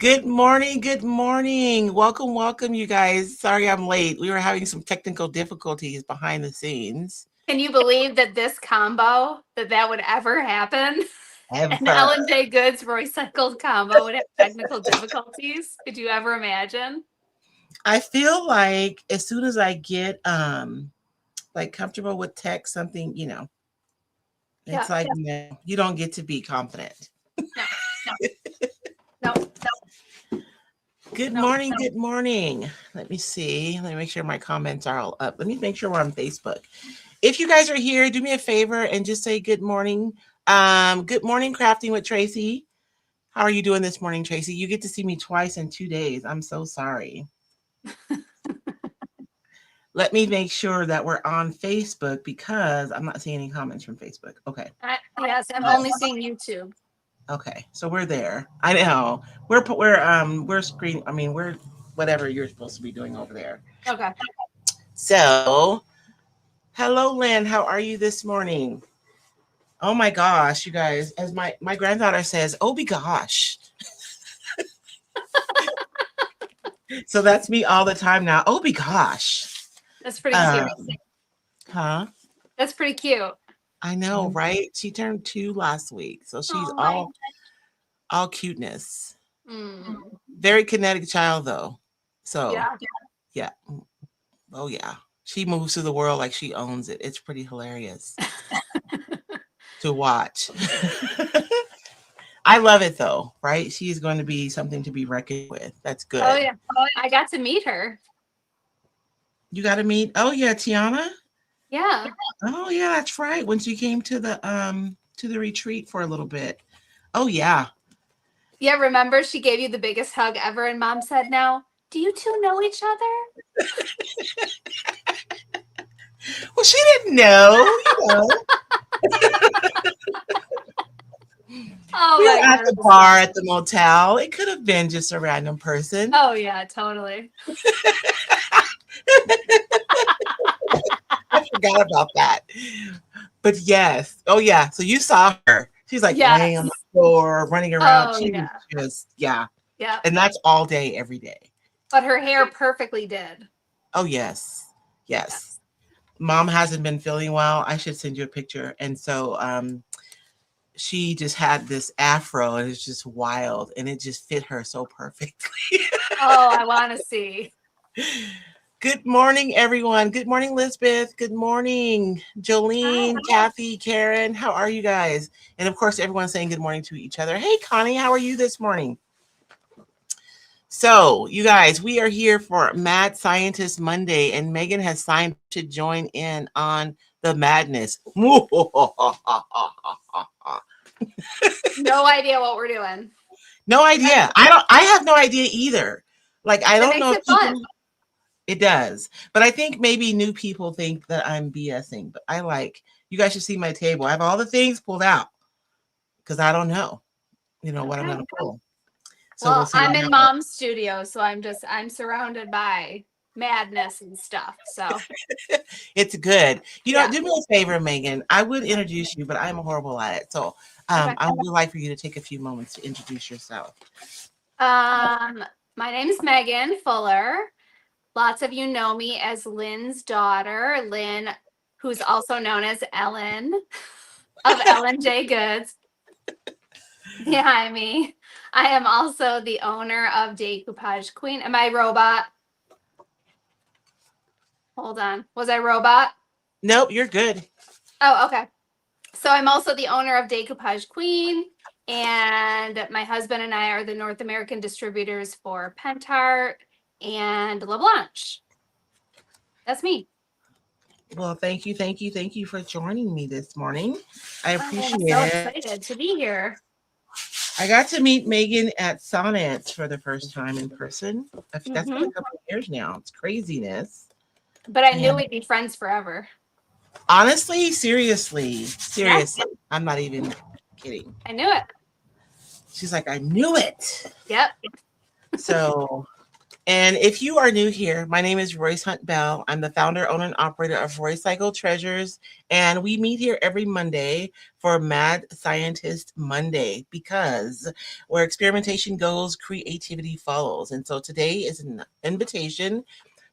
Good morning. Good morning. Welcome, welcome, you guys. Sorry I'm late. We were having some technical difficulties behind the scenes. Can you believe that this combo, that would ever happen? An Ever. Ellen J. Goods recycled combo would have technical difficulties. Could you ever imagine? I feel like as soon as I get like comfortable with tech, something, it's Yeah. like no, you don't get to be confident. No, no, no, Good no. morning. Good morning. Let me see. Let me make sure my comments are all up. Let me make sure we're on Facebook. If you guys are here, do me a favor and just say good morning. Good morning, crafting with Tracy. How are you doing this morning, Tracy? You get to see me twice in 2 days. I'm so sorry. Let me make sure that we're on Facebook because I'm not seeing any comments from Facebook. Okay. Yes, I'm only seeing YouTube. Okay. So we're there. I know. We're screen we're whatever you're supposed to be doing over there. Okay. So, hello Lynn, how are you this morning? Oh my gosh, you guys, as my granddaughter says, "Oh my gosh." So that's me all the time now. Oh my gosh. That's pretty cute. Huh? That's pretty cute. I know, right? She turned 2 last week, so she's Oh my. all cuteness. Mm. Very kinetic child though. So Yeah. yeah. Oh yeah. She moves through the world like she owns it. It's pretty hilarious to watch. I love it though, right? She is going to be something to be reckoned with. That's Oh good. yeah. I got to meet her. You got to meet. Oh yeah, Tiana. Yeah. Oh yeah, that's right. When she came to the retreat for a little bit. Oh yeah. Yeah, remember she gave you the biggest hug ever and mom said, "Now, do you two know each other?" Well, she didn't know. Oh We my were at god. the bar at the motel. It could have been just a random person. Oh yeah, totally. I forgot about that. But yes. Oh yeah. So you saw her. She's like laying on Yes. the floor, running around. Oh She was yeah. just, yeah. Yeah. And that's all day, every day. But her hair perfectly did. Oh yes. Yes. Yes. Mom hasn't been feeling well. I should send you a picture. And so she just had this afro and it's just wild and it just fit her so perfectly. Oh, I want to see. Good morning, everyone. Good morning, Lisbeth. Good morning, Hi. Jolene, Kathy, Karen. How are you guys? And of course, everyone's saying good morning to each other. Hey, Connie, how are you this morning? So, you guys, we are here for Mad Scientist Monday, and Megan has signed to join in on the madness. No idea what we're doing. No idea. I have no idea either. Like I That don't makes know if it fun. people. It does. But I think maybe new people think that I'm BSing. But I like, you guys should see my table. I have all the things pulled out because I don't know, what I'm Okay. going to pull. So we'll Well, see what I'm in happens. mom's studio, so I'm surrounded by madness and stuff. So It's good. yeah. Do me a favor, Megan. I would introduce you, but I'm horrible at it. So Okay. I would like for you to take a few moments to introduce yourself. My name is Megan Fuller. Lots of you know me as Lynn's daughter, Lynn, who's also known as Ellen of Ellen J. Goods. Behind me, I am also the owner of Decoupage Queen. Am I robot? Hold on. Was I robot? Nope, you're good. Oh, okay. So I'm also the owner of Decoupage Queen, and my husband and I are the North American distributors for Pentart and LeBlanche. That's me. Well, thank you, thank you, thank you for joining me this morning. I I am appreciate so it. excited to be here. I got to meet Megan at Sonnets for the first time in person. That's been a couple of years now. It's craziness. But I knew And we'd be friends forever. honestly, seriously, Yes, I'm not even kidding. I knew it. She's like, I knew it. Yep. So And if you are new here, my name is Royce Hunt Bell. I'm the founder, owner, and operator of Royce Cycle Treasures. And we meet here every Monday for Mad Scientist Monday because where experimentation goes, creativity follows. And so today is an invitation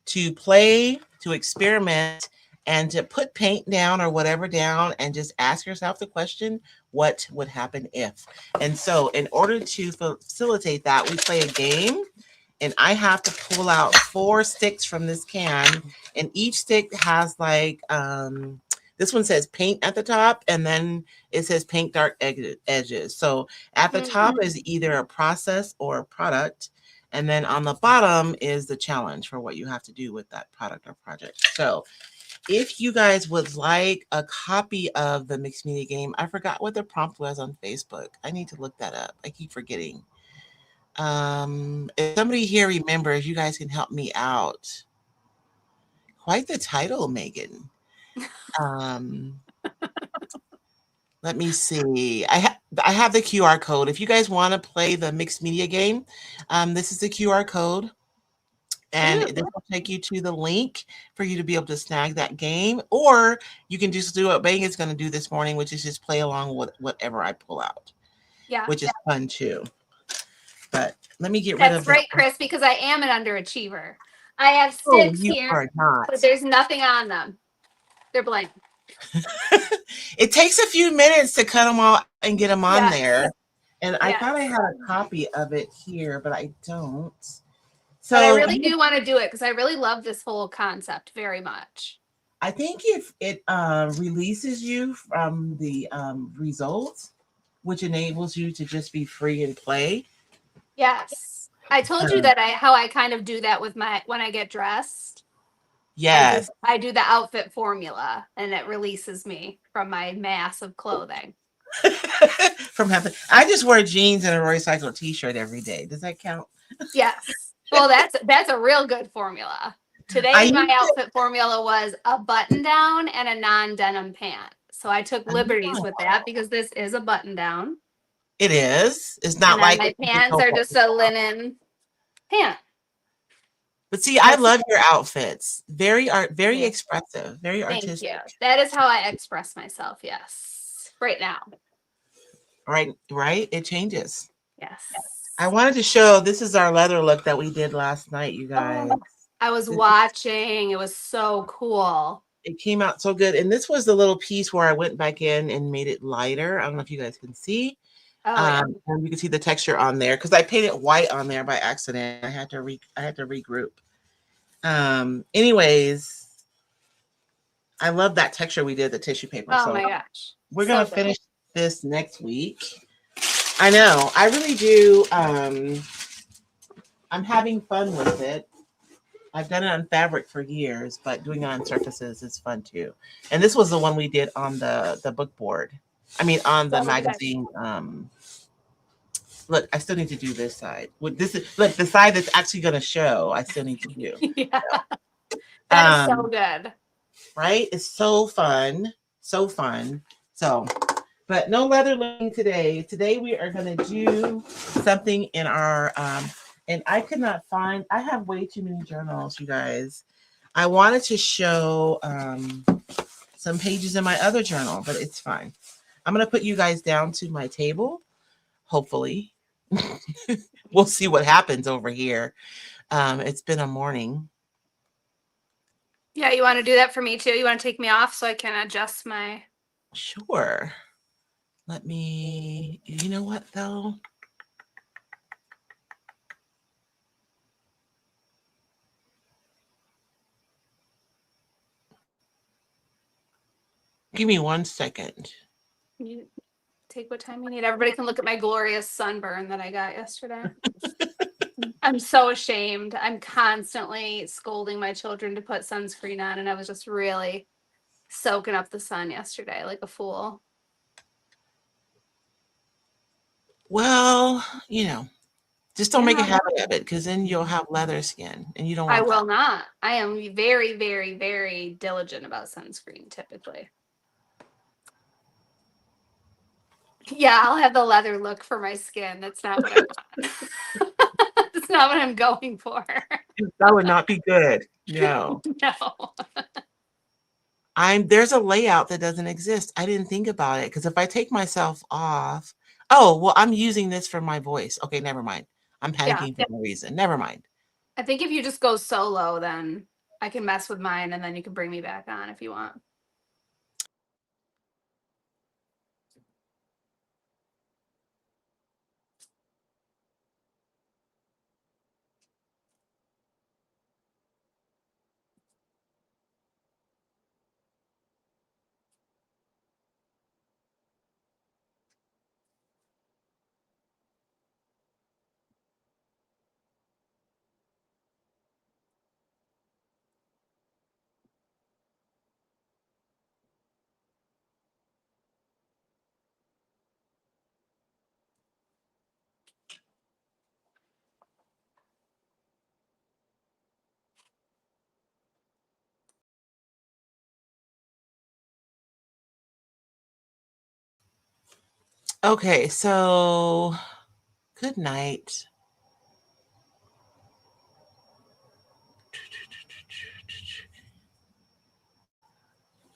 to play, to experiment, and to put paint down or whatever down and just ask yourself the question, what would happen if? And so, in order to facilitate that, we play a game and I have to pull out 4 sticks from this can, and each stick has like this one says paint at the top, and then it says paint dark edges. So at the top is either a process or a product, and then on the bottom is the challenge for what you have to do with that product or project. So if you guys would like a copy of the mixed media game, I forgot what the prompt was on Facebook. I need to look that up. I keep forgetting. If somebody here remembers, you guys can help me out. Quite the title, Megan. Um, let me see. I have the QR code. If you guys want to play the mixed media game, this is the QR code. And this will take you to the link for you to be able to snag that game. Or you can just do what Megan's going to do this morning, which is just play along with whatever I pull out. Yeah. Which is fun too. But let me get rid of That's right, Chris, because I am an underachiever. I have sticks you here, are not. but there's nothing on them. They're blank. It takes a few minutes to cut them all and get them on Yes. there. And I Yes. thought I had a copy of it here, but I don't. So but I really do want to do it because I really love this whole concept very much. I think if it releases you from the results, which enables you to just be free and play. Yes. I told you that how I kind of do that with when I get dressed. Yes. I do the outfit formula and it releases me from my mass of clothing. From having, I just wear jeans and a Royce Cycle t-shirt every day. Does that count? Yes. Well, that's a real good formula. Today, my outfit formula was a button down and a non-denim pant. So I took liberties with that because this is a button down. It is. It's not like my pants are just a linen pant. But see, I love your outfits. Very expressive, very artistic. Thank you. That is how I express myself. Yes. Right now. Right. It changes. Yes. I wanted to show, this is our leather look that we did last night, you guys. I was watching. It was so cool. It came out so good. And this was the little piece where I went back in and made it lighter. I don't know if you guys can see. And you can see the texture on there because I painted white on there by accident. I had to regroup. Anyways, I love that texture we did, the tissue paper. Oh my gosh. We're gonna finish this next week. I know, I really do. I'm having fun with it. I've done it on fabric for years, but doing it on surfaces is fun too. And this was the one we did on the book board. I mean, on the magazine. Look, I still need to do this side. Look, the side that's actually going to show. I still need to do. Yeah, that is so good. Right? It's so fun, so fun. So, but no leather looking today. Today we are going to do something in our. And I could not find. I have way too many journals, you guys. I wanted to show some pages in my other journal, but it's fine. I'm going to put you guys down to my table. Hopefully. We'll see what happens over here. It's been a morning. Yeah, you want to do that for me too? You want to take me off so I can adjust my... Sure. Let me... You know what, though? Give me 1 second. You take what time you need. Everybody can look at my glorious sunburn that I got yesterday. I'm so ashamed. I'm constantly scolding my children to put sunscreen on, and I was just really soaking up the sun yesterday like a fool. Well, just don't make a habit of it, because then you'll have leather skin, and you don't want I will not. I am very, very, very diligent about sunscreen typically. Yeah, I'll have the leather look for my skin. That's not what I want. That's not what I'm going for. That would not be good. No. No. There's a layout that doesn't exist. I didn't think about it because if I take myself off, oh, well, I'm using this for my voice. Okay, never mind. I'm Yeah. panicking for no reason. Never mind. I think if you just go solo, then I can mess with mine and then you can bring me back on if you want. Okay, so good night.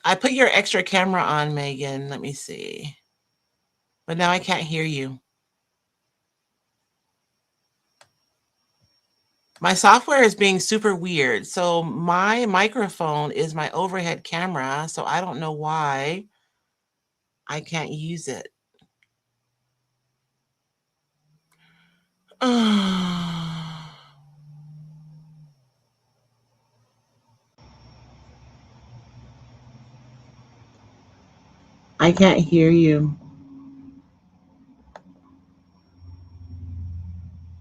I put your extra camera on, Megan. Let me see. But now I can't hear you. My software is being super weird. So my microphone is my overhead camera. So I don't know why I can't use it. I can't hear you.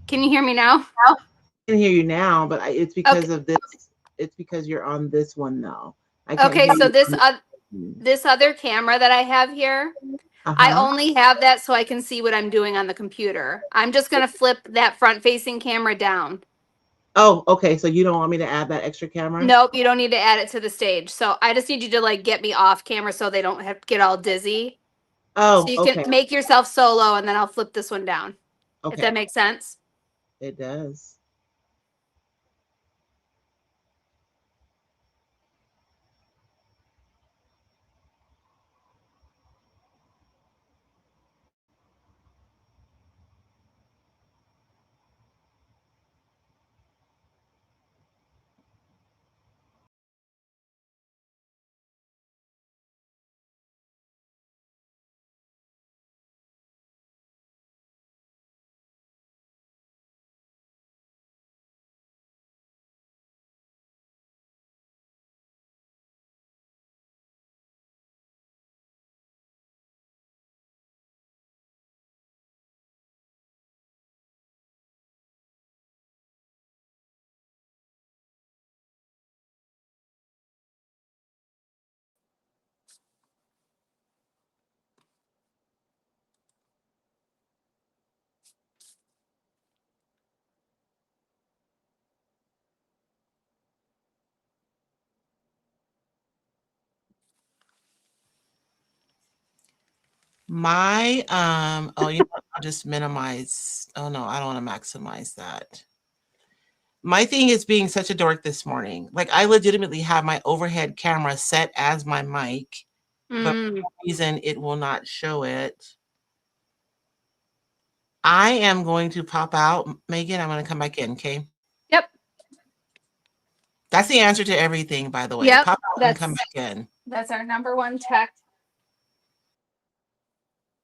Can you hear me now? I can hear you now, but it's Okay. because of this. It's because you're on this one now. I can't Okay, hear so you. this other camera that I have here, I Uh-huh. only have that so I can see what I'm doing on the computer. I'm just going to flip that front facing camera down. Oh, okay. So you don't want me to add that extra camera? Nope, you don't need to add it to the stage. So I just need you to like get me off camera so they don't have to get all dizzy. So Oh, you can okay. make yourself solo and then I'll flip this one down. If Okay. that makes sense. It does. Oh, I'll just minimize. Oh no, I don't want to maximize that. My thing is being such a dork this morning. Like I legitimately have my overhead camera set as my mic, but for some reason it will not show it. I am going to pop out. Megan, I'm going to come back in, okay? Yep. That's the answer to everything, by the way. Yep. Pop out and come back in. That's our number one tech.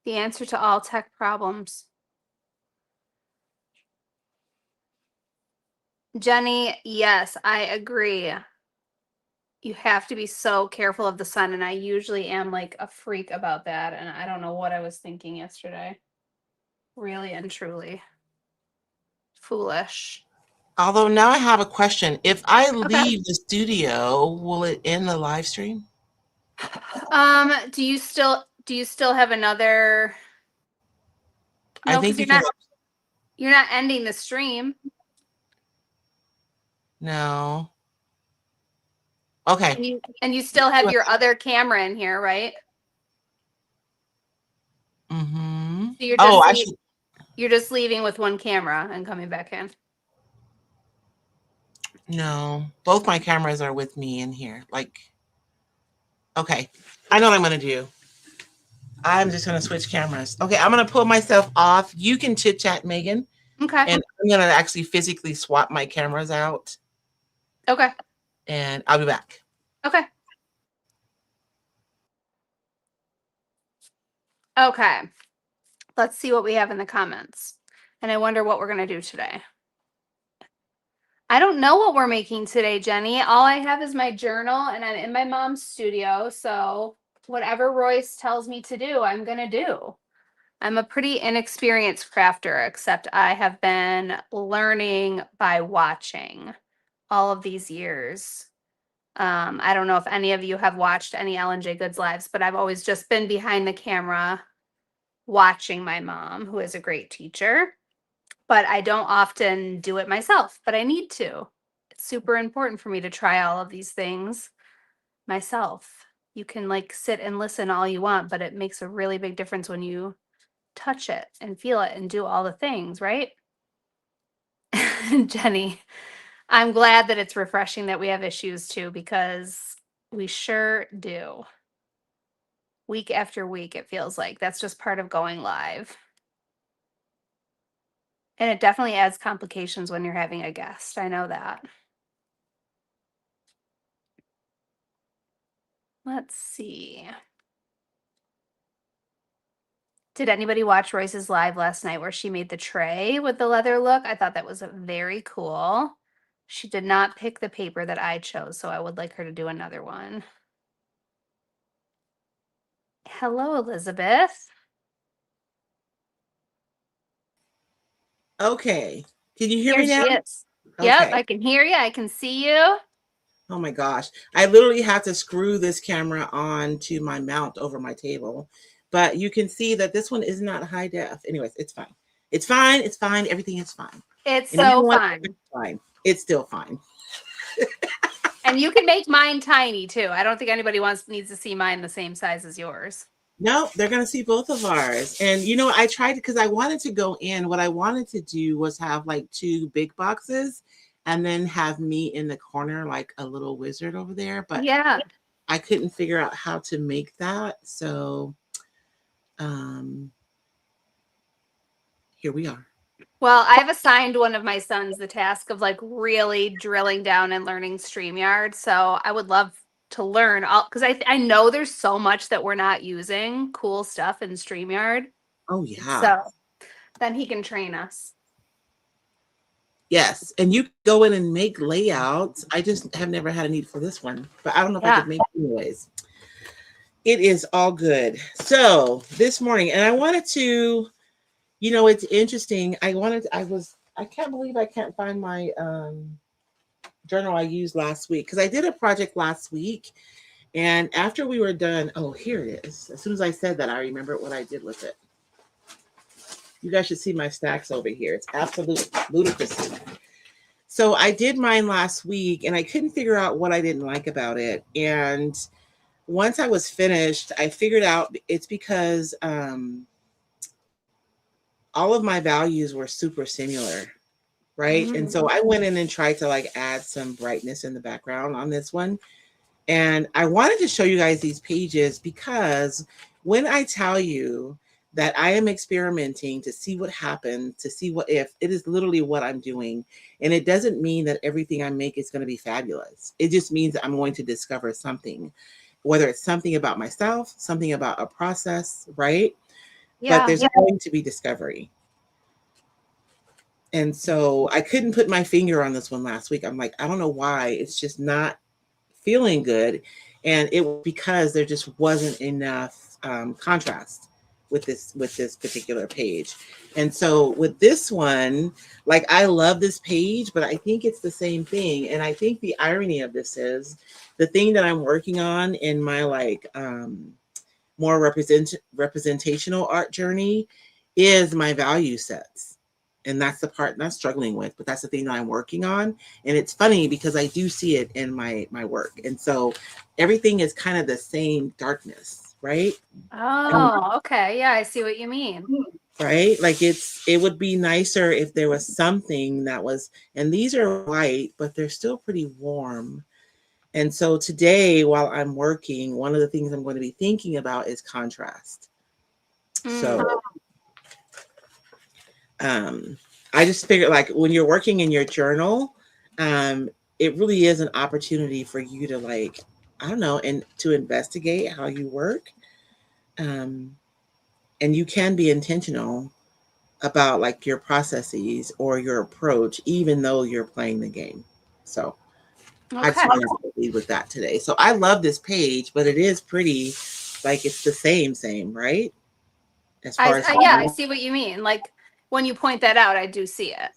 The answer to all tech problems. Jenny, yes, I agree. You have to be so careful of the sun, and I usually am like a freak about that, and I don't know what I was thinking yesterday. Really and truly foolish. Although now I have a question. If I Okay. leave the studio, will it end the live stream? Do you still have another? I No, think because because you're not ending the stream. no. Okay. And you still have your other camera in here, right? Mm-hmm. So you're Oh, just I should. you're just leaving with one camera and coming back in. No, both my cameras are with me in here. Like, okay, I know what I'm gonna do. I'm just gonna switch cameras. Okay, I'm gonna pull myself off. You can chit chat, Megan, Okay. and I'm gonna actually physically swap my cameras out, Okay. and I'll be back. Okay. Okay. Let's see what we have in the comments. And I wonder what we're going to do today. I don't know what we're making today, Jenny. All I have is my journal and I'm in my mom's studio. So whatever Royce tells me to do, I'm going to do. I'm a pretty inexperienced crafter, except I have been learning by watching all of these years. I don't know if any of you have watched any Ellen J. Goods lives, but I've always just been behind the camera watching my mom, who is a great teacher. But I don't often do it myself, but I need to. It's super important for me to try all of these things myself. You can like sit and listen all you want, but it makes a really big difference when you touch it and feel it and do all the things, right? Jenny, I'm glad that it's refreshing that we have issues too, because we sure do. Week after week, it feels like that's just part of going live. And it definitely adds complications when you're having a guest. I know that. Let's see. Did anybody watch Royce's live last night where she made the tray with the leather look? I thought that was very cool. She did not pick the paper that I chose, so I would like her to do another one. Hello, Elizabeth. Okay, can you hear Here me she now? is. Yep, Okay. I can hear you. I can see you. Oh my gosh, I literally have to screw this camera on to my mount over my table, but you can see that this one is not high def. Anyways, it's fine. It's fine. It's fine. Everything is fine. It's And even so when fun. it's fine, it's still fine. And you can make mine tiny too. I don't think anybody needs to see mine the same size as yours. No, they're gonna see both of ours. And I tried because I wanted to go in. What I wanted to do was have like two big boxes and then have me in the corner like a little wizard over there. But Yeah. I couldn't figure out how to make that. So here we are. Well, I've assigned one of my sons the task of like really drilling down and learning StreamYard. So I would love to learn all because I know there's so much that we're not using cool stuff in StreamYard. Oh yeah. So then he can train us. Yes. And you go in and make layouts. I just have never had a need for this one, but I don't know if I Yeah. could make it anyways. It is all good. So this morning, and I wanted to, it's interesting. I can't believe I can't find my journal I used last week because I did a project last week. And after we were done, oh, here it is. As soon as I said that, I remembered what I did with it. You guys should see my stacks over here. It's absolute ludicrous. So I did mine last week and I couldn't figure out what I didn't like about it. And once I was finished, I figured out it's because all of my values were super similar, right? And so I went in and tried to like add some brightness in the background on this one. And I wanted to show you guys these pages because when I tell you that I am experimenting to see what happens, to see what if, it is literally what I'm doing. And it doesn't mean that everything I make is going to be fabulous. It just means that I'm going to discover something, whether it's something about myself, something about a process, right? Yeah. But there's going to be discovery. And so I couldn't put my finger on this one last week. I'm like, I don't know why. It's just not feeling good. And it was because there just wasn't enough contrast with this particular page. And so with this one, like I love this page, but I think it's the same thing. And I think the irony of this is the thing that I'm working on in my like more representational art journey is my value sets. And that's the part that I'm struggling with, but that's the thing that I'm working on. And it's funny because I do see it in my work. And so everything is kind of the same darkness, right? Oh, okay. Yeah, I see what you mean. right? Like it would be nicer if there was something that was, and these are white, but they're still pretty warm. And so today, while I'm working, one of the things I'm going to be thinking about is contrast. So I just figured like when you're working in your journal, it really is an opportunity for you to like, I don't know, and to investigate how you work. Um, and you can be intentional about like your processes or your approach, even though you're playing the game. So I just Okay. wanted to lead with that today. So I love this page, but it is pretty like it's the same, right? As far as Yeah, I see what you mean. Like when you point that out, I do see it.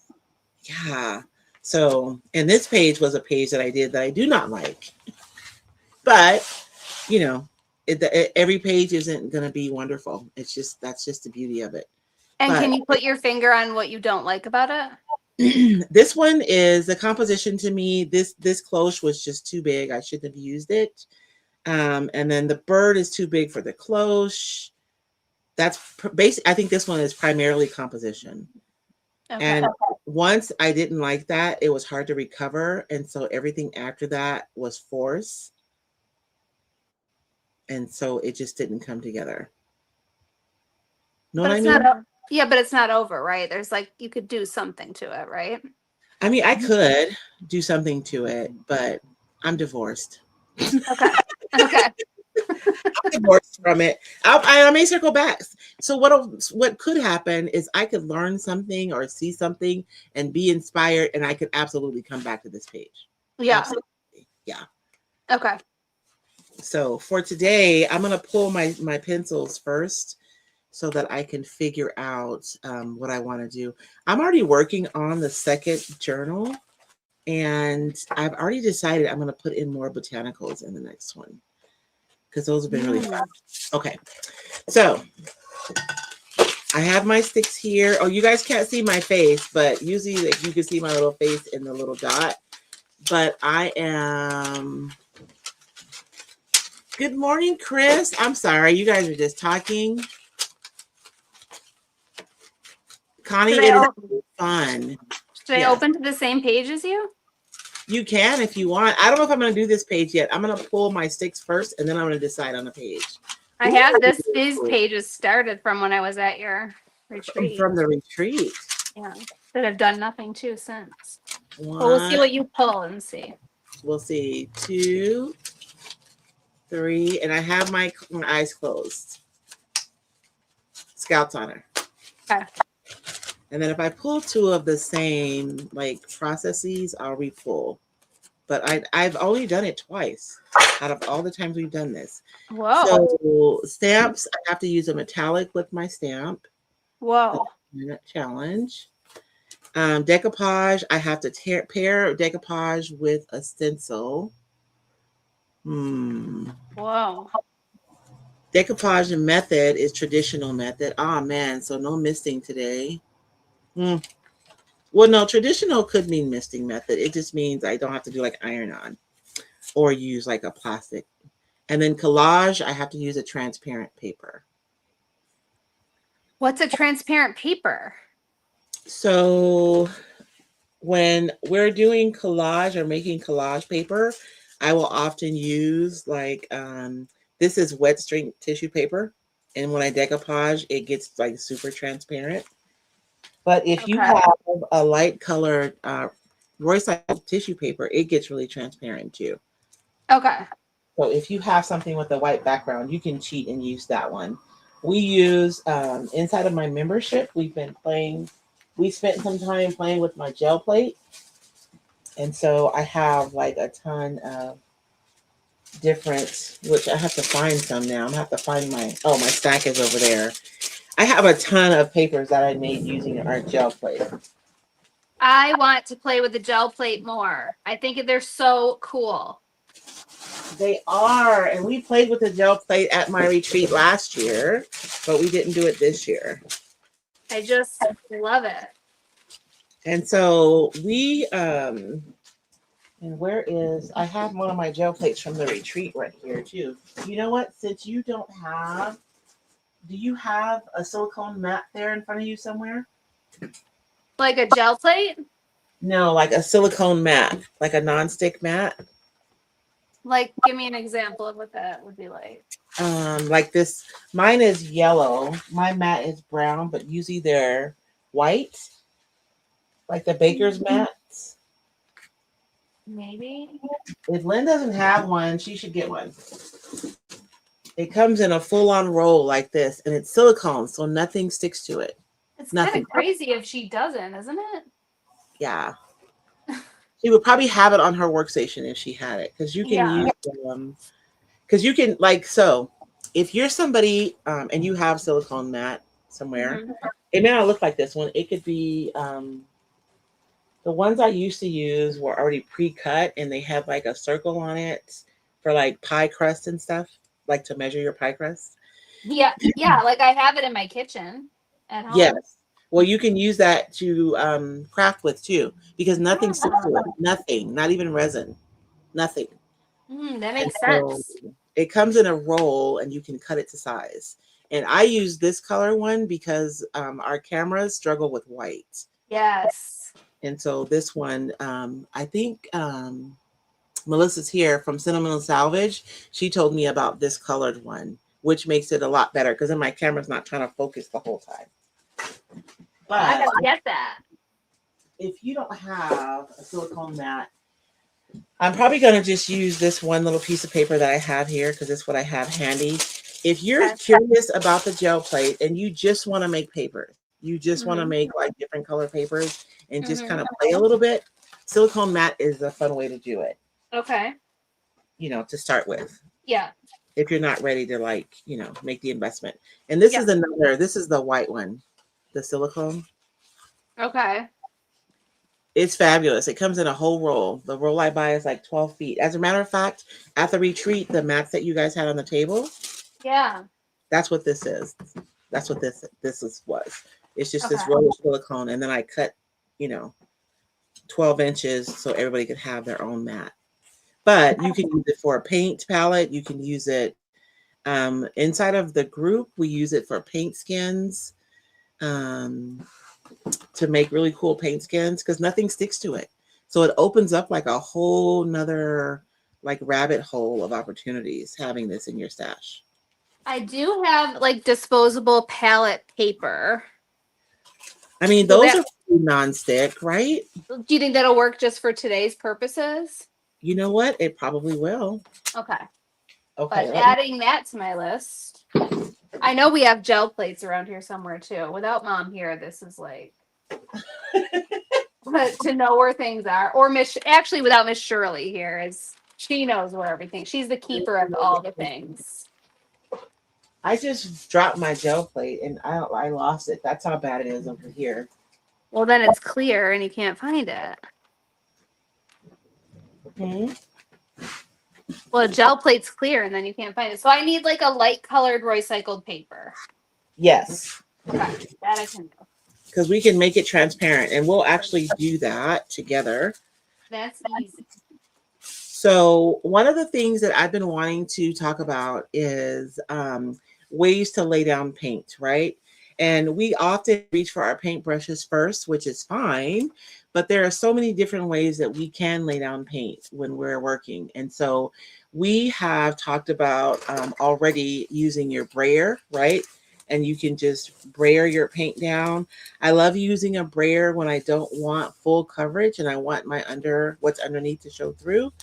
yeah. So, and this page was a page that I did that I do not like, but you know, every page isn't going to be wonderful. It's just that's just the beauty of it. And But can you put your finger on what you don't like about it? this one is the composition to me. This cloche was just too big. I shouldn't have used it. And then the bird is too big for the cloche. That's basic. I think this one is primarily composition. Okay. And once I didn't like that, it was hard to recover. And so everything after that was force. And so it just didn't come together. Know what I mean? Yeah, but it's not over, right? There's like you could do something to it, right? I mean, I could do something to it, but I'm divorced. Okay. Okay. I'm divorced from it. I may circle back. So what could happen is I could learn something or see something and be inspired, and I could absolutely come back to this page. Yeah. Absolutely. Yeah. Okay. So for today, I'm gonna pull my pencils first so that I can figure out what I want to do. I'm already working on the second journal, and I've already decided I'm going to put in more botanicals in the next one because those have been really fun. Okay, so I have my sticks here. Oh, you guys can't see my face, but usually like, you can see my little face in the little dot. But I am. Good morning, Chris. I'm sorry, you guys are just talking. Connie, it is fun. Should I open to the same page as you? You can if you want. I don't know if I'm going to do this page yet. I'm going to pull my sticks first, and then I'm going to decide on a page. I have these pages started from when I was at your retreat. From the retreat. Yeah, that I've done nothing to since. But we'll see what you pull and see. We'll see. 2, 3, and I have my eyes closed. Scouts honor. Okay. And then if I pull 2 of the same like processes, I'll re-pull. But I've only done it twice out of all the times we've done this. Whoa. So stamps, I have to use a metallic with my stamp. Whoa. Challenge. Decoupage, I have to pair decoupage with a stencil. Whoa. Decoupage method is traditional method. Oh man, so no misting today. Well, no, traditional could mean misting method. It just means I don't have to do like iron on or use like a plastic. And then collage, I have to use a transparent paper. What's a transparent paper? So when we're doing collage or making collage paper, I will often use like, this is wet string tissue paper. And when I decoupage, it gets like super transparent. But if you have a light colored Royce tissue paper, it gets really transparent too. Okay. So if you have something with a white background, you can cheat and use that one. We use, inside of my membership, we spent some time playing with my gel plate. And so I have like a ton of different, which I have to find some now. I'm gonna have to find my stack is over there. I have a ton of papers that I made using our gel plate. I want to play with the gel plate more. I think they're so cool. They are, and we played with the gel plate at my retreat last year, but we didn't do it this year. I just love it. And so we, and where is, I have one of my gel plates from the retreat right here too. You know what? Since you don't have Do you have a silicone mat there in front of you somewhere? Like a gel plate? No, like a silicone mat, like a nonstick mat. Like, give me an example of what that would be like. Like this. Mine is yellow. My mat is brown, but usually they're white, like the baker's mats. Maybe. If Lynn doesn't have one, she should get one. It comes in a full-on roll like this, and it's silicone, so nothing sticks to it. It's kind Nothing. of crazy if she doesn't, isn't it? Yeah. She would probably have it on her workstation if she had it, because you can Yeah. use because you can like so. If you're somebody and you have silicone mat somewhere, Mhm. it may not look like this one. It could be the ones I used to use were already pre-cut and they have like a circle on it for like pie crust and stuff, like to measure your pie crust. Yeah, yeah. Like I have it in my kitchen at home. Yes. Well, you can use that to craft with too, because nothing sticks to it. Ah, Nothing, not even resin. Nothing. that And makes so sense. it comes in a roll and you can cut it to size. And I use this color one because our cameras struggle with white. Yes. And so this one, I think Melissa's here from Sentimental Salvage. She told me about this colored one, which makes it a lot better because then my camera's not trying to focus the whole time. I But gotta get that. if you don't have a silicone mat, I'm probably going to just use this one little piece of paper that I have here because it's what I have handy. If you're Okay. curious about the gel plate and you just want to make papers, you just want to Mhm. make like different color papers and just kind Mhm. of play a little bit, silicone mat is a fun way to do it, Okay. to start with. Yeah. If you're not ready to like, make the investment. And this Yeah. is this is the white one, the silicone. Okay. It's fabulous. It comes in a whole roll. The roll I buy is like 12 feet. As a matter of fact, at the retreat, the mats that you guys had on the table, Yeah. that's what this is. That's what was. It's just this Okay. roll of silicone, and then I cut, you know, 12 inches so everybody could have their own mat. But you can use it for a paint palette. You can use it inside of the group. We use it for paint skins. To make really cool paint skins because nothing sticks to it. So it opens up like a whole nother like rabbit hole of opportunities having this in your stash. I do have like disposable palette paper. I mean, Will those that, are non-stick, right? do you think that'll work just for today's purposes? You know what? It probably will. Okay. Okay. But adding that to my list. I know we have gel plates around here somewhere too. Without mom here, this is like but to know where things are. Or without Miss Shirley here is she knows where everything. She's the keeper of all the things. I just dropped my gel plate and I lost it. That's how bad it is over here. Well, then it's clear and you can't find it. Hmm? Well, gel plate's clear and then you can't find it. So I need like a light colored recycled paper. Yes. Okay, that I can do. Because we can make it transparent and we'll actually do that together. That's easy. So one of the things that I've been wanting to talk about is ways to lay down paint, right? And we often reach for our paintbrushes first, which is fine, but there are so many different ways that we can lay down paint when we're working. And so we have talked about already using your brayer, right? And you can just brayer your paint down. I love using a brayer when I don't want full coverage and I want what's underneath to show through.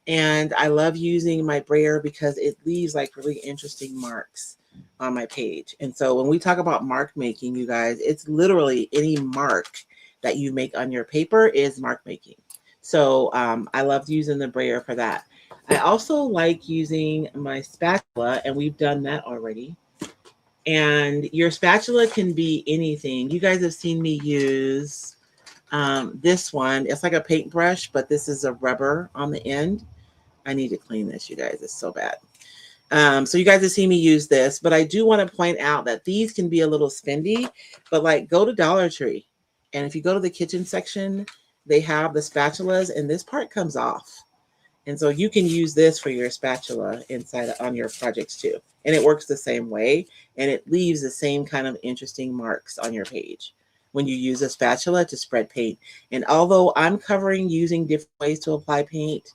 And I love using my brayer because it leaves like really interesting marks on my page. And so when we talk about mark making, you guys, it's literally any mark that you make on your paper is mark making. So I love using the brayer for that. I also like using my spatula, and we've done that already. And your spatula can be anything. You guys have seen me use this one. It's like a paintbrush, but this is a rubber on the end. I need to clean this, you guys. It's so bad. So you guys have seen me use this, but I do want to point out that these can be a little spendy, but like go to Dollar Tree. And if you go to the kitchen section, they have the spatulas and this part comes off. And so you can use this for your spatula inside on your projects too. And it works the same way, and it leaves the same kind of interesting marks on your page when you use a spatula to spread paint. And although I'm covering using different ways to apply paint,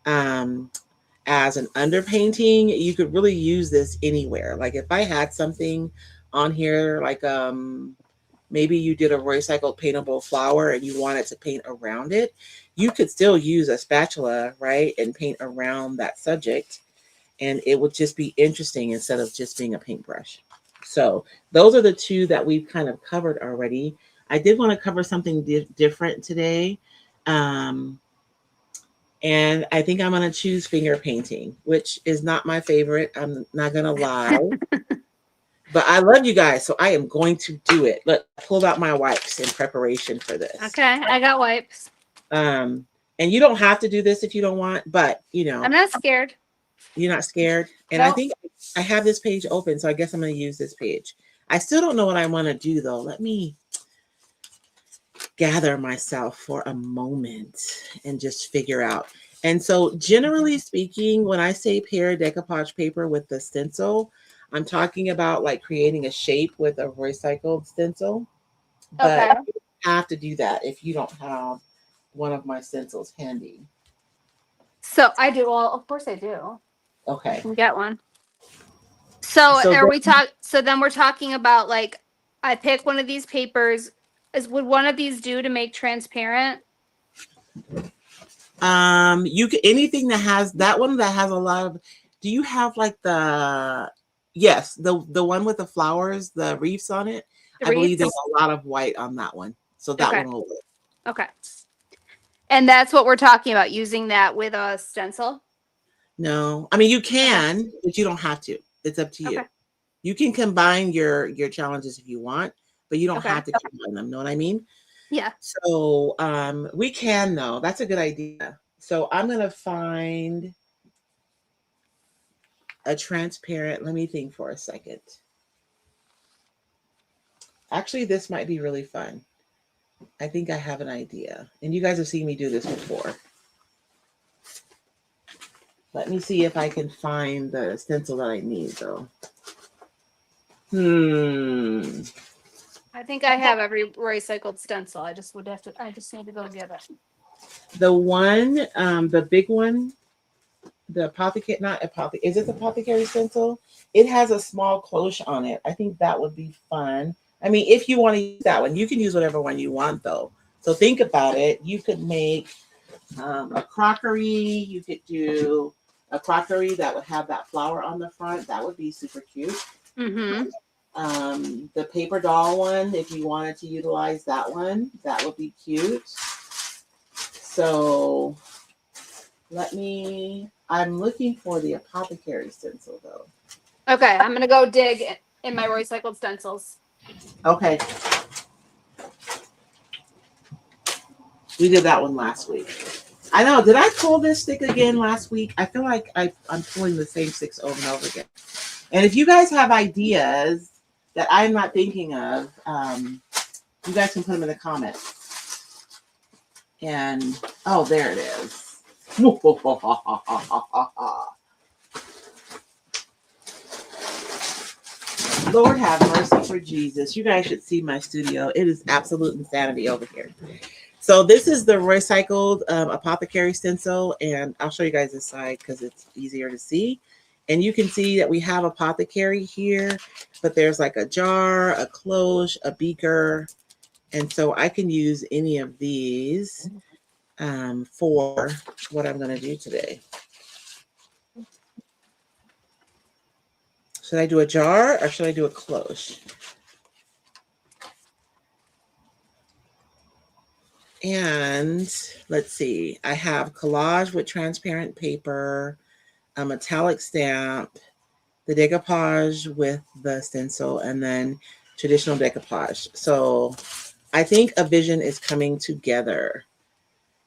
as an underpainting, you could really use this anywhere. Like if I had something on here, like maybe you did a recycled paintable flower and you wanted to paint around it, you could still use a spatula, right, and paint around that subject, and it would just be interesting instead of just being a paintbrush. So those are the two that we've kind of covered already. I did want to cover something different today. And I think I'm going to choose finger painting, which is not my favorite. I'm not going to lie. But I love you guys, so I am going to do it. Look, I pulled out my wipes in preparation for this. Okay, I got wipes. And you don't have to do this if you don't want, but you know, I'm not scared. you're not scared. And Nope. I think I have this page open, so I guess I'm going to use this page. I still don't know what I want to do though. Let me gather myself for a moment and just figure out. And so generally speaking, when I say pair decoupage paper with the stencil, I'm talking about like creating a shape with a recycled stencil. But Okay. you have to do that if you don't have one of my stencils handy. So I do. Well, of course I do. Okay. You get one. So So then we're talking about like, I pick one of these papers. Would one of these do to make transparent? You can anything that has that one that has a lot of. Do you have like the? Yes, the one with the flowers, the wreaths on it. I believe there's a lot of white on that one, so that one will work. Okay. And that's what we're talking about, using that with a stencil? No, I mean you can, but you don't have to. It's up to you. Okay. You can combine your challenges if you want, but you don't have to combine them. Know what I mean? Yeah. So we can though. That's a good idea. So I'm gonna find a transparent. Let me think for a second. Actually, this might be really fun. I think I have an idea. And you guys have seen me do this before. Let me see if I can find the stencil that I need though. I think I have every recycled stencil. I just need to go get it. The one, the big one, the apothecary, not apothecary, is it the apothecary stencil? It has a small cloche on it. I think that would be fun. I mean, if you want to use that one, you can use whatever one you want though. So think about it. You could make a crockery. You could do a crockery that would have that flower on the front. That would be super cute. Mm-hmm. The paper doll one, if you wanted to utilize that one, that would be cute. So I'm looking for the apothecary stencil though. Okay, I'm gonna go dig in my recycled stencils. Okay. We did that one last week. I know. Did I pull this stick again last week? I feel like I'm pulling the same sticks over and over again. And if you guys have ideas that I'm not thinking of, you guys can put them in the comments. And, oh, there it is. Lord have mercy for Jesus. You guys should see my studio. It is absolute insanity over here. So this is the recycled apothecary stencil, and I'll show you guys this side because it's easier to see. And you can see that we have apothecary here, but there's like a jar, a cloche, a beaker. And so I can use any of these for what I'm going to do today. Should I do a jar or should I do a cloche? And let's see, I have collage with transparent paper, a metallic stamp, the decoupage with the stencil, and then traditional decoupage. So I think a vision is coming together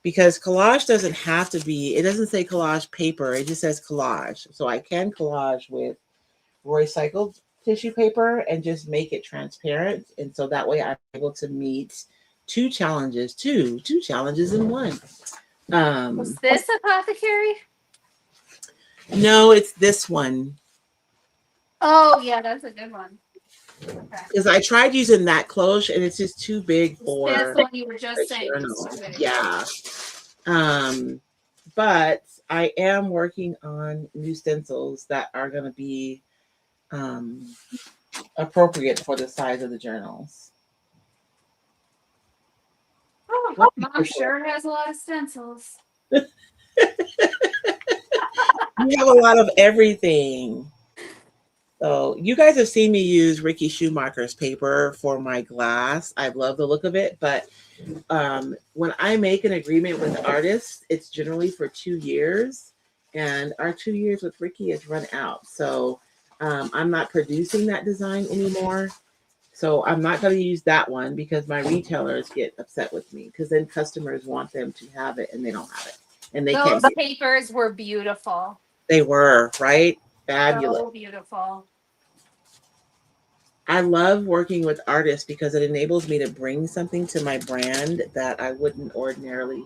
because collage doesn't have to be, it doesn't say collage paper, it just says collage. So I can collage with recycled tissue paper and just make it transparent. And so that way I'm able to meet two challenges in one. Was this Apothecary? No, it's this one. Oh, yeah, that's a good one. Okay. Because I tried using that cloche and it's just too big It's this for one you were a just saying. journal. Yeah. But I am working on new stencils that are going to be appropriate for the size of the journals. Oh, Mom sure has a lot of stencils. You have a lot of everything. So you guys have seen me use Ricky Schumacher's paper for my glass. I love the look of it, but when I make an agreement with artists, it's generally for 2 years, and our 2 years with Ricky has run out. So I'm not producing that design anymore. So I'm not going to use that one because my retailers get upset with me because then customers want them to have it and they don't have it, and they can't. Those papers were beautiful. They were right. Fabulous. So beautiful. I love working with artists because it enables me to bring something to my brand that I wouldn't ordinarily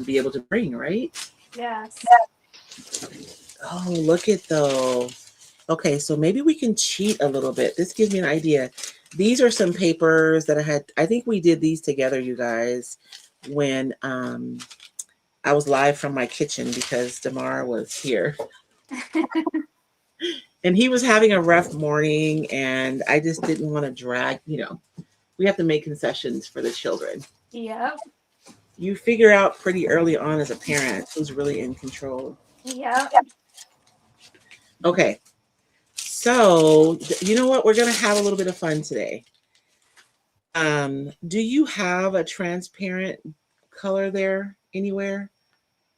be able to bring, right? Yes. Oh, look at those. Okay, so maybe we can cheat a little bit. This gives me an idea. These are some papers that I think we did these together, you guys, when I was live from my kitchen because Damar was here. And he was having a rough morning, and I just didn't want to drag, we have to make concessions for the children. Yep. You figure out pretty early on as a parent who's really in control. Yep. Okay. So, you know what? We're going to have a little bit of fun today. Do you have a transparent color there anywhere?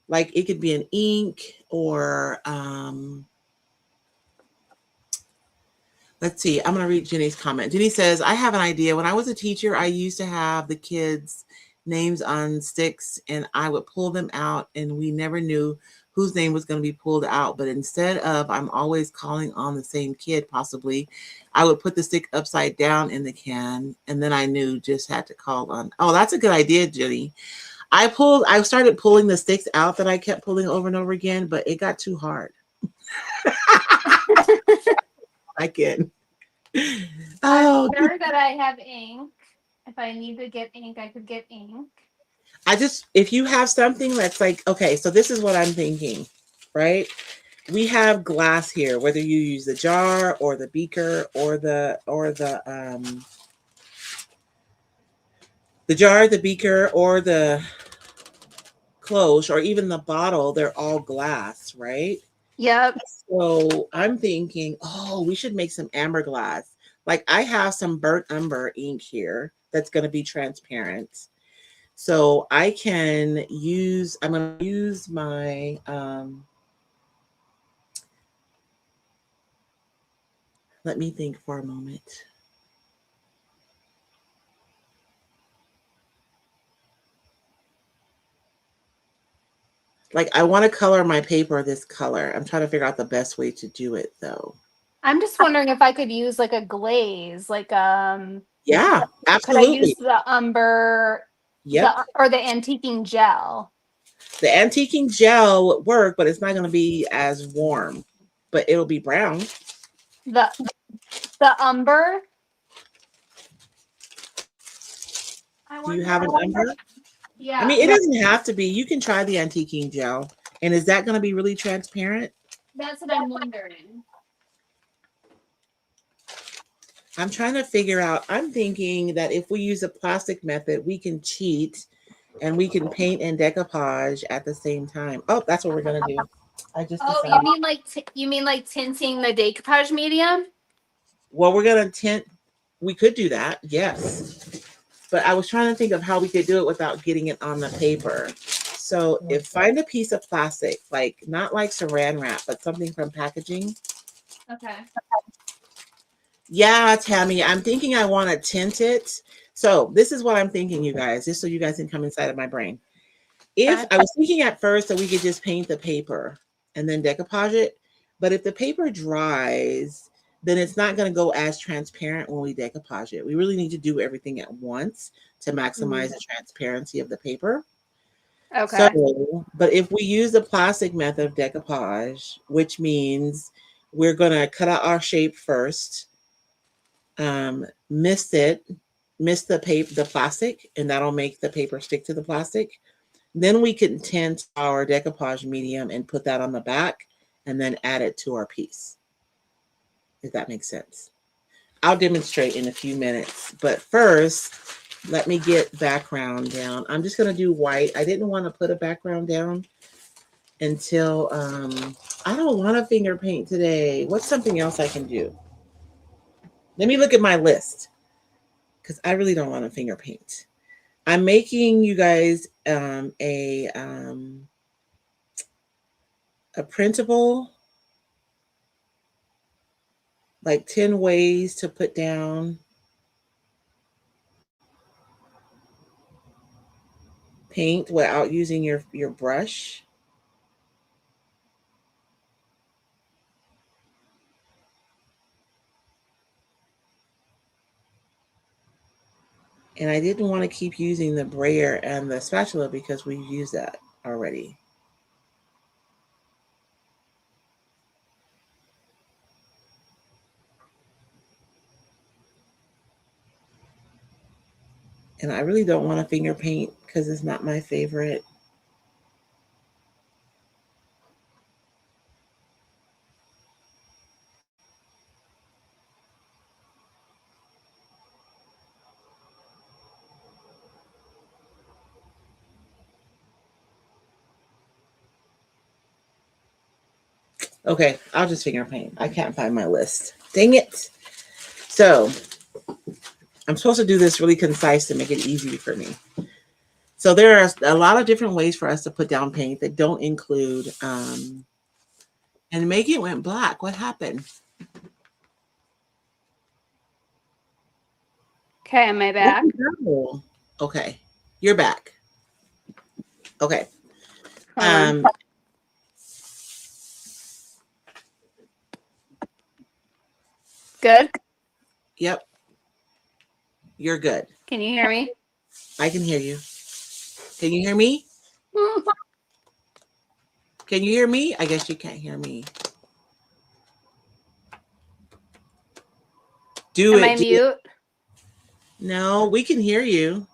Like it could be an ink or let's see. I'm going to read Jenny's comment. Jenny says, I have an idea. When I was a teacher, I used to have the kids' names on sticks and I would pull them out and we never knew whose name was going to be pulled out. But instead of I'm always calling on the same kid, possibly, I would put the stick upside down in the can and then I knew just had to call on. Oh, that's a good idea, Jenny. I started pulling the sticks out that I kept pulling over and over again, but it got too hard. I can. I'm sure that I have ink. If I need to get ink, I could get ink. If you have something that's like, okay, so this is what I'm thinking, right? We have glass here, whether you use the jar or the beaker or the jar, the beaker, or the cloche, or even the bottle, they're all glass, right? Yep. So I'm thinking, we should make some amber glass. Like I have some burnt umber ink here that's going to be transparent. So I'm going to use my, let me think for a moment. Like I want to color my paper this color. I'm trying to figure out the best way to do it though. I'm just wondering if I could use like a glaze, like yeah, absolutely. Could I use the umber? Yep. Or the antiquing gel? The antiquing gel would work, but it's not going to be as warm. But it'll be brown. The umber. Do you have an umber? Yeah. I mean, it doesn't have to be. You can try the antiquing gel. And is that going to be really transparent? That's what I'm wondering. I'm trying to figure out. I'm thinking that if we use a plastic method, we can cheat and we can paint and decoupage at the same time. Oh, that's what we're going to do. I just decided. You mean like tinting the decoupage medium? Well, we're going to tint. We could do that. Yes. But I was trying to think of how we could do it without getting it on the paper. So find a piece of plastic, like not like saran wrap, but something from packaging. Okay. Yeah, Tammy, I'm thinking I want to tint it. So this is what I'm thinking, you guys, just so you guys can come inside of my brain. If I was thinking at first that we could just paint the paper and then decoupage it, but if the paper dries, then it's not going to go as transparent when we decoupage it. We really need to do everything at once to maximize the transparency of the paper. Okay. So, but if we use the plastic method of decoupage, which means we're going to cut out our shape first, mist it, mist the paper, the plastic, and that'll make the paper stick to the plastic. Then we can tint our decoupage medium and put that on the back and then add it to our piece, if that makes sense. I'll demonstrate in a few minutes, but first, let me get background down. I'm just going to do white. I didn't want to put a background down until, I don't want to finger paint today. What's something else I can do? Let me look at my list because I really don't want to finger paint. I'm making you guys a printable, like 10 ways to put down paint without using your brush. And I didn't want to keep using the brayer and the spatula because we've used that already. And I really don't want to finger paint because it's not my favorite. Okay, I'll just finger paint. I can't find my list. Dang it. So I'm supposed to do this really concise to make it easy for me. So there are a lot of different ways for us to put down paint that don't include, and Megan went black. What happened? Okay, am I back? Okay, you're back. Okay. Hold on. Good? Yep, you're good. Can you hear me? I can hear you. Can you hear me? Can you hear me? I guess you can't hear me. Do Am I it. Do it. mute? No, we can hear you.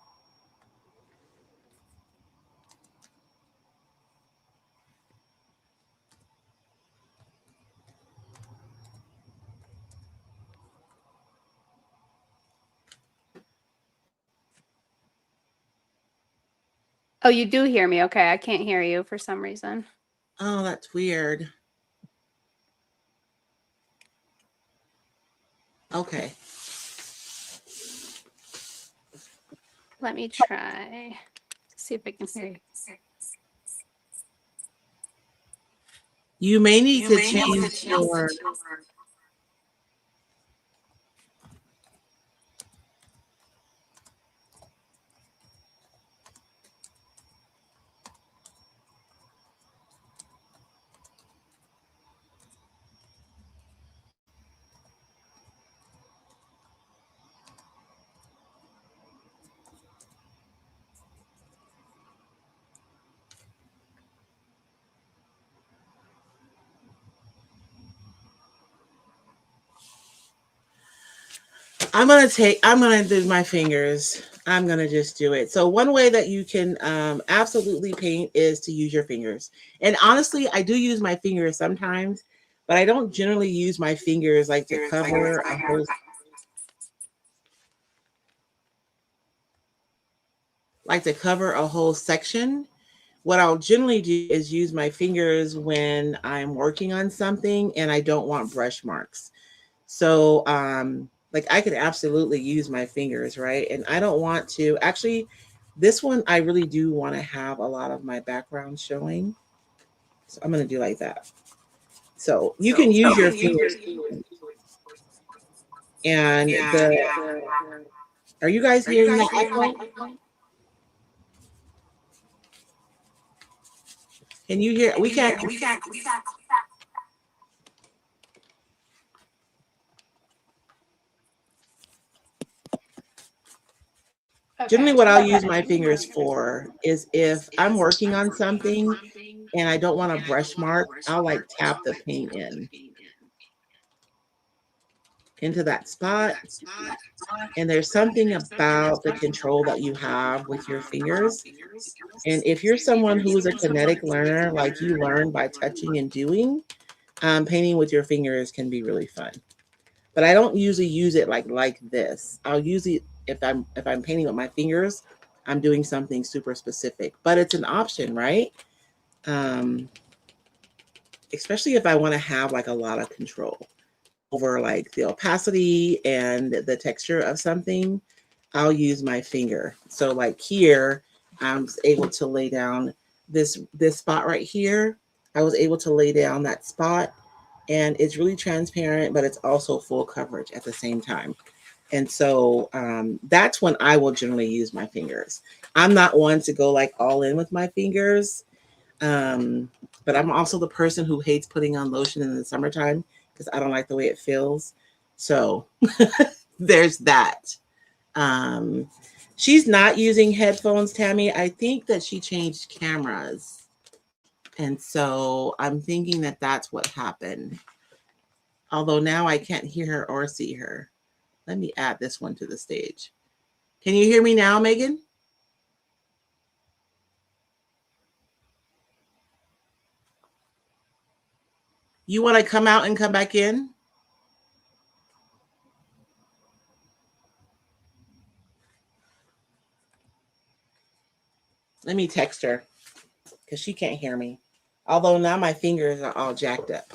Oh, you do hear me. Okay, I can't hear you for some reason. Oh, that's weird. Okay. Let me try. See if I can hear you. You may need to change your. I'm gonna do my fingers. I'm gonna just do it. So one way that you can absolutely paint is to use your fingers. And honestly, I do use my fingers sometimes, but I don't generally use my fingers like to cover a whole, section. What I'll generally do is use my fingers when I'm working on something and I don't want brush marks. So, like I could absolutely use my fingers, right? And I don't want to actually, this one, I really do want to have a lot of my background showing. So I'm going to do like that. So you can use your fingers. And are you guys hearing the echo? Can you hear? We can't. Generally, what I'll use my fingers for is if I'm working on something and I don't want a brush mark, I'll like tap the paint into that spot. And there's something about the control that you have with your fingers. And if you're someone who is a kinetic learner, like you learn by touching and doing, painting with your fingers can be really fun. But I don't usually use it like this. I'll usually, if I'm painting with my fingers, I'm doing something super specific. But it's an option, right? Especially if I want to have like a lot of control over like the opacity and the texture of something, I'll use my finger. So like here, I'm able to lay down this spot right here. I was able to lay down that spot, and it's really transparent, but it's also full coverage at the same time. And so that's when I will generally use my fingers. I'm not one to go like all in with my fingers. But I'm also the person who hates putting on lotion in the summertime because I don't like the way it feels. So there's that. She's not using headphones, Tammy. I think that she changed cameras. And so I'm thinking that that's what happened. Although now I can't hear her or see her. Let me add this one to the stage. Can you hear me now, Megan? You want to come out and come back in? Let me text her because she can't hear me. Although now my fingers are all jacked up.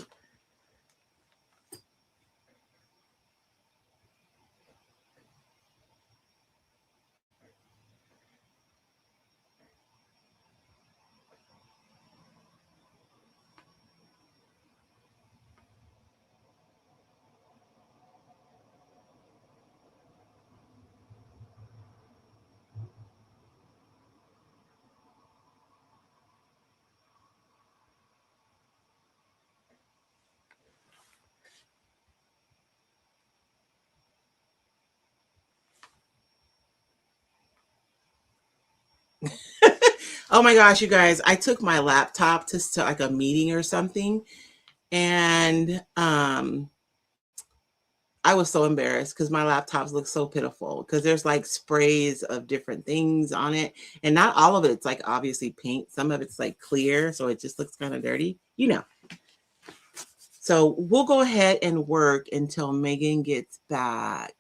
Oh my gosh, you guys, I took my laptop to like a meeting or something, and I was so embarrassed because my laptops look so pitiful because there's like sprays of different things on it, and not all of it's like obviously paint. Some of it's like clear, so it just looks kind of dirty, you know. So we'll go ahead and work until Megan gets back.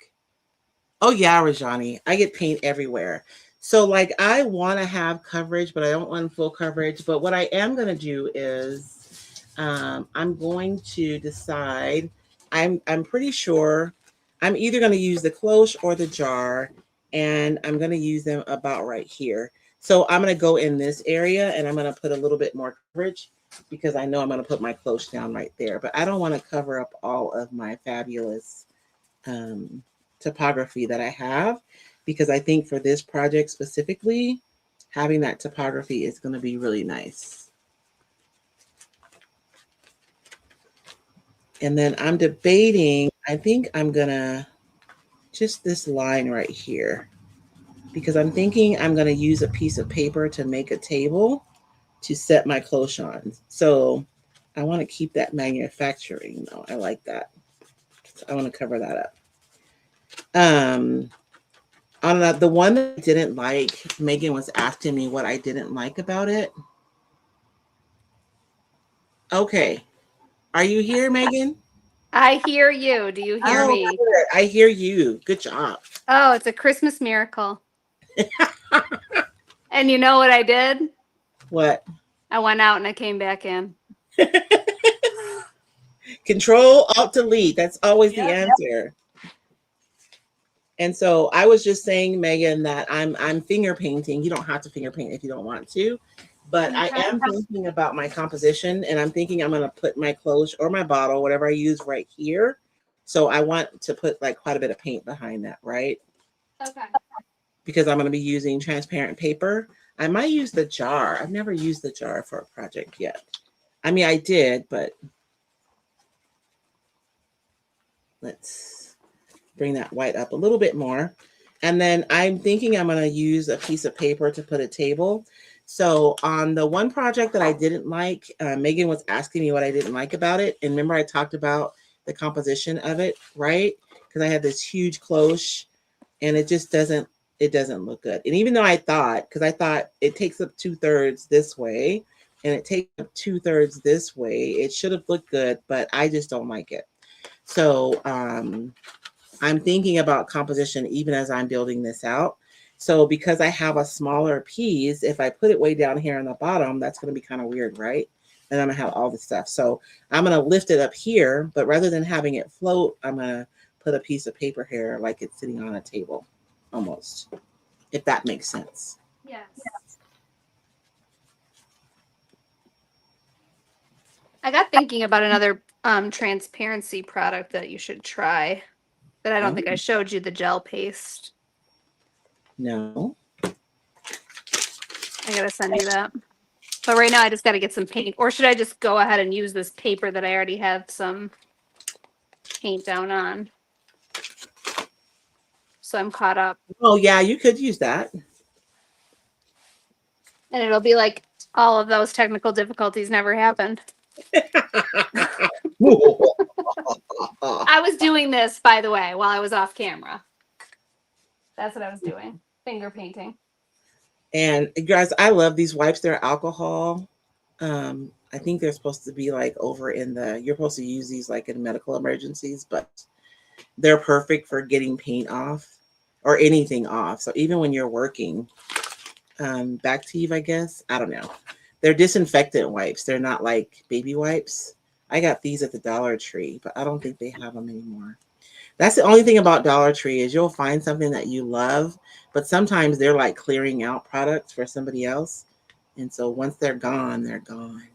Oh yeah, Rajani, I get paint everywhere. So like I want to have coverage, but I don't want full coverage. But what I am going to do is I'm going to decide. I'm pretty sure I'm either going to use the cloche or the jar, and I'm going to use them about right here. So I'm going to go in this area and I'm going to put a little bit more coverage because I know I'm going to put my cloche down right there. But I don't want to cover up all of my fabulous topography that I have, because I think for this project specifically, having that topography is going to be really nice. And then I'm debating, I think I'm going to just this line right here, because I'm thinking I'm going to use a piece of paper to make a table to set my cloche on. So I want to keep that manufacturing though. I like that. So I want to cover that up. On the one that I didn't like, Megan was asking me what I didn't like about it. Okay. Are you here, Megan? I hear you. Do you hear me? Good. I hear you. Good job. Oh, it's a Christmas miracle. And you know what I did? What? I went out and I came back in. Control, Alt, Delete. That's always the answer. And so I was just saying, Megan, that I'm finger painting. You don't have to finger paint if you don't want to, but I am thinking about my composition, and I'm thinking I'm going to put my cloche or my bottle, whatever I use, right here. So I want to put like quite a bit of paint behind that, right? Okay. Because I'm going to be using transparent paper. I might use the jar. I've never used the jar for a project yet. I mean, I did, but let's bring that white up a little bit more. And then I'm thinking I'm going to use a piece of paper to put a table. So on the one project that I didn't like, Megan was asking me what I didn't like about it. And remember I talked about the composition of it, right? Because I had this huge cloche and it doesn't look good. And even though because I thought it takes up 2/3 this way and it takes up 2/3 this way, it should have looked good, but I just don't like it. So I'm thinking about composition even as I'm building this out. So because I have a smaller piece, if I put it way down here on the bottom, that's going to be kind of weird, right? And I'm going to have all this stuff. So I'm going to lift it up here, but rather than having it float, I'm going to put a piece of paper here like it's sitting on a table almost, if that makes sense. Yes. I got thinking about another transparency product that you should try. But I don't think I showed you the gel paste. No. I gotta send you that. But right now I just gotta get some paint. Or should I just go ahead and use this paper that I already have some paint down on? So I'm caught up. Oh yeah, you could use that. And it'll be like all of those technical difficulties never happened. I was doing this, by the way, while I was off camera. That's what I was doing. Finger painting. And guys, I love these wipes. They're alcohol. I think they're supposed to be like over in you're supposed to use these like in medical emergencies, but they're perfect for getting paint off or anything off. So even when you're working, back to Eve, I guess. I don't know. They're disinfectant wipes. They're not like baby wipes. I got these at the Dollar Tree, but I don't think they have them anymore. That's the only thing about Dollar Tree is you'll find something that you love, but sometimes they're like clearing out products for somebody else. And so once they're gone, they're gone.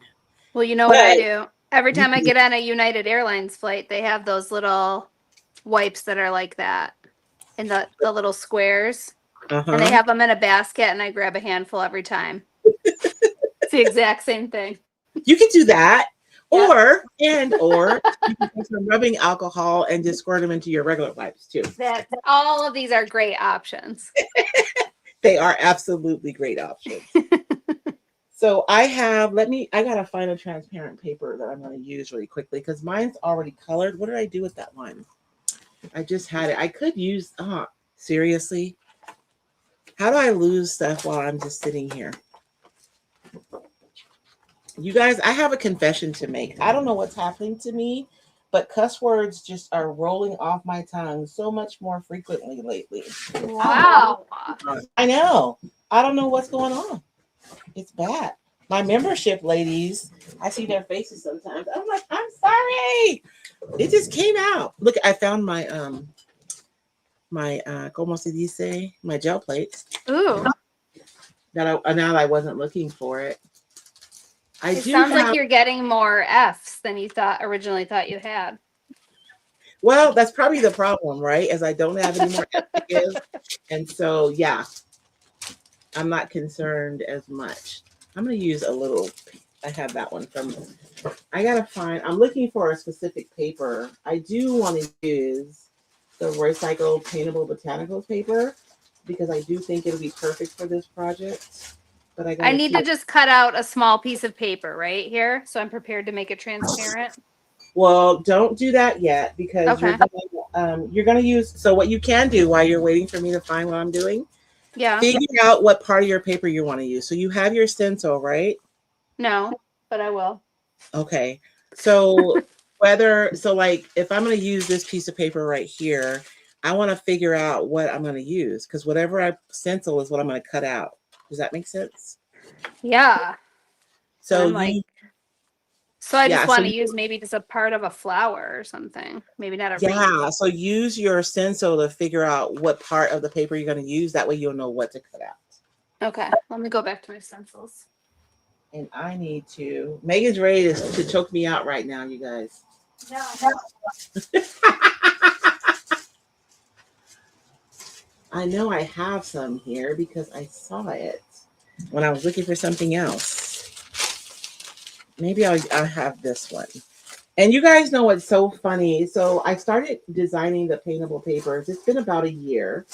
Well, you know what I do? Every time I get on a United Airlines flight, they have those little wipes that are like that in the little squares. Uh-huh. And they have them in a basket, and I grab a handful every time. It's the exact same thing. You can do that. Yeah. Or you can put some rubbing alcohol and just squirt them into your regular wipes too. All of these are great options. They are absolutely great options. So I gotta find a transparent paper that I'm gonna use really quickly because mine's already colored. What did I do with that one? I just had it. I could use, seriously? How do I lose stuff while I'm just sitting here? You guys, I have a confession to make. I don't know what's happening to me, but cuss words just are rolling off my tongue so much more frequently lately. Wow. I know. I don't know what's going on. It's bad. My membership ladies, I see their faces sometimes. I'm like, I'm sorry. It just came out. Look, I found my como se dice, my gel plates. Ooh. Now I wasn't looking for it. It sounds like you're getting more F's than you originally thought you had. Well, that's probably the problem, right? As I don't have any more F's to give. And so, yeah, I'm not concerned as much. I'm going to use a little. I have that one I'm looking for a specific paper. I do want to use the recycled paintable botanicals paper because I do think it'll be perfect for this project. But I need to just cut out a small piece of paper right here, so I'm prepared to make it transparent. Well, don't do that yet because you're going to use. So what you can do while you're waiting for me to find what I'm doing, figure out what part of your paper you want to use. So you have your stencil, right? No, but I will. Okay. So if I'm going to use this piece of paper right here, I want to figure out what I'm going to use because whatever I stencil is what I'm going to cut out. Does that make sense? Yeah. So I just want to use maybe just a part of a flower or something. Maybe not a ring. So use your stencil to figure out what part of the paper you're going to use. That way you'll know what to cut out. Okay. Let me go back to my stencils. And I need to. Megan's ready to choke me out right now, you guys. No. I know I have some here because I saw it when I was looking for something else. Maybe I'll have this one. And you guys know what's so funny? So I started designing the paintable papers. It's been about a year.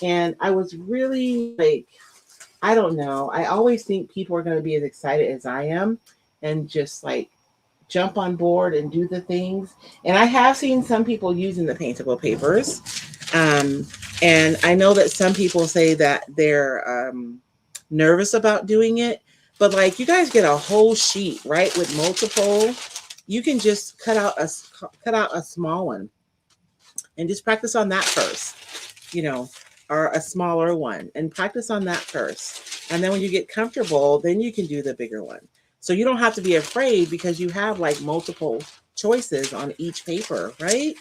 And I was really like, I don't know. I always think people are going to be as excited as I am and just like jump on board and do the things. And I have seen some people using the paintable papers. Um, and I know that some people say that they're nervous about doing it. But like you guys get a whole sheet, right, with multiple. You can just cut out a small one and just practice on that first, you know, or a smaller one and practice on that first. And then when you get comfortable, then you can do the bigger one. So you don't have to be afraid because you have like multiple choices on each paper, right?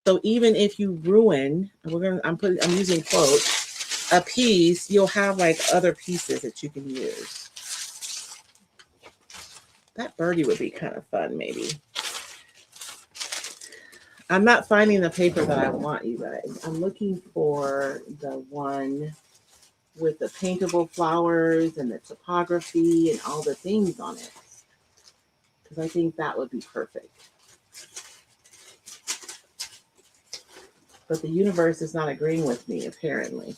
So even if you ruin, I'm using quotes, a piece, you'll have like other pieces that you can use. That birdie would be kind of fun, maybe. I'm not finding the paper that I want, you guys. I'm looking for the one with the paintable flowers and the topography and all the things on it. Because I think that would be perfect. But the universe is not agreeing with me, apparently.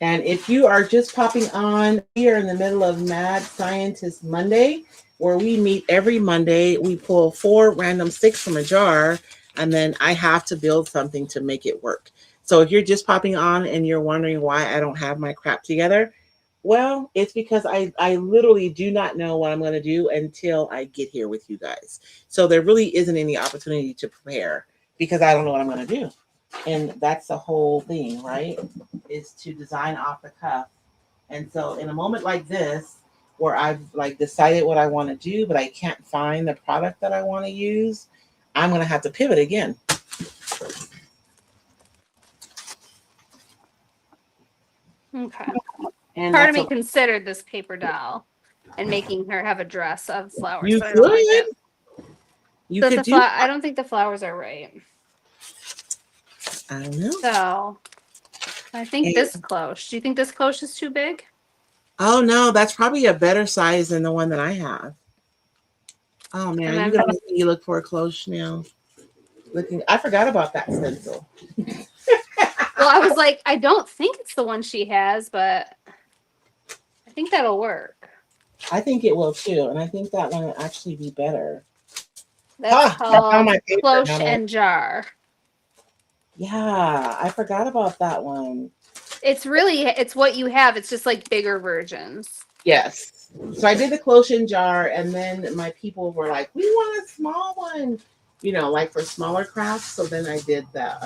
And if you are just popping on, we are in the middle of Mad Scientist Monday, where we meet every Monday. We pull 4 random sticks from a jar, and then I have to build something to make it work. So if you're just popping on and you're wondering why I don't have my crap together, well, it's because I literally do not know what I'm going to do until I get here with you guys. So there really isn't any opportunity to prepare because I don't know what I'm going to do. And that's the whole thing, right? Is to design off the cuff. And so in a moment like this, where I've like decided what I want to do, but I can't find the product that I want to use, I'm going to have to pivot again. Okay. And Part of me considered this paper doll and making her have a dress of flowers. You but I don't like could. it. You could do. I don't think the flowers are right. I don't know. So I think this cloche. Do you think this cloche is too big? Oh no, that's probably a better size than the one that I have. Oh man, you're gonna make me look for a cloche now. I forgot about that stencil. Well, I was like, I don't think it's the one she has, but I think that'll work. I think it will too, and I think that one will actually be better. That's called cloche and jar. Yeah, I forgot about that one. It's what you have. It's just like bigger versions. Yes. So I did the cloche and jar, and then my people were like, "We want a small one," you know, like for smaller crafts. So then I did that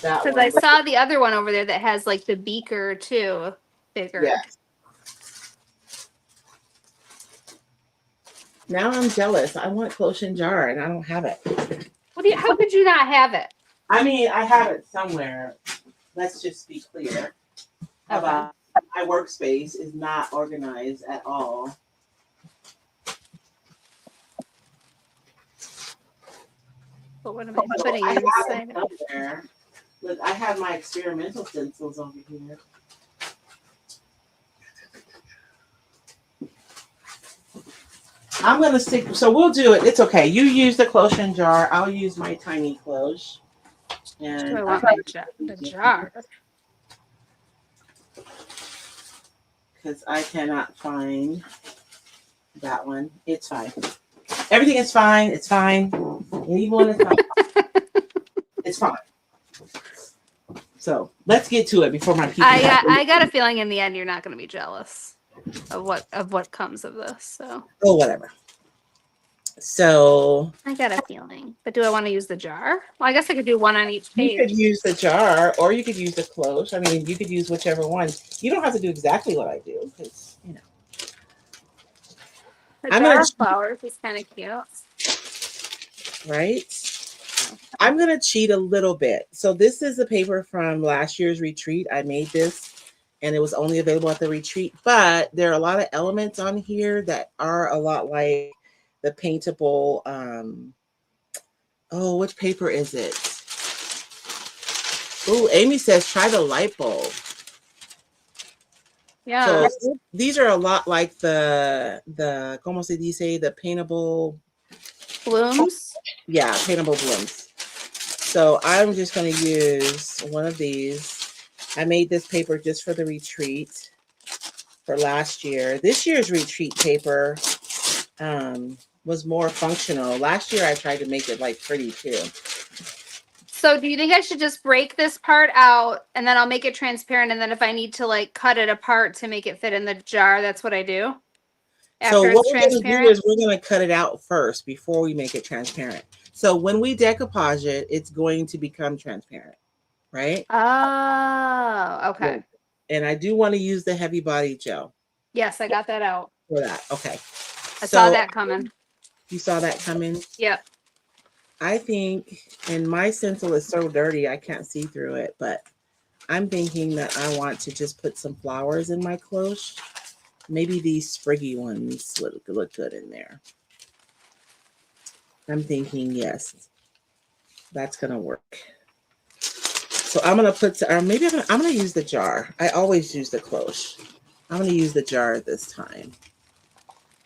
because I saw the other one over there that has like the beaker too, bigger. Yes. Now I'm jealous. I want cloche and jar, and I don't have it. How could you not have it? I mean, I have it somewhere. Let's just be clear about my workspace is not organized at all. But what am I putting inside? Somewhere. Look, I have my experimental stencils over here. I'm gonna stick. So we'll do it. It's okay. You use the cloche and jar. I'll use my tiny cloche. And I want the jar. Because I cannot find that one. It's fine. Everything is fine. It's fine. Even when it's not, it's fine. So let's get to it before my people. I got a feeling in the end you're not going to be jealous of what comes of this. So whatever. So I got a feeling, but do I want to use the jar? Well, I guess I could do one on each page. You could use the jar, or you could use the cloche. I mean, you could use whichever one. You don't have to do exactly what I do, because you know. The jar of flowers is kind of cute, right? I'm gonna cheat a little bit. So this is the paper from last year's retreat. I made this, and it was only available at the retreat. But there are a lot of elements on here that are a lot like the paintable. Oh, which paper is it? Oh, Amy says try the light bulb. Yeah. So these are a lot like the ¿cómo se dice? The paintable blooms. Yeah, paintable blooms. So I'm just going to use one of these. I made this paper just for the retreat for last year. This year's retreat paper was more functional. Last year I tried to make it like pretty too. So do you think I should just break this part out and then I'll make it transparent, and then if I need to like cut it apart to make it fit in the jar, that's what I do So after what it's we're going to do transparent? is we're going to cut it out first before we make it transparent. So when we decoupage it, it's going to become transparent, right? Oh, Yeah. okay. And I do want to use the heavy body gel Yes, I got that out. for that. Okay. I saw So that coming. you saw that coming? Yep. I think, and my stencil is so dirty I can't see through it, but I'm thinking that I want to just put some flowers in my cloche. Maybe these spriggy ones would look good in there. I'm thinking, yes, that's going to work. So I'm going to put, or maybe I'm going to use the jar. I always use the cloche. I'm going to use the jar this time.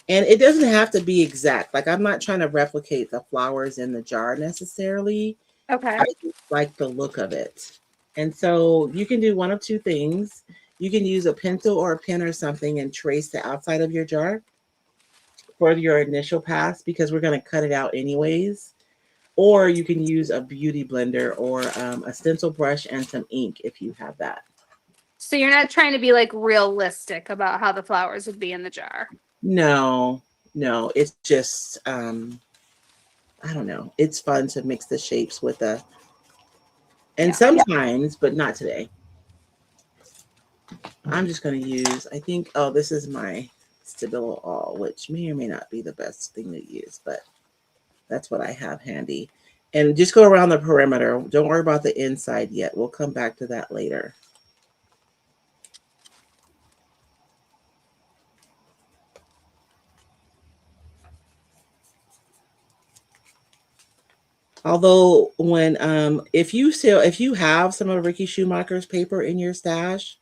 And it doesn't have to be exact. Like I'm not trying to replicate the flowers in the jar necessarily. Okay. I just like the look of it. And so you can do one of two things. You can use a pencil or a pen or something and trace the outside of your jar for your initial pass because we're going to cut it out anyways. Or you can use a beauty blender or a stencil brush and some ink if you have that. So you're not trying to be like realistic about how the flowers would be in the jar. No, it's just, I don't know. It's fun to mix the shapes with and sometimes, but not today. I'm just going to use, I think, oh, this is my Stabilo All, which may or may not be the best thing to use, but that's what I have handy. And just go around the perimeter. Don't worry about the inside yet. We'll come back to that later. Although when if you have some of Ricky Schumacher's paper in your stash,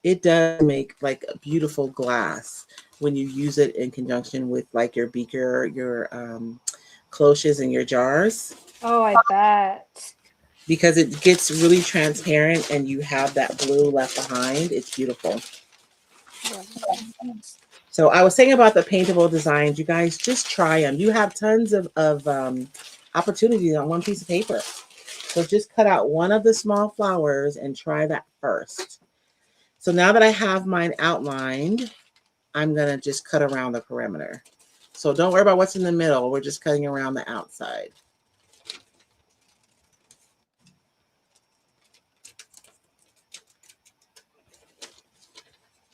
it does make like a beautiful glass when you use it in conjunction with like your beaker, your cloches and your jars. Oh, I bet. Because it gets really transparent and you have that blue left behind. It's beautiful. So I was saying about the paintable designs, you guys just try them. You have tons of opportunities on one piece of paper. So just cut out one of the small flowers and try that first. So now that I have mine outlined, I'm going to just cut around the perimeter. So don't worry about what's in the middle. We're just cutting around the outside.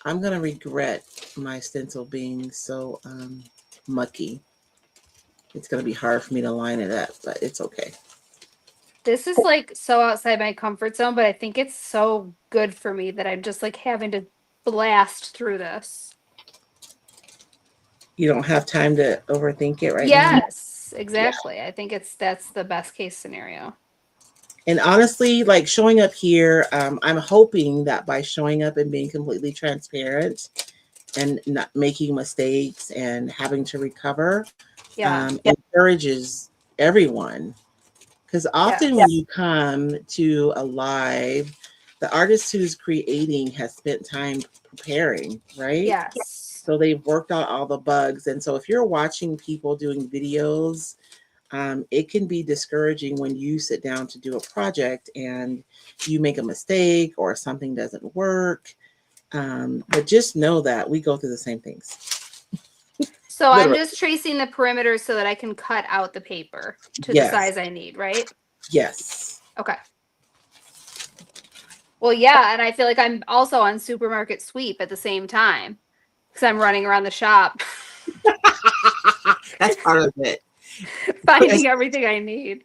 I'm going to regret my stencil being so mucky. It's going to be hard for me to line it up, but it's okay. This is like so outside my comfort zone, but I think it's so good for me that I'm just like having to blast through this. You don't have time to overthink it right now? Yes, exactly. Yeah. I think that's the best case scenario. And honestly, like showing up here, I'm hoping that by showing up and being completely transparent and not making mistakes and having to recover, encourages everyone. Because often when you come to a live, the artist who's creating has spent time preparing, right? Yes. So they've worked out all the bugs. And so if you're watching people doing videos, it can be discouraging when you sit down to do a project and you make a mistake or something doesn't work. But just know that we go through the same things. So I'm just tracing the perimeter so that I can cut out the paper to the size I need, right? Yes. Okay. Well, yeah, and I feel like I'm also on supermarket sweep at the same time because I'm running around the shop. That's part of it. Finding everything I need.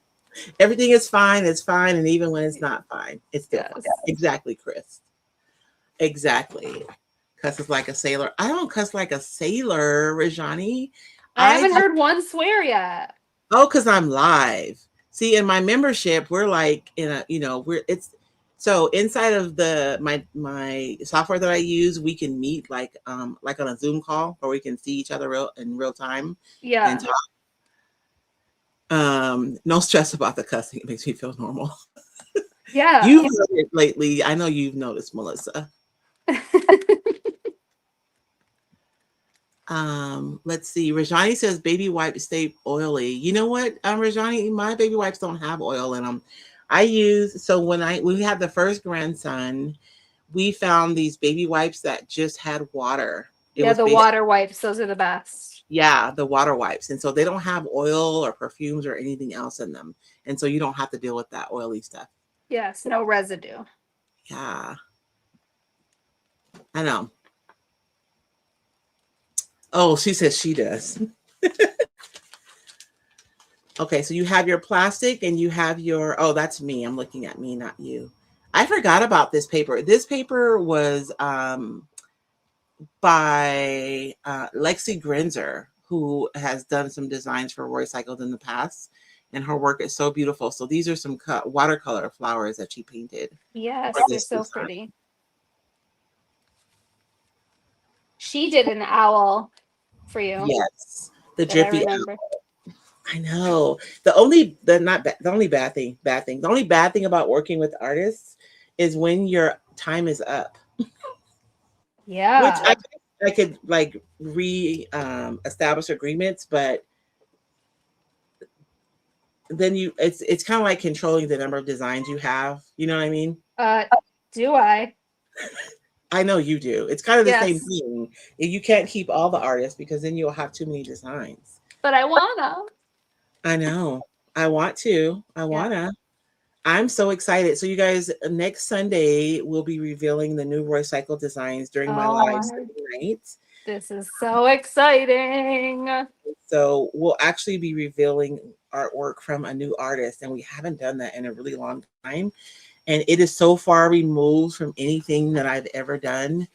Everything is fine. It's fine. And even when it's not fine, it's still fine. Exactly, Chris. Exactly. Cusses like a sailor. I don't cuss like a sailor, Rajani. I haven't heard one swear yet. Oh, because I'm live. See, in my membership, we're like so inside of my software that I use, we can meet like on a Zoom call where we can see each other in real time. Yeah. And talk. No stress about the cussing. It makes me feel normal. Yeah. You've heard it lately. I know you've noticed, Melissa. Let's see. Rajani says baby wipes stay oily. You know what, Rajani, my baby wipes don't have oil in them. When we had the first grandson, we found these baby wipes that just had water. It Yeah, was the water wipes, those are the best. Yeah, the water wipes. And so they don't have oil or perfumes or anything else in them. And so you don't have to deal with that oily stuff. Yes, no residue. Yeah. I know. Oh, she says she does. Okay, so you have your plastic and you have your, oh, that's me. I'm looking at me, not you. I forgot about this paper. This paper was by Lexi Grinzer, who has done some designs for Roy Cycled in the past. And her work is so beautiful. So these are some watercolor flowers that she painted. Yes, they're so pretty. She did an owl for you. Yes, the drippy owl. I know. The only bad thing about working with artists is when your time is up. Yeah. Which I could like establish agreements, but then it's kind of like controlling the number of designs you have. You know what I mean? Do I? I know you do. It's kind of the same thing. You can't keep all the artists because then you'll have too many designs. But I wanna. I know. I want to. I wanna. I'm so excited. So you guys, next Sunday, we'll be revealing the new Roy Cycle designs during my live night. This is so exciting. So we'll actually be revealing artwork from a new artist, and we haven't done that in a really long time. And it is so far removed from anything that I've ever done,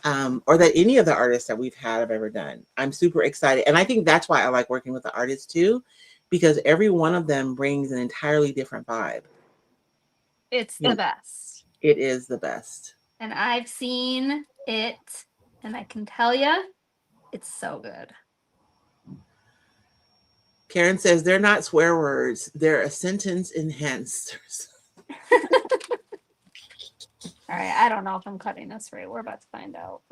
or that any of the artists that we've had have ever done. I'm super excited. And I think that's why I like working with the artists too, because every one of them brings an entirely different vibe. It's the best. It is the best. And I've seen it, and I can tell you, it's so good. Karen says they're not swear words. They're a sentence enhancers. All right, I don't know if I'm cutting this right. We're about to find out.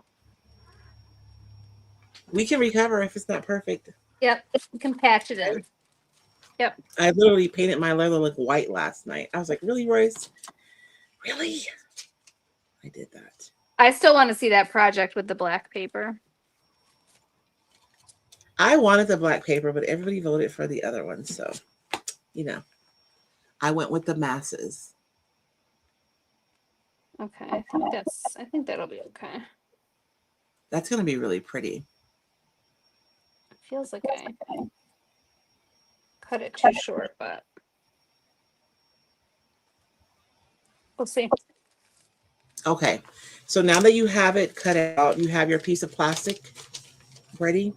We can recover if it's not perfect. Yep, we can patch it in. Yep. I literally painted my leather look white last night. I was like, really, Royce? Really? I did that. I still want to see that project with the black paper. I wanted the black paper, but everybody voted for the other one. So, I went with the masses. Okay, I think that'll be okay. That's going to be really pretty. It feels like I cut it too short, but we'll see. Okay, so now that you have it cut out, you have your piece of plastic ready?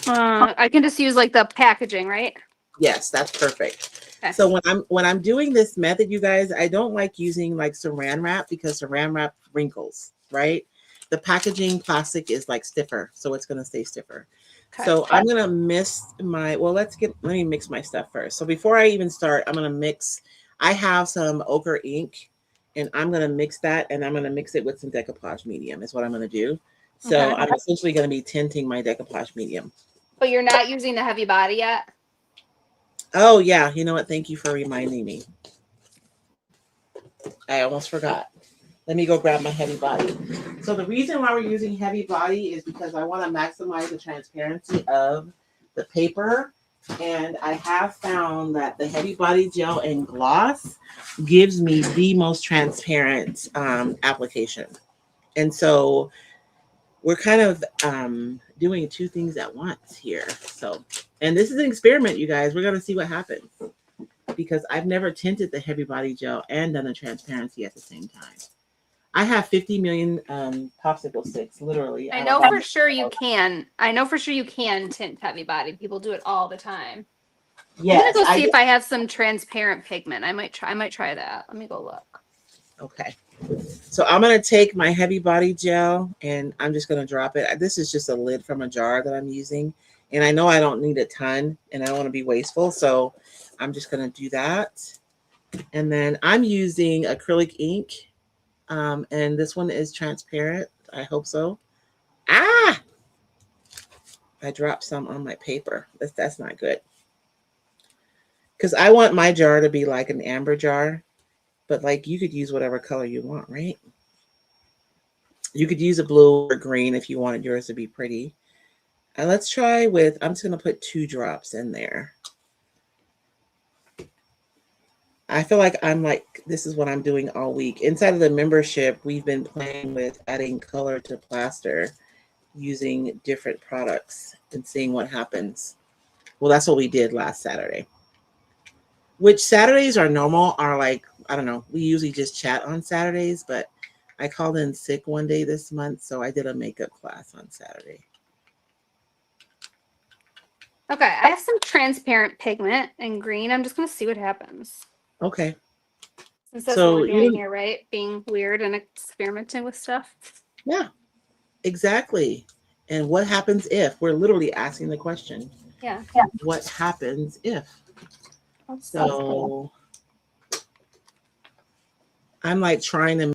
I can just use like the packaging, right? Yes, that's perfect. Okay. So when I'm doing this method, you guys, I don't like using like saran wrap because saran wrap wrinkles, right? The packaging plastic is like stiffer, so it's going to stay stiffer. Okay. So I'm going to mix let me mix my stuff first. So before I even start, I'm going to mix, I have some ochre ink and I'm going to mix that and I'm going to mix it with some decoupage medium is what I'm going to do. So I'm essentially going to be tinting my decoupage medium. But you're not using the heavy body yet? Oh, yeah. You know what? Thank you for reminding me. I almost forgot. Let me go grab my heavy body. So the reason why we're using heavy body is because I want to maximize the transparency of the paper. And I have found that the heavy body gel and gloss gives me the most transparent application. And so we're kind of doing two things at once here. So, and this is an experiment, you guys. We're going to see what happens because I've never tinted the heavy body gel and done the transparency at the same time. I have 50 million popsicle sticks, literally. I know for sure you can. I know for sure you can tint heavy body. People do it all the time. Yes, I'm gonna go see if I have some transparent pigment. I might try that. Let me go look. Okay. So I'm going to take my heavy body gel and I'm just going to drop it. This is just a lid from a jar that I'm using. And I know I don't need a ton and I don't want to be wasteful. So I'm just going to do that. And then I'm using acrylic ink. And this one is transparent. I hope so. Ah, I dropped some on my paper. That's not good. Because I want my jar to be like an amber jar, but like you could use whatever color you want, right? You could use a blue or green if you wanted yours to be pretty. And let's try with, I'm just going to put 2 drops in there. I feel like I'm like, this is what I'm doing all week. Inside of the membership, we've been playing with adding color to plaster using different products and seeing what happens. Well, that's what we did last Saturday. Which Saturdays are normal, are like, I don't know, we usually just chat on Saturdays, but I called in sick one day this month, so I did a makeup class on Saturday. Okay, I have some transparent pigment in green. I'm just going to see what happens. Okay. Since that's So what we're doing here, right? Being weird and experimenting with stuff. Yeah, exactly. And what happens if? We're literally asking the question. Yeah. What happens if? That's So cool. I'm like trying to.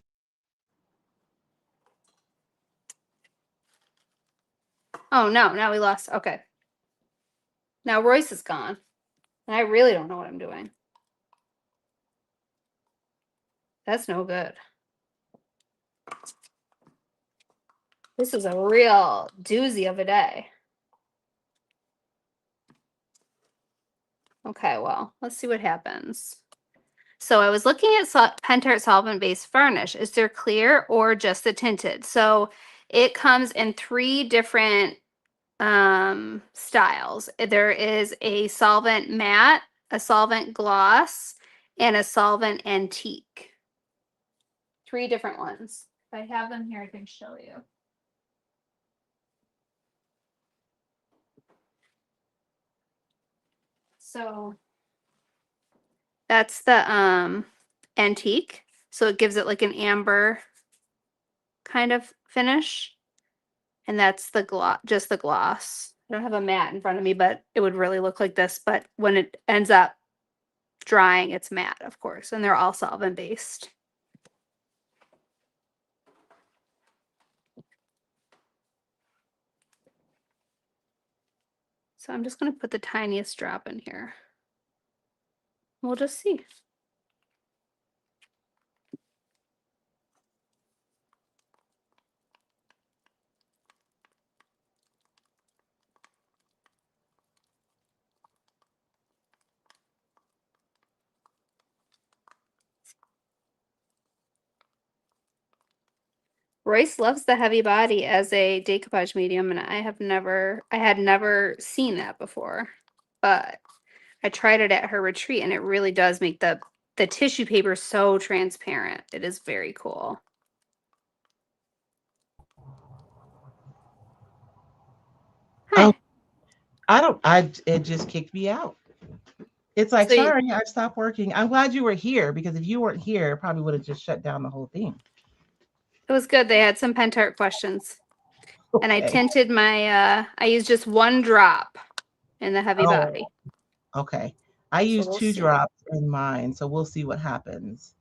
Oh, no. Now we lost. Okay. Now Royce is gone. And I really don't know what I'm doing. That's no good. This is a real doozy of a day. Okay, well, let's see what happens. So I was looking at Pentart solvent-based varnish. Is there clear or just the tinted? So it comes in 3 different styles. There is a solvent matte, a solvent gloss, and a solvent antique. 3 different ones. If I have them here, I can show you. So that's the antique. So it gives it like an amber kind of finish. And that's the gloss, just the gloss. I don't have a matte in front of me, but it would really look like this. But when it ends up drying, it's matte, of course. And they're all solvent based. So I'm just going to put the tiniest drop in here. We'll just see. Royce loves the heavy body as a decoupage medium, and I had never seen that before. But I tried it at her retreat, and it really does make the tissue paper so transparent. It is very cool. Hi. It just kicked me out. It's like, So sorry, I stopped working. I'm glad you were here because if you weren't here, it probably would have just shut down the whole thing. it was good. They had some Pentart questions. And I Okay. tinted my, I used just 1 drop in the heavy body. Okay. I So used we'll 2 see. drops in mine, so we'll see what happens.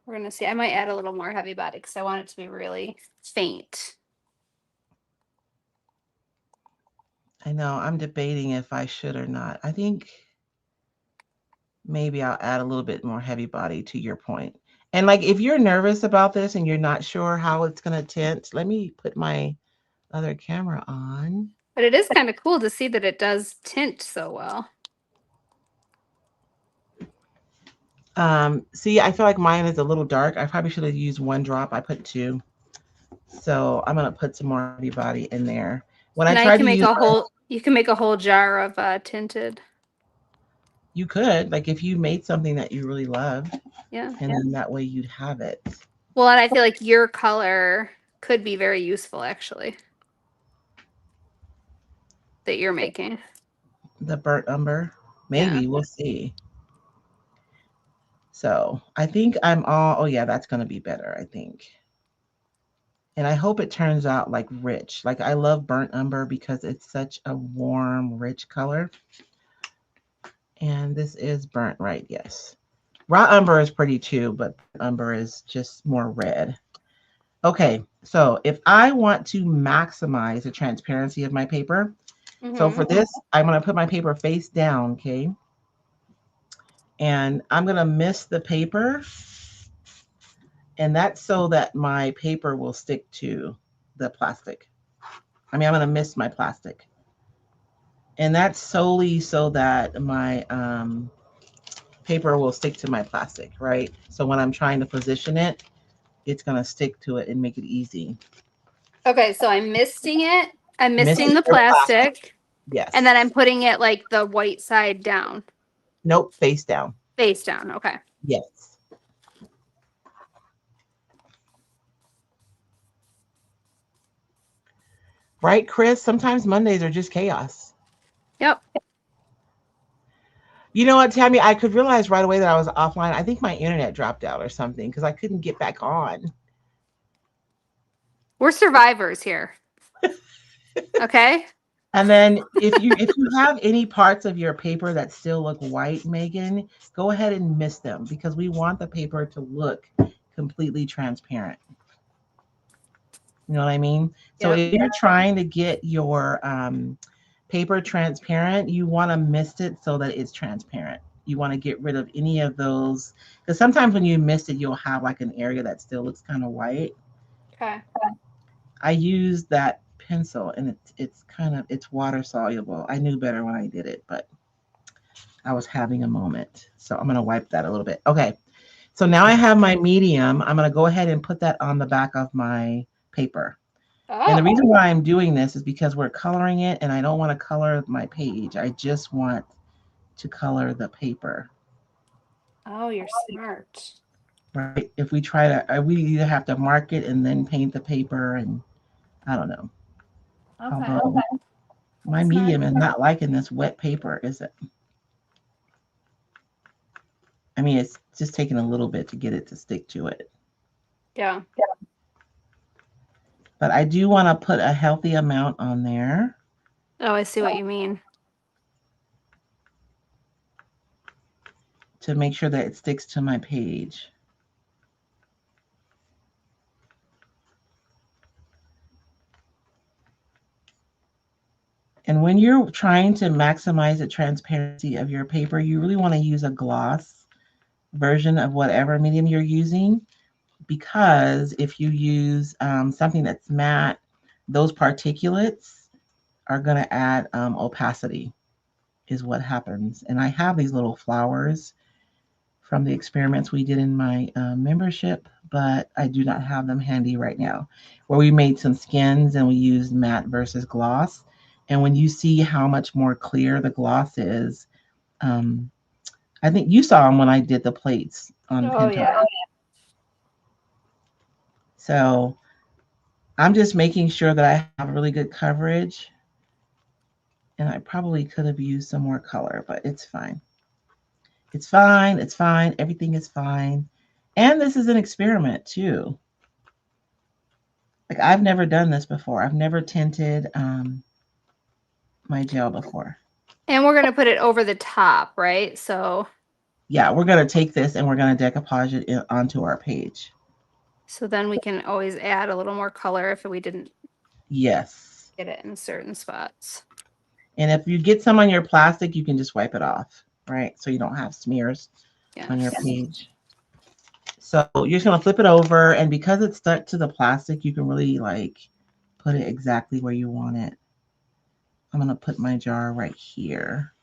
We're going to see. I might add a little more heavy body because I want it to be really faint. I know. I'm debating if I should or not. I think maybe I'll add a little bit more heavy body to your point. And like if you're nervous about this and you're not sure how it's going to tint, let me put my other camera on. But it is kind of cool to see that it does tint so well. See, I feel like mine is a little dark. I probably should have used 1 drop. I put 2. So I'm going to put some more heavy body in there. When Now I tried to use you can make a whole jar of tinted. you could, like if you made something that you really love, Yeah. and then that way you'd have it. Well, and I feel like your color could be very useful actually. That you're making. The burnt umber. Maybe Yeah. we'll see. So I think oh yeah, that's gonna be better, I think. And I hope it turns out like rich. Like I love burnt umber because it's such a warm, rich color. And this is burnt right, yes. Raw umber is pretty too, but umber is just more red. Okay, so if I want to maximize the transparency of my paper, so Mm-hmm. for this, I'm going to put my paper face down, okay? And I'm going to mist the paper, and that's so that my paper will stick to the plastic. I mean, I'm going to mist my plastic. And that's solely so that my paper will stick to my plastic, right? So when I'm trying to position it, it's going to stick to it and make it easy. Okay, so I'm misting it. I'm misting Misting the your plastic. plastic, and Yes. then I'm putting it like the white side down, Nope, face down. face down. Okay. Yes. Right, Chris? Sometimes Mondays are just chaos. Yep. You know what, Tammy? I could realize right away that I was offline. I think my internet dropped out or something because I couldn't get back on. We're survivors here. Okay. And then if you have any parts of your paper that still look white, Megan, go ahead and mist them because we want the paper to look completely transparent. You know what I mean? So Yep. if you're trying to get your paper transparent, you want to mist it so that it's transparent. You want to get rid of any of those because sometimes when you mist it, you'll have like an area that still looks kind of white. Okay. I use that pencil and it's water soluble. I knew better when I did it, but I was having a moment. So I'm gonna wipe that a little bit. Okay. So now I have my medium. I'm gonna go ahead and put that on the back of my paper. And the Oh. reason why I'm doing this is because we're coloring it and I don't want to color my page. I just want to color the paper. Oh, you're smart. Right. If we try to, we either have to mark it and then paint the paper, and I don't know. Okay. Although my Smart. medium is not liking this wet paper, is it? I mean, it's just taking a little bit to get it to stick to it. Yeah. But I do want to put a healthy amount on there Oh, I see what you mean. to make sure that it sticks to my page. And when you're trying to maximize the transparency of your paper, you really want to use a gloss version of whatever medium you're using, because if you use something that's matte, those particulates are going to add opacity, is what happens. And I have these little flowers from the experiments we did in my membership, but I do not have them handy right now, where we made some skins and we used matte versus gloss. And when you see how much more clear the gloss is, um, I think you saw them when I did the plates on Oh, Pinterest. yeah. So I'm just making sure that I have really good coverage. And I probably could have used some more color, but it's fine. It's fine. It's fine. Everything is fine. And this is an experiment too. Like I've never done this before. I've never tinted my gel before. And we're going to put it over the top, right? So Yeah, we're gonna take this and we're gonna decoupage it onto our page. then we can always add a little more color if we didn't Yes. get it in certain spots. And if you get some on your plastic, you can just wipe it off, right? So you don't have smears on your page. So you're just gonna flip it over, and because it's stuck to the plastic, you can really like put it exactly where you want it. I'm gonna put my jar right here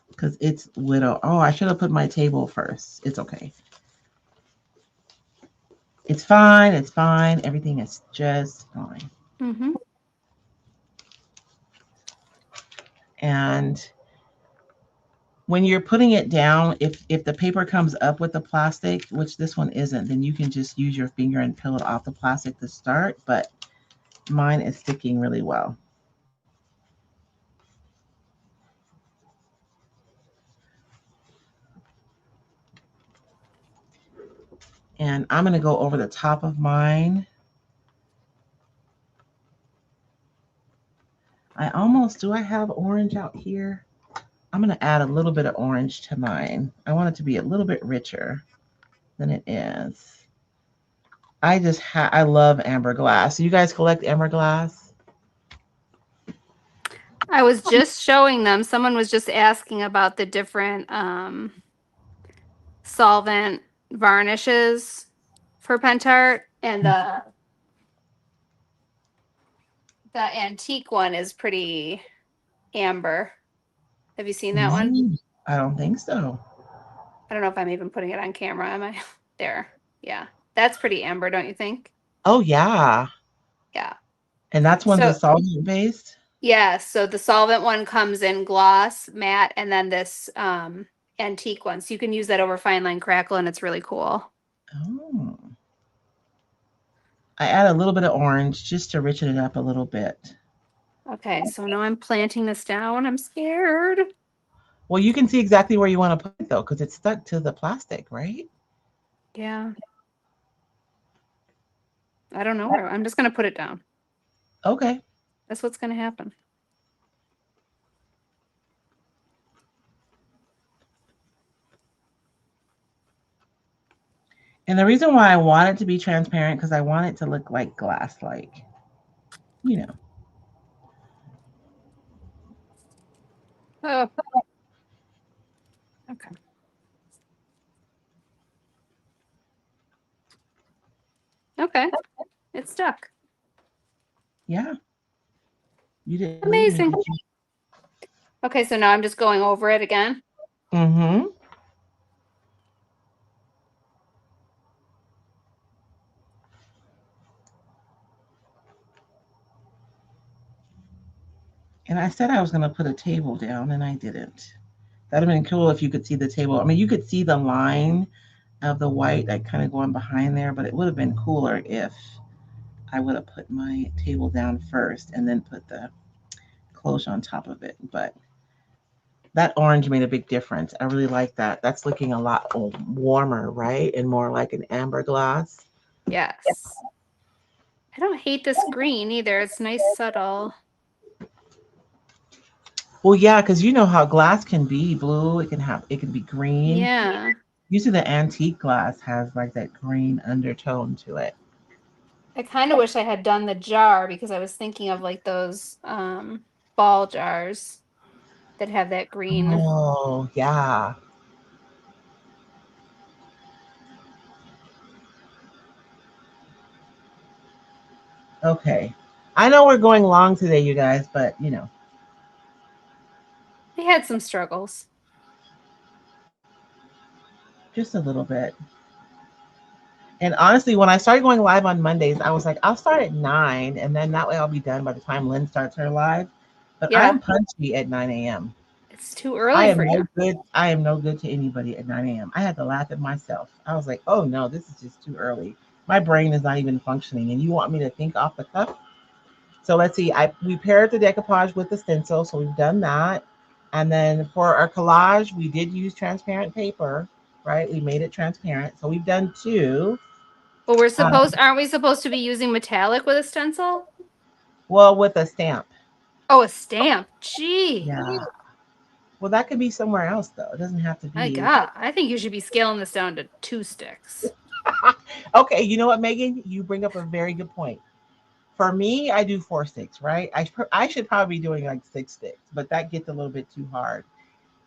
because it's little. Oh, I should have put my table first. It's okay. It's fine. It's fine. Everything is just fine. Mm-hmm. And when you're putting it down, if the paper comes up with the plastic, which this one isn't, then you can just use your finger and peel it off the plastic to start. But mine is sticking really well. And I'm going to go over the top of mine. I almost else? Do I have orange out here? I'm going to add a little bit of orange to mine. I want it to be a little bit richer than it is. I love amber glass. You guys collect amber glass? I was just showing them. Someone was just asking about the different solvent varnishes for Pentart, and the antique one is pretty amber. Have you seen that one? I don't think so. I don't know if I'm even putting it on camera. Am I? There. Yeah. That's pretty amber, don't you think? Oh, yeah. Yeah. And that's one's a So, solvent based? yeah. So the solvent one comes in gloss, matte, and then this antique one. So you can use that over fine line crackle, and it's really cool. Oh. I add a little bit of orange just to richen it up a little bit. Okay. So now I'm planting this down. I'm scared. Well, you can see exactly where you want to put it though, because it's stuck to the plastic, right? Yeah. I don't know where. I'm just going to put it down. Okay. That's what's going to happen. And the reason why I want it to be transparent, because I want it to look like glass, like, you know. Oh. Okay. Okay. It's stuck. Yeah. You did Amazing. Okay, so now I'm just going over it again. Mm-hmm. And I said I was going to put a table down, and I didn't. That'd have been cool if you could see the table. I mean, you could see the line of the white like kind of going behind there, but it would have been cooler if I would have put my table down first and then put the closure on top of it. But that orange made a big difference. I really like that. That's looking a lot warmer, right? And more like an amber glass. Yes. I don't hate this green either. It's nice, subtle. Well, yeah, because you know how glass can be blue. It can be green. Yeah. Usually the antique glass has like that green undertone to it. I kind of wish I had done the jar because I was thinking of like those ball jars that have that green. Oh, yeah. Okay. I know we're going long today, you guys, but you know. They had some struggles. Just a little bit. And honestly, when I started going live on Mondays, I was like, I'll start at 9, and then that way I'll be done by the time Lynn starts her live. But Yeah. I'm punchy at 9 a.m. It's too early for you. I am no good to anybody at 9 a.m. I had to laugh at myself. I was like, oh no, this is just too early. My brain is not even functioning, and you want me to think off the cuff? So let's see. We paired the decoupage with the stencil, so we've done that. And then for our collage, we did use transparent paper, right? We made it transparent. So we've done 2. But aren't we supposed to be using metallic with a stencil? Well, with a stamp. Oh, a stamp. Gee. Yeah. Well, that could be somewhere else, though. It doesn't have to be. My God, I think you should be scaling this down to 2 sticks. Okay, you know what, Megan? You bring up a very good point. For me, I do 4 sticks, right? I should probably be doing like 6 sticks, but that gets a little bit too hard.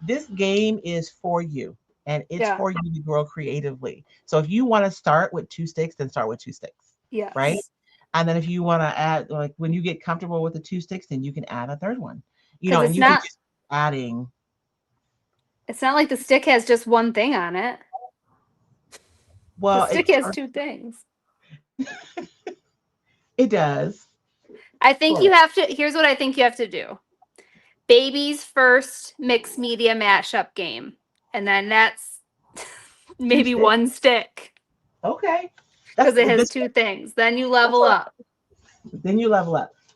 This game is for you, and it's for you to grow creatively. So if you want to start with 2 sticks, then start with 2 sticks. Yes. Right? And then if you want to add, like when you get comfortable with the 2 sticks, then you can add a third one. You know, and you can just adding. It's not like the stick has just one thing on it. Well, the stick has 2 things. It does. I think you have to. Here's what I think you have to do. Baby's first mixed media mashup game. And then that's maybe 1 stick. Okay. Because it has 2 things. Then you level up.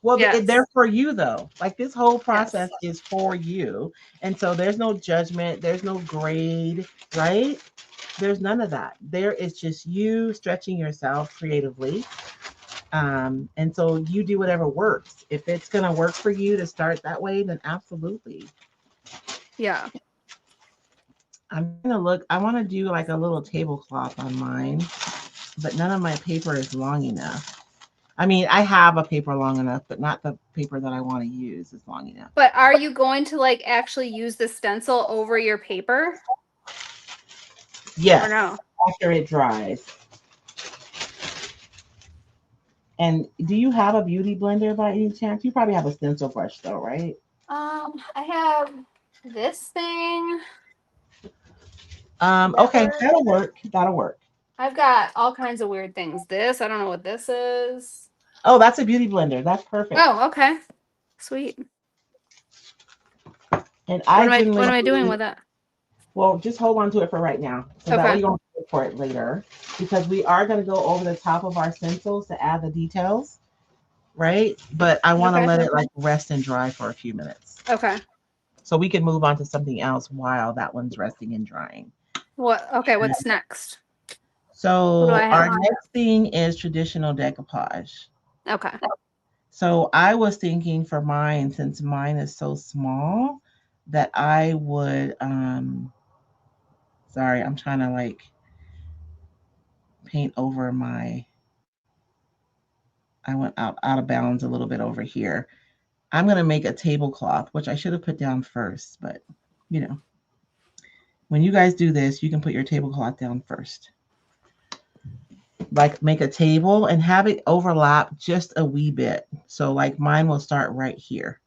Well, they're for you, though. Like this whole process is for you. And so there's no judgment. There's no grade, right? There's none of that. There is just you stretching yourself creatively. And so you do whatever works. If it's going to work for you to start that way, then absolutely. Yeah. I'm going to look, I want to do like a little tablecloth on mine, but none of my paper is long enough. I mean, I have a paper long enough, but not the paper that I want to use is long enough. But are you going to like actually use the stencil over your paper? Yes, Or no? after it dries. And do you have a beauty blender by any chance? You probably have a stencil brush though, right? I have this thing. Okay, Never. that'll work. That'll work. I've got all kinds of weird things. This, I don't know what this is. Oh, that's a beauty blender. That's perfect. Oh, okay. Sweet. And I What generally am I doing do, with it? well, just hold on to it for right now. So that way Okay. you don't look for it later. Because we are going to go over the top of our stencils to add the details, right? But I want to Okay. let it like rest and dry for a few minutes. Okay. So we can move on to something else while that one's resting and drying. What? Okay. What's next? What do So I our have? next thing is traditional decoupage. Okay. So I was thinking for mine, since mine is so small, that I would sorry, I'm trying to like paint over my, I went out of bounds a little bit over here. I'm gonna make a tablecloth, which I should have put down first, but you know, when you guys do this, you can put your tablecloth down first. Like make a table and have it overlap just a wee bit. So like mine will start right here.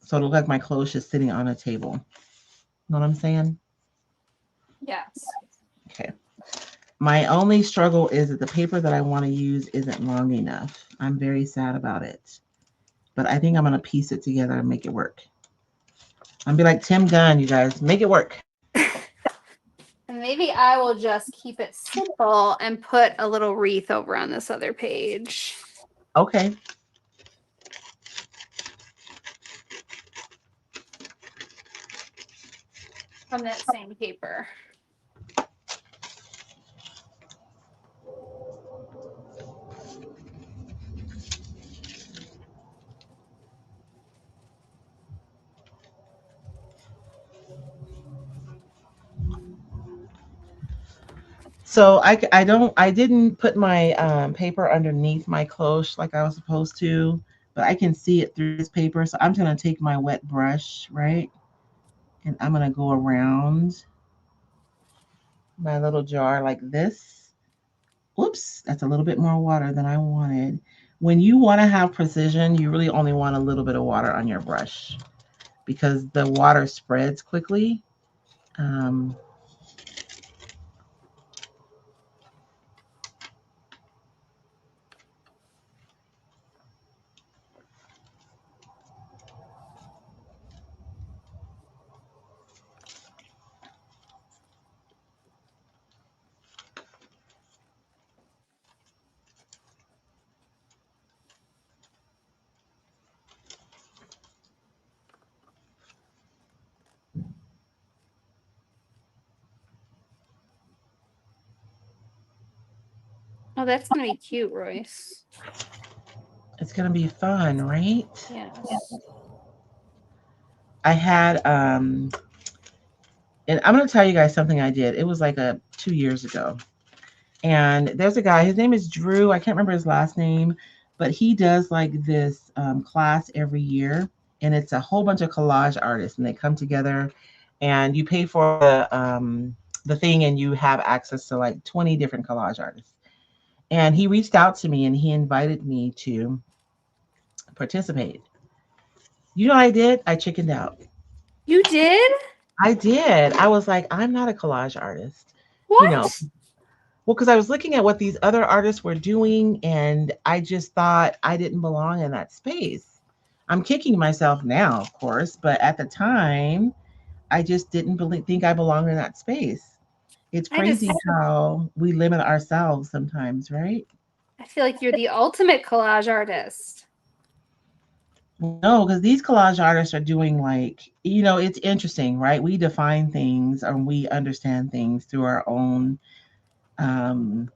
So it'll look like my clothes just sitting on a table. Know what I'm saying? Yes. Okay. My only struggle is that the paper that I want to use isn't long enough. I'm very sad about it. But I think I'm going to piece it together and make it work. I'm be like Tim Gunn, you guys. Make it work. And maybe I will just keep it simple and put a little wreath over on this other page Okay. from that same paper. So I didn't put my paper underneath my cloche like I was supposed to, but I can see it through this paper. So I'm just going to take my wet brush, right? And I'm going to go around my little jar like this. Whoops, that's a little bit more water than I wanted. When you want to have precision, you really only want a little bit of water on your brush because the water spreads quickly. Um, Oh, that's going to be cute, Royce. it's going to be fun, right? Yes. I had, and I'm going to tell you guys something I did. It was like 2 years ago. And there's a guy, his name is Drew. I can't remember his last name, but he does like this class every year. And it's a whole bunch of collage artists, and they come together and you pay for the thing and you have access to like 20 different collage artists. And he reached out to me and he invited me to participate. You know what I did? I chickened out. You did? I did. I was like, I'm not a collage artist. You know, What? well, because I was looking at what these other artists were doing, and I just thought I didn't belong in that space. I'm kicking myself now, of course, but at the time, I just didn't think I belonged in that space. It's I crazy just, how we limit ourselves sometimes, right? I feel like you're the ultimate collage artist. No, because these collage artists are doing like, it's interesting, right? We define things and we understand things through our own um,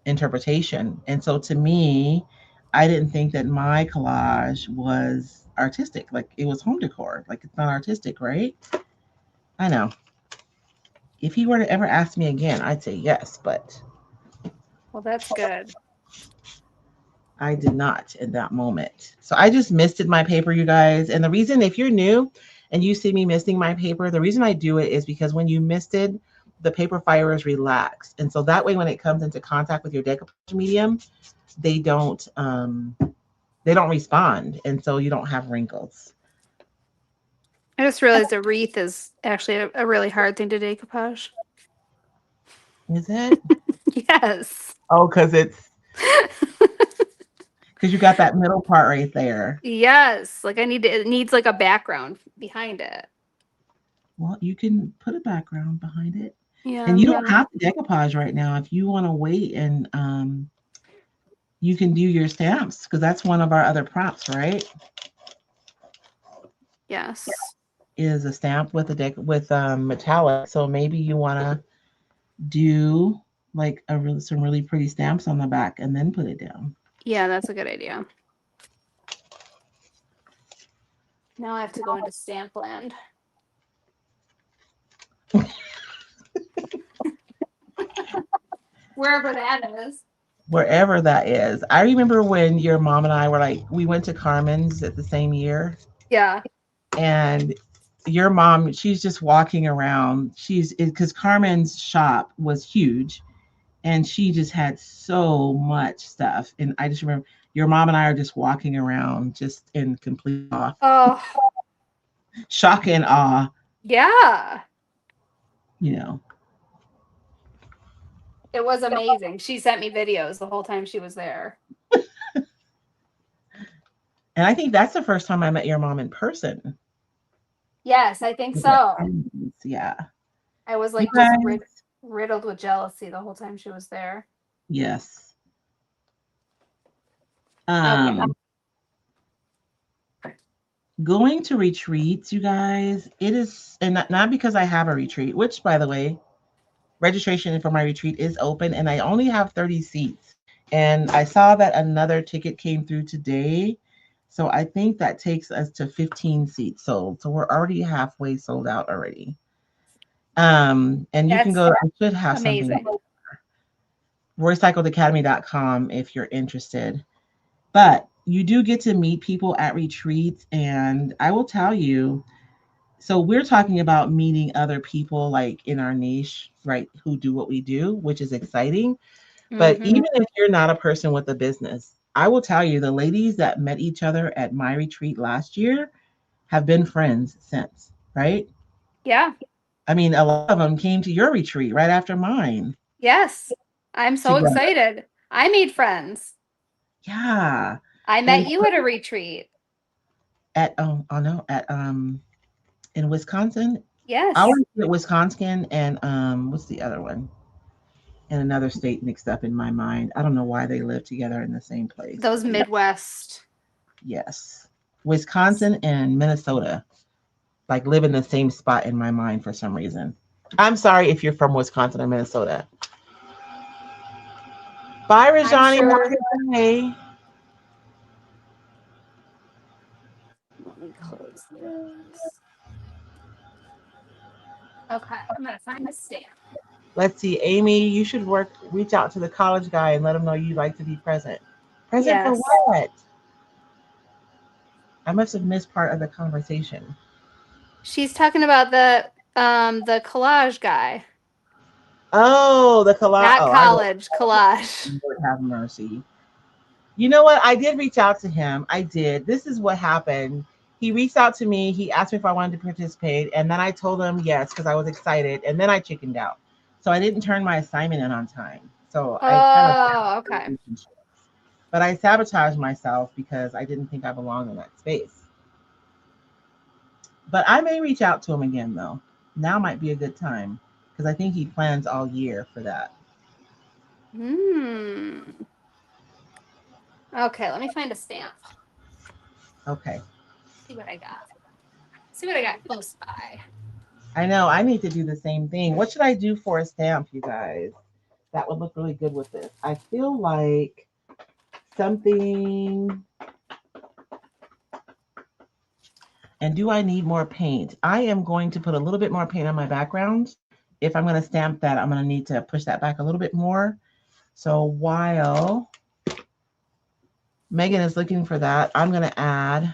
interpretation. And so to me, I didn't think that my collage was artistic. Like it was home decor. Like it's not artistic, right? I know. If he were to ever ask me again, I'd say yes, but Well, that's good. I did not in that moment. So I just misted my paper, you guys. And the reason, if you're new and you see me misting my paper, the reason I do it is because when you misted, the paper fibers relax. And so that way, when it comes into contact with your decoupage medium, they don't respond. And so you don't have wrinkles. I just realized a wreath is actually a really hard thing to decoupage. Is it? Yes. Oh, because you got that middle part right there. Yes. Like it needs like a background behind it. Well, you can put a background behind it. Yeah. And you don't have to decoupage right now. If you want to wait and you can do your stamps because that's one of our other prompts, right? Yes. Is a stamp with metallic. So maybe you want to do like some really pretty stamps on the back and then put it down. Yeah, that's a good idea. Now I have to go into stamp land. Wherever that is. Wherever that is. I remember when your mom and I were we went to Carmen's at the same year. Yeah. And your mom, she's just walking around. Because Carmen's shop was huge and she just had so much stuff. And I just remember your mom and I are just walking around just in complete awe. Oh. Shock and awe. Yeah. You know. It was amazing. She sent me videos the whole time she was there. And I think that's the first time I met your mom in person. Yes, I think so. Yeah. I was like just riddled with jealousy the whole time she was there. Yes. Okay. Going to retreats, you guys, it is, and not because I have a retreat, which by the way, registration for my retreat is open and I only have 30 seats. And I saw that another ticket came through today. So I think that takes us to 15 seats sold. So we're already halfway sold out already. And you can go, I should have amazing. something. Recycledacademy.com if you're interested. But you do get to meet people at retreats. And I will tell you, so we're talking about meeting other people like in our niche, right, who do what we do, which is exciting. But even if you're not a person with a business, I will tell you the ladies that met each other at my retreat last year have been friends since, right? Yeah. I mean, a lot of them came to your retreat right after mine. Yes. I'm so excited. I made friends. Yeah. I met you at a retreat. In Wisconsin. Yes. I was at Wisconsin and what's the other one? In another state mixed up in my mind. I don't know why they live together in the same place. Those Midwest. Yes. Wisconsin and Minnesota live in the same spot in my mind for some reason. I'm sorry if you're from Wisconsin or Minnesota. Bye, Rajani. Sure. Hey. Let me close this. Okay, I'm gonna find a stamp. Let's see, Amy, you should reach out to the college guy and let him know you'd like to be present. Present for what? I must have missed part of the conversation. She's talking about the collage guy. Oh, the collage. Not college, collage. Lord have mercy. You know what? I did reach out to him. I did. This is what happened. He reached out to me. He asked me if I wanted to participate. And then I told him yes, because I was excited. And then I chickened out. So I didn't turn my assignment in on time. So okay. But I sabotaged myself because I didn't think I belonged in that space. But I may reach out to him again, though. Now might be a good time because I think he plans all year for that. Okay, let me find a stamp. Okay. See what I got close by. I know. I need to do the same thing. What should I do for a stamp, you guys? that would look really good with this. I feel like something. And do I need more paint? I am going to put a little bit more paint on my background. If I'm going to stamp that, I'm going to need to push that back a little bit more. So while Megan is looking for that, I'm going to add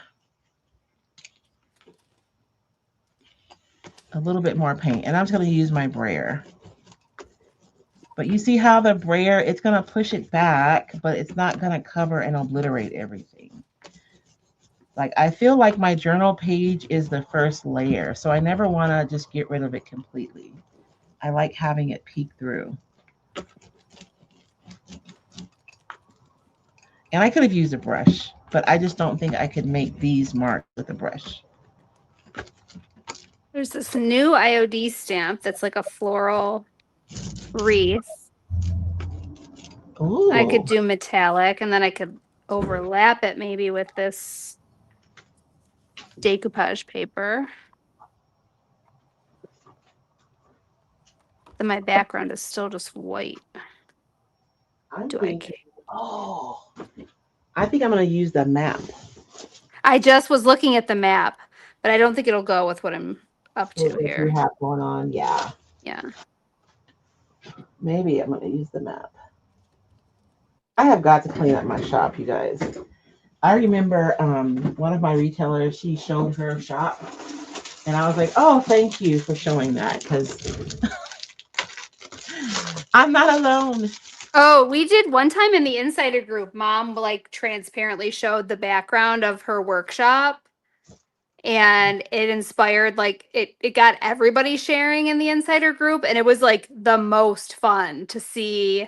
a little bit more paint. And I'm just going to use my brayer. But you see how the brayer, it's going to push it back, but it's not going to cover and obliterate everything. Like, I feel like my journal page is the first layer, so I never want to just get rid of it completely. I like having it peek through. And I could have used a brush, but I just don't think I could make these marks with a brush. There's this new IOD stamp that's like a floral wreath. Ooh. I could do metallic, and then I could overlap it maybe with this decoupage paper. Then my background is still just white. I'm thinking, I think I'm going to use the map. I just was looking at the map, but I don't think it'll go with what I'm up to What here. you have going on, yeah. Yeah. Maybe I'm going to use the map. I have got to clean up my shop, you guys. I remember one of my retailers, she showed her shop, and I was like, oh, thank you for showing that, because I'm not alone. Oh, we did one time in the insider group. Mom like transparently showed the background of her workshop, and it inspired like it got everybody sharing in the insider group, and it was like the most fun to see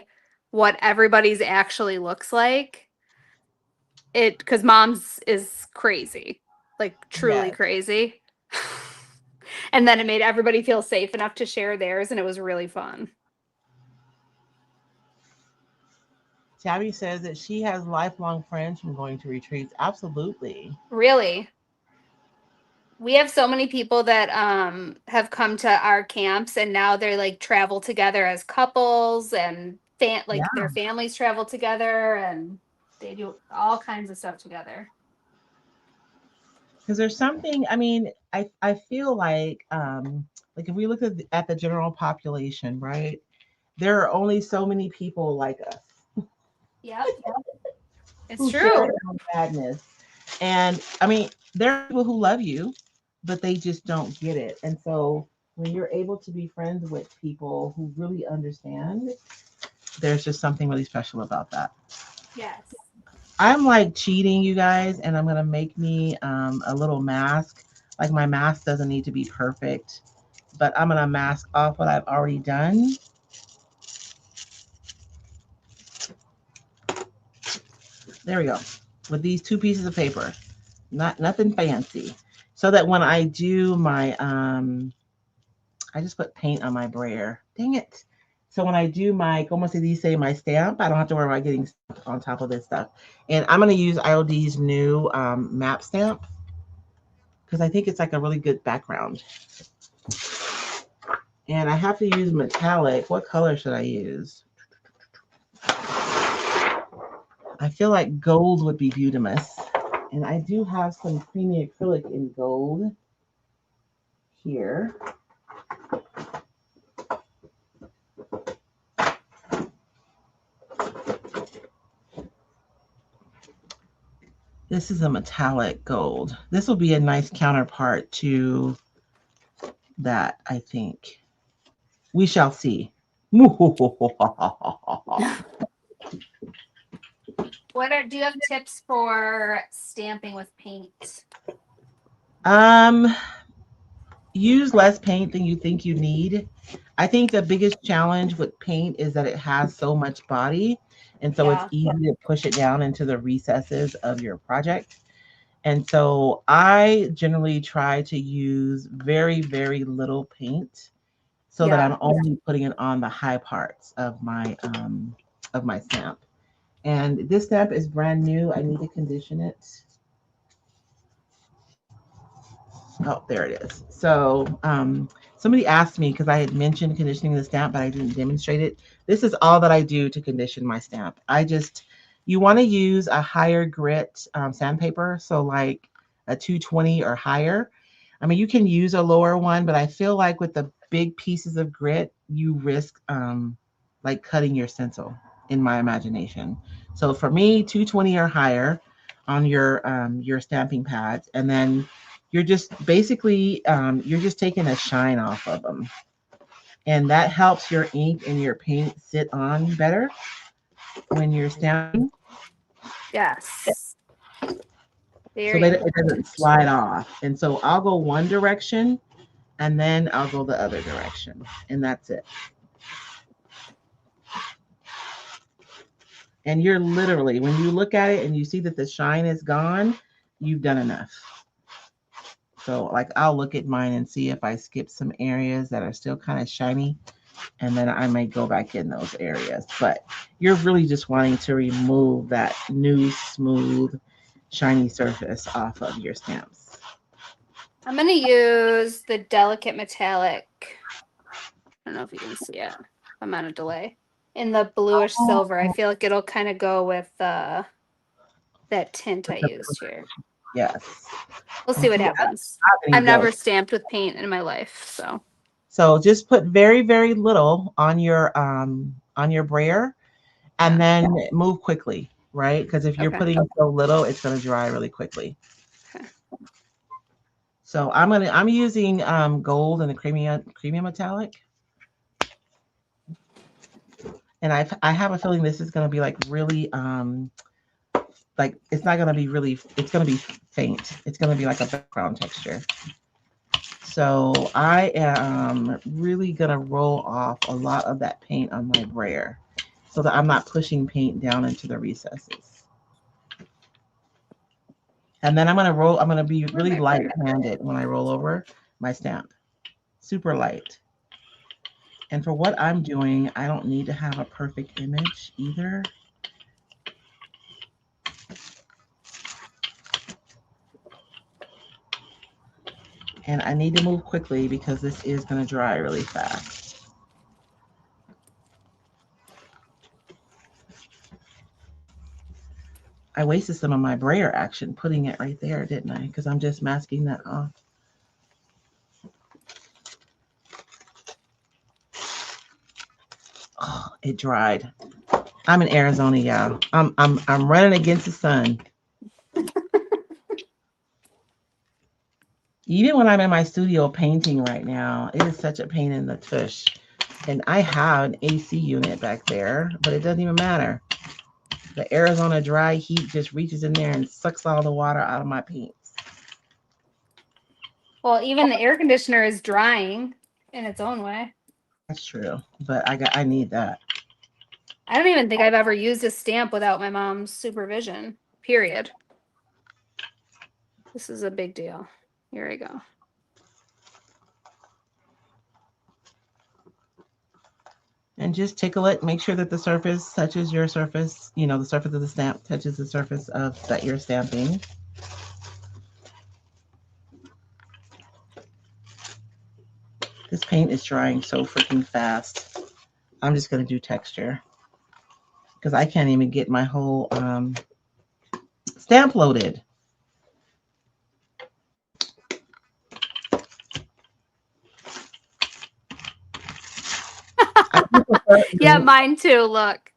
what everybody's actually looks like. It because Mom's is crazy, like truly crazy. And then it made everybody feel safe enough to share theirs, and it was really fun. Tabby says that she has lifelong friends from going to retreats. Absolutely. Really? We have so many people that have come to our camps, and now they're like travel together as couples, and their families travel together, and they do all kinds of stuff together. Because there's something, I mean, I feel like if we look at the general population, right? There are only so many people like us. Yep. It's true. Madness. And I mean, there are people who love you, but they just don't get it. And so when you're able to be friends with people who really understand, there's just something really special about that. Yes. I'm like cheating, you guys, and I'm gonna make me a little mask. Like, my mask doesn't need to be perfect, but I'm gonna mask off what I've already done. There we go. With these 2 pieces of paper, nothing fancy, so that when I do my I just put paint on my brayer. Dang it. So when I do my, como se dice, my stamp, I don't have to worry about getting on top of this stuff. And I'm going to use IOD's new map stamp, because I think it's like a really good background. And I have to use metallic. What color should I use? I feel like gold would be beautiful. And I do have some creamy acrylic in gold here. This is a metallic gold. This will be a nice counterpart to that, I think. We shall see. Do you have tips for stamping with paint? Use less paint than you think you need. I think the biggest challenge with paint is that it has so much body, and so it's easy to push it down into the recesses of your project. And so I generally try to use very, very little paint, so that I'm only putting it on the high parts of my stamp. And this stamp is brand new. I need to condition it. So somebody asked me because I had mentioned conditioning the stamp, but I didn't demonstrate it. This is all that I do to condition my stamp. You want to use a higher grit sandpaper, so like a 220 or higher. I mean, you can use a lower one, but I feel like with the big pieces of grit, you risk like cutting your stencil, in my imagination. So for me, 220 or higher on your stamping pads, and then you're just basically you're just taking a shine off of them, and that helps your ink and your paint sit on better when you're stamping, Yes. so Very that it doesn't important. slide off. And so I'll go one direction and then I'll go the other direction, and that's it. And you're literally, when you look at it and you see that the shine is gone, you've done enough. So like I'll look at mine and see if I skip some areas that are still kind of shiny, and then I may go back in those areas. But you're really just wanting to remove that new, smooth, shiny surface off of your stamps. I'm going to use the Delicate Metallic. I don't know if you can see it. I'm on a delay. In the bluish silver. I feel like it'll kind of go with that tint I used here. Yes. We'll see what happens. I've never stamped with paint in my life, so just put very, very little on your brayer, and then move quickly, right? Because if you're putting so little, it's going to dry really quickly. Okay. So I'm using gold and the creamy metallic, and I have a feeling this is going to be like really like it's not going to be really, it's going to be faint. It's going to be like a background texture. So I am really going to roll off a lot of that paint on my brayer so that I'm not pushing paint down into the recesses. And then I'm going to be really light-handed when I roll over my stamp. Super light. And for what I'm doing, I don't need to have a perfect image either. And I need to move quickly because this is going to dry really fast. I wasted some of my brayer action putting it right there, didn't I? Because I'm just masking that off. Oh, it dried. I'm in Arizona, y'all. I'm running against the sun. Even when I'm in my studio painting right now, it is such a pain in the tush. And I have an AC unit back there, but it doesn't even matter. The Arizona dry heat just reaches in there and sucks all the water out of my paints. well, even the air conditioner is drying in its own way. That's true, but I need that. I don't even think I've ever used a stamp without my mom's supervision, period. This is a big deal. Here we go. And just tickle it. Make sure that the surface touches your surface. You know, the surface of the stamp touches the surface of that you're stamping. This paint is drying so freaking fast. I'm just going to do texture because I can't even get my whole stamp loaded. Yeah, mine too. Look.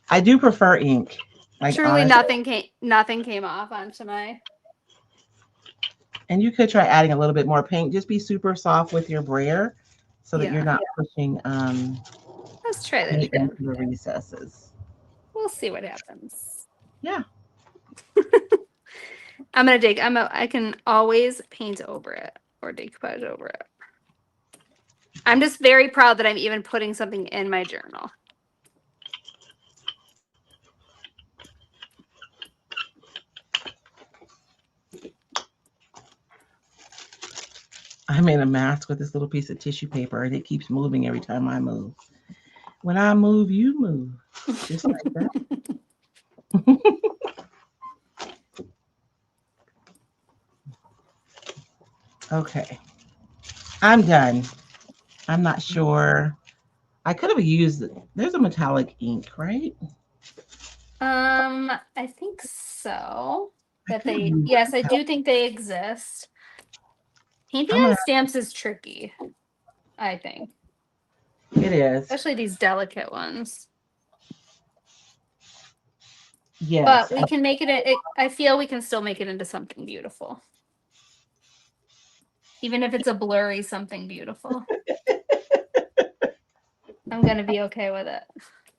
I do prefer ink. Like, truly, honestly, nothing came off onto my. And you could try adding a little bit more paint. Just be super soft with your brayer so that you're not pushing. Let's try that again. Into the recesses. We'll see what happens. Yeah. I can always paint over it or decoupage over it. I'm just very proud that I'm even putting something in my journal. I made a mask with this little piece of tissue paper, and it keeps moving every time I move. When I move, you move. Just like that. Okay. I'm done. I'm not sure. I could have used, there's a metallic ink, right? I think so. I That could have they, used, yes, I do think they exist. Painting I'm on gonna, stamps is tricky, I think, it is. especially these delicate ones. But Yes. we can make I feel we can still make it into something beautiful. Even if it's a blurry something beautiful. I'm going to be okay with it.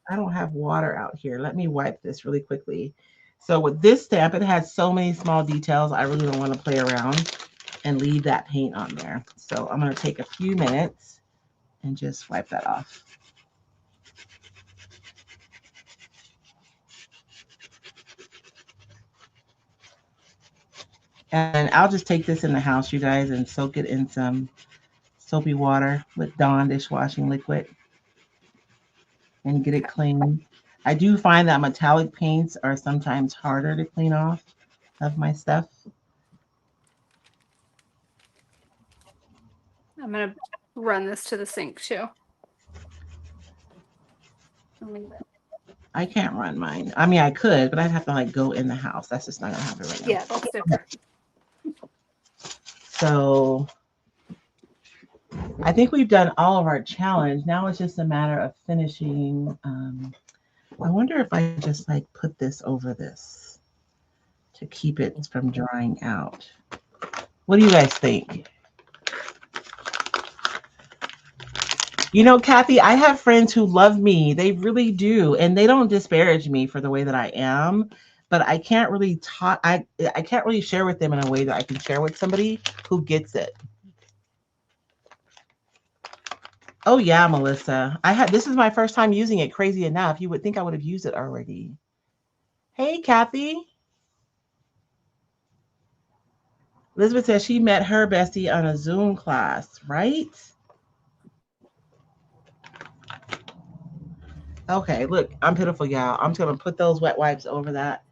I don't have water out here. Let me wipe this really quickly. So with this stamp, it has so many small details. I really don't want to play around and leave that paint on there. So I'm going to take a few minutes and just wipe that off. And I'll just take this in the house, you guys, and soak it in some soapy water with Dawn dishwashing liquid and get it clean. I do find that metallic paints are sometimes harder to clean off of my stuff. I'm going to run this to the sink too. I can't run mine. I mean, I could, but I'd have to like go in the house. That's just not gonna happen right now. Yeah, that's different. So I think we've done all of our challenge. Now it's just a matter of finishing. I wonder if I just like put this over this to keep it from drying out. What do you guys think? You know, Kathy, I have friends who love me. They really do. And they don't disparage me for the way that I am. But I can't really talk, I can't really share with them in a way that I can share with somebody who gets it. Oh yeah, Melissa. This is my first time using it, crazy enough. You would think I would have used it already. Hey, Kathy. Elizabeth says she met her bestie on a Zoom class, right? Okay, look, I'm pitiful, y'all. I'm just gonna put those wet wipes over that,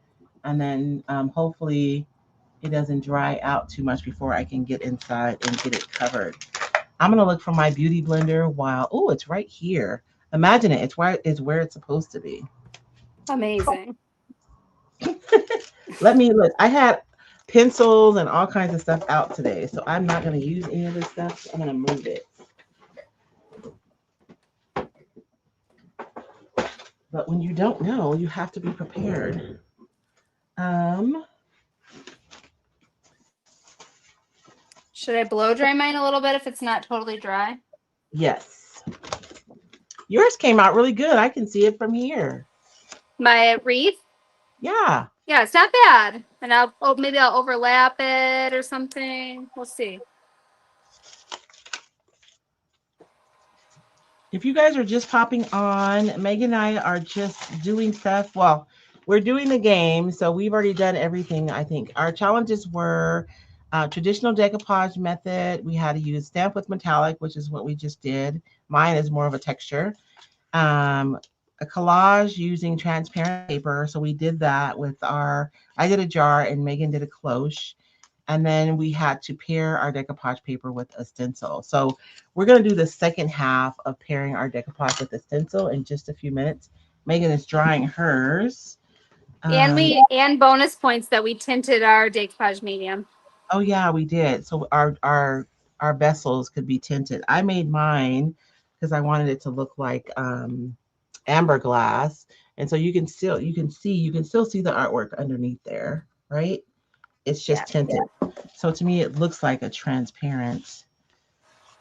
and then hopefully it doesn't dry out too much before I can get inside and get it covered. I'm gonna look for my beauty blender while, oh, it's right here. Imagine it, it's where it's supposed to be. Amazing. Let me look. I had pencils and all kinds of stuff out today, so I'm not gonna use any of this stuff. I'm gonna move it. But when you don't know, you have to be prepared. Um, Should I blow dry mine a little bit if it's not totally dry? yes. Yours came out really good. I can see it from here. My wreath? Yeah. Yeah, it's not bad. And maybe I'll overlap it or something. We'll see. If you guys are just popping on, Megan and I are just doing stuff. Well, we're doing the game, so we've already done everything. I think our challenges were traditional decoupage method. We had to use stamp with metallic, which is what we just did. Mine is more of a texture. A collage using transparent paper. So we did that with I did a jar and Megan did a cloche. And then we had to pair our decoupage paper with a stencil. So we're going to do the second half of pairing our decoupage with a stencil in just a few minutes. Megan is drying hers. And bonus points that we tinted our decoupage medium. Oh yeah, we did. So our vessels could be tinted. I made mine because I wanted it to look like amber glass. And so you can still see the artwork underneath there, right? It's just tinted. So to me, it looks like a transparent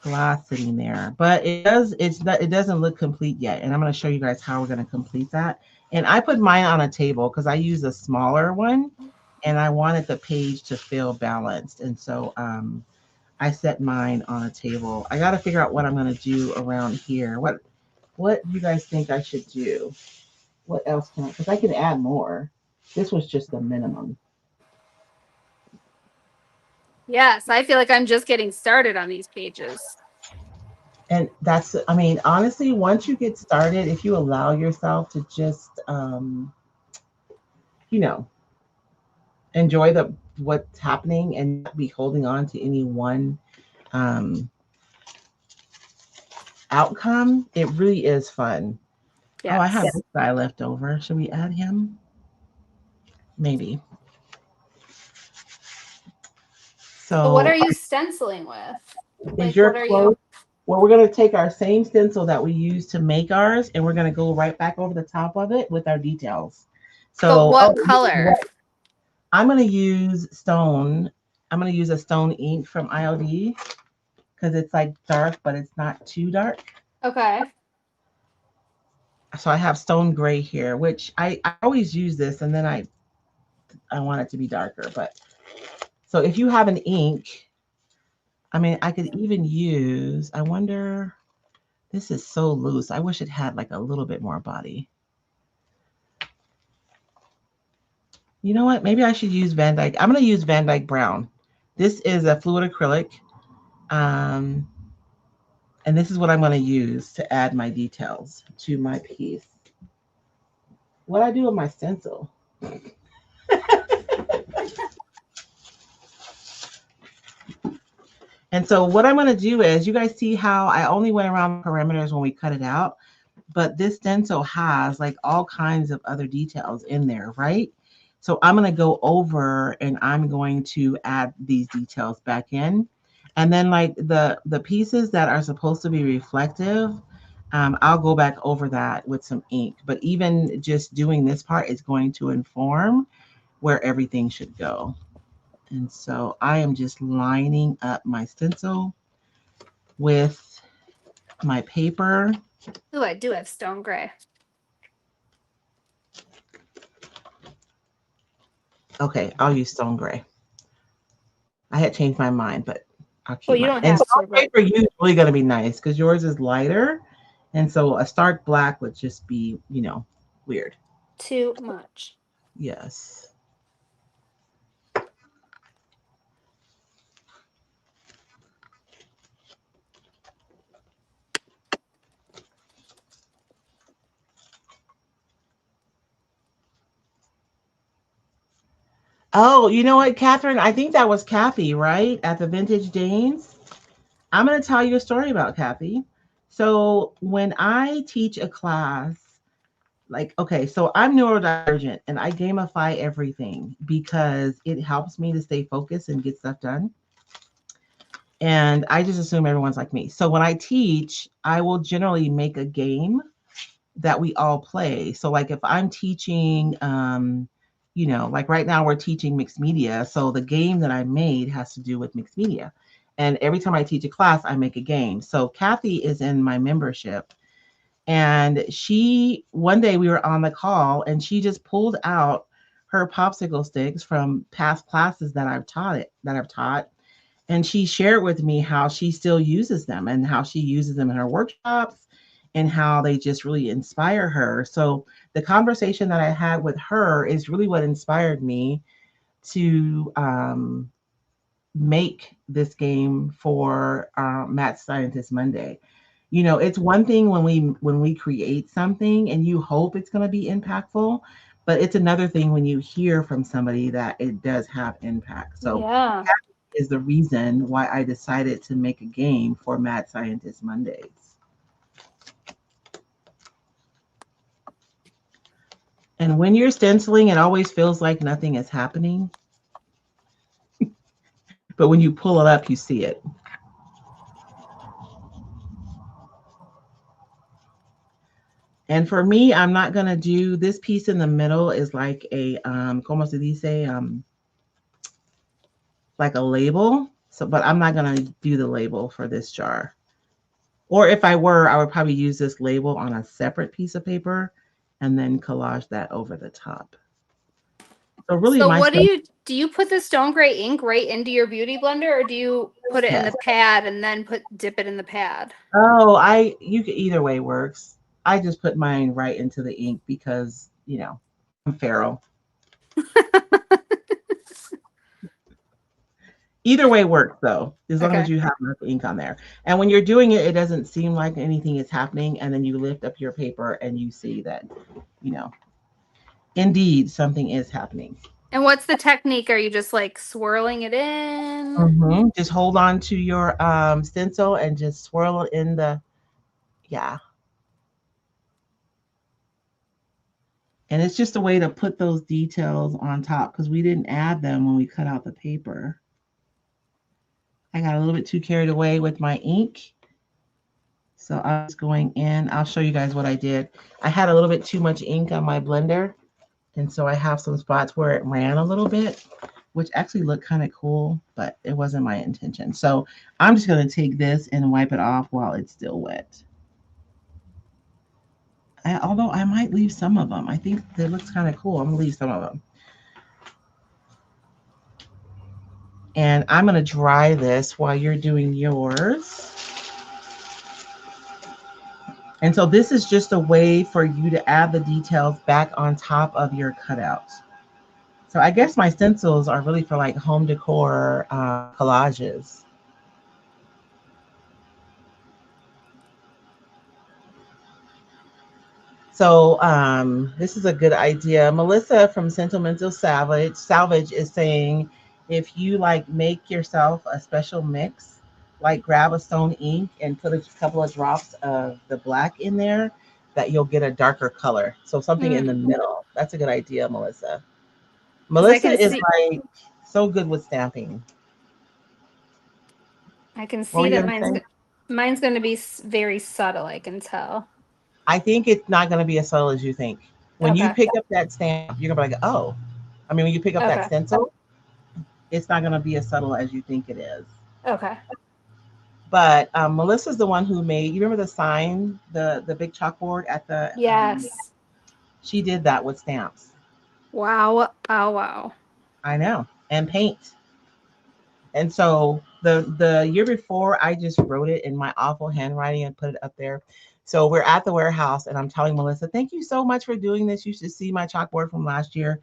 glass sitting there, but it doesn't look complete yet. And I'm going to show you guys how we're going to complete that. And I put mine on a table because I use a smaller one and I wanted the page to feel balanced. And so I set mine on a table. I got to figure out what I'm going to do around here. What do you guys think I should do? What else can I, because I can add more. This was just the minimum. Yes, I feel like I'm just getting started on these pages. And that's, I mean, honestly, once you get started, if you allow yourself to just, you know, enjoy what's happening and not be holding on to any one outcome, it really is fun. Oh, I have Yes. this guy left over. Should we add him? Maybe. So what So are you stenciling with? is Like, your what are close? you? Well, we're going to take our same stencil that we used to make ours, and we're going to go right back over the top of it with our details. But So, what this is color? what I'm going to use stone. I'm going to use a stone ink from IOD because it's like dark, but it's not too dark. Okay. So I have stone gray here, which I always use this, and then I want it to be darker. But so if you have an ink, I mean, I could even use. I wonder. This is so loose. I wish it had like a little bit more body. You know what? Maybe I should use Van Dyke. I'm going to use Van Dyke Brown. This is a fluid acrylic. Um, and this is what I'm going to use to add my details to my piece. What I do with my stencil? And so what I'm going to do is, you guys see how I only went around the perimeters when we cut it out, but this stencil has like all kinds of other details in there, right? So I'm going to go over and I'm going to add these details back in. And then like the pieces that are supposed to be reflective, I'll go back over that with some ink. But even just doing this part is going to inform where everything should go. And so I am just lining up my stencil with my paper. Ooh, I do have stone gray. Okay, I'll use stone gray. I had changed my mind, but I'll keep Well, you mine. don't And have to, stone gray but for you is really going to be nice because yours is lighter. And so a stark black would just be, weird. too much. Yes. Oh, you know what, Catherine? I think that was Kathy, right? At the Vintage Danes. I'm going to tell you a story about Kathy. So when I teach a class, like, okay, so I'm neurodivergent and I gamify everything because it helps me to stay focused and get stuff done. And I just assume everyone's like me. So when I teach, I will generally make a game that we all play. So like if I'm teaching, like right now we're teaching mixed media. So the game that I made has to do with mixed media. And every time I teach a class, I make a game. So Kathy is in my membership. And one day we were on the call and she just pulled out her popsicle sticks from past classes that I've taught. And she shared with me how she still uses them and how she uses them in her workshops and how they just really inspire her. So the conversation that I had with her is really what inspired me to make this game for Math Scientist Monday. It's one thing when we create something and you hope it's going to be impactful, but it's another thing when you hear from somebody that it does have impact. So Yeah. is the reason why I decided to make a game for Mad Scientist Mondays. And when you're stenciling, it always feels like nothing is happening. But when you pull it up, you see it. And for me, I'm not going to do this piece in the middle is like a, como se dice, like a label. So, but I'm not going to do the label for this jar. Or if I were, I would probably use this label on a separate piece of paper and then collage that over the top. So really So my what stuff, do you put the stone gray ink right into your beauty blender, or do you put it in yes. the pad and then dip it in the pad? Oh, you could either way works. I just put mine right into the ink because, I'm feral. Either way works though, as long as Okay. you have enough ink on there. And when you're doing it, it doesn't seem like anything is happening. And then you lift up your paper and you see that, you know, indeed something is happening. And what's the technique? Are you just like swirling it in? Just hold on to your stencil and just swirl it in the Yeah. And it's just a way to put those details on top because we didn't add them when we cut out the paper. I got a little bit too carried away with my ink. So I'm just going in. I'll show you guys what I did. I had a little bit too much ink on my blender. And so I have some spots where it ran a little bit, which actually looked kind of cool, but it wasn't my intention. So I'm just going to take this and wipe it off while it's still wet. Although I might leave some of them. I think it looks kind of cool. I'm going to leave some of them. And I'm going to dry this while you're doing yours. And so this is just a way for you to add the details back on top of your cutouts. So I guess my stencils are really for like home decor collages. So this is a good idea. Melissa from Sentimental Salvage is saying if you like make yourself a special mix, like grab a stone ink and put a couple of drops of the black in there, that you'll get a darker color. So something in the middle. That's a good idea, Melissa. Because I Melissa can is see, like so good with stamping. I can What were see you that gonna say? mine's going to be very subtle. I can tell. I think it's not gonna be as subtle as you think. When you Okay. pick up that stamp, you're gonna be like, oh. I mean, when you pick up that Okay. stencil, it's not gonna be as subtle as you think it is. Okay. But Melissa's the one who made. You remember the sign, the big chalkboard at the. Yes. She did that with stamps. Wow. Oh, wow. I know, and paint. And so the year before, I just wrote it in my awful handwriting and put it up there. So we're at the warehouse, and I'm telling Melissa, "Thank you so much for doing this. You should see my chalkboard from last year."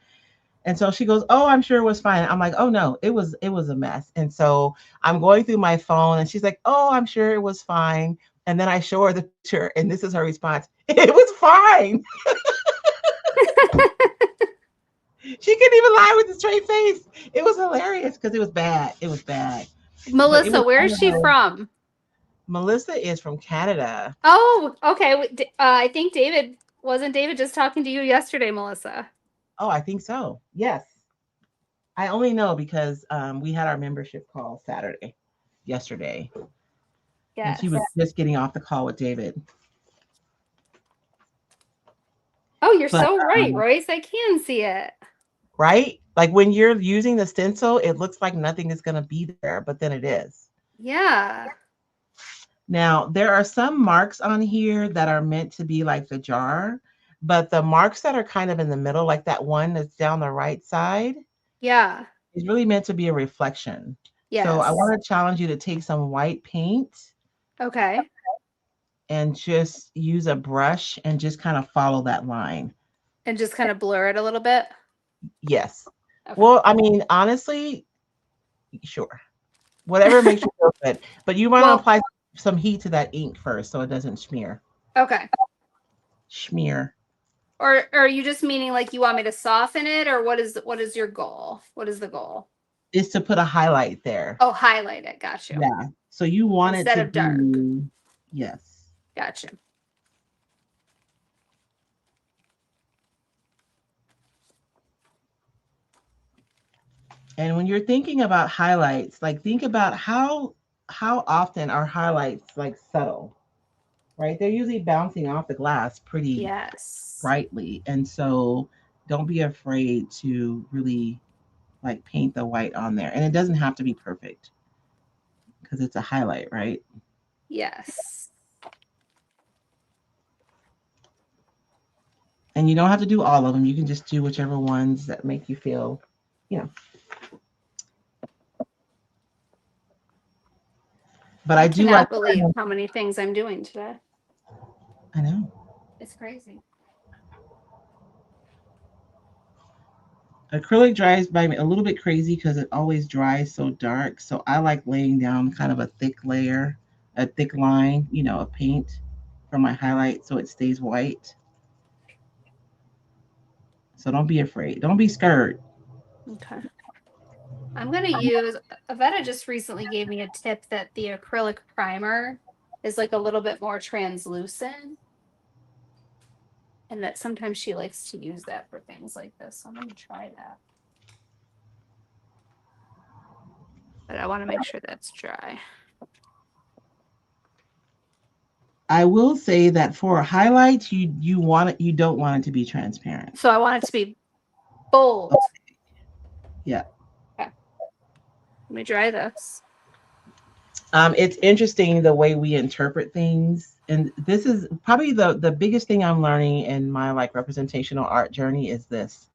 And so she goes, "Oh, I'm sure it was fine." I'm like, "Oh no, it was a mess." And so I'm going through my phone, and she's like, "Oh, I'm sure it was fine." And then I show her the picture, and this is her response: "It was fine." She couldn't even lie with a straight face. It was hilarious because it was bad. It was bad, but it Melissa, was where fun is she to. from? Melissa is from Canada. Oh, okay. I think David just talking to you yesterday, Melissa? Oh, I think so. Yes, I only know because we had our membership call yesterday, and she Yes. was just getting off the call with David. Oh, you're But so right, Royce. I can see it. right? Like when you're using the stencil, it looks like nothing is going to be there, but then it is. Yeah. Now, there are some marks on here that are meant to be like the jar, but the marks that are kind of in the middle, like that one that's down the right side, Yeah. is really meant to be a reflection. So I Yes. want to challenge you to take some white paint Okay. and just use a brush and just kind of follow that line. And just kind of blur it a little bit. Yes. Okay. Well, I mean, honestly, sure. Whatever makes you feel good. But you want to Well, apply some heat to that ink first so it doesn't smear. okay. Smear. Or are you just meaning like you want me to soften it, or what is your goal? What is the goal? Is to put a highlight there. Oh, highlight it. Got you. Yeah. So you want it Instead to of dark. be, yes. Got you. And when you're thinking about highlights, like think about how often are highlights like subtle, right? They're usually bouncing off the glass pretty Yes. brightly. And so don't be afraid to really like paint the white on there. And it doesn't have to be perfect because it's a highlight, right? Yes. And you don't have to do all of them. You can just do whichever ones that make you feel, you know. But I I do like, cannot believe how many things I'm doing today. I know. It's crazy. Acrylic dries by me a little bit crazy because it always dries so dark. So I like laying down kind of a thick layer, a thick line, of paint for my highlight so it stays white. So don't be afraid. Don't be scared. Okay. I'm going to use, Avetta just recently gave me a tip that the acrylic primer is like a little bit more translucent. And that sometimes she likes to use that for things like this. So I'm going to try that. But I want to make sure that's dry. I will say that for highlights, you don't want it to be transparent. So I want it to be bold. Yeah. Okay. Let me dry this. It's interesting the way we interpret things. And this is probably the biggest thing I'm learning in my like representational art journey is this.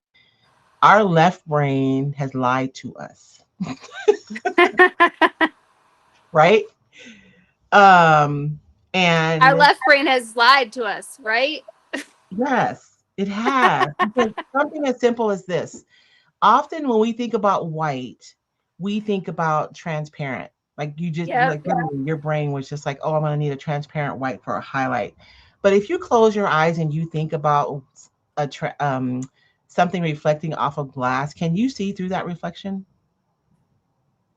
Our left brain has lied to us. Right? And Our left brain has lied to us, right? yes, it has. Because something as simple as this. Often when we think about white, we think about transparent. Like you just like literally your brain was just like, oh, I'm gonna need a transparent white for a highlight. But if you close your eyes and you think about something reflecting off of glass, can you see through that reflection?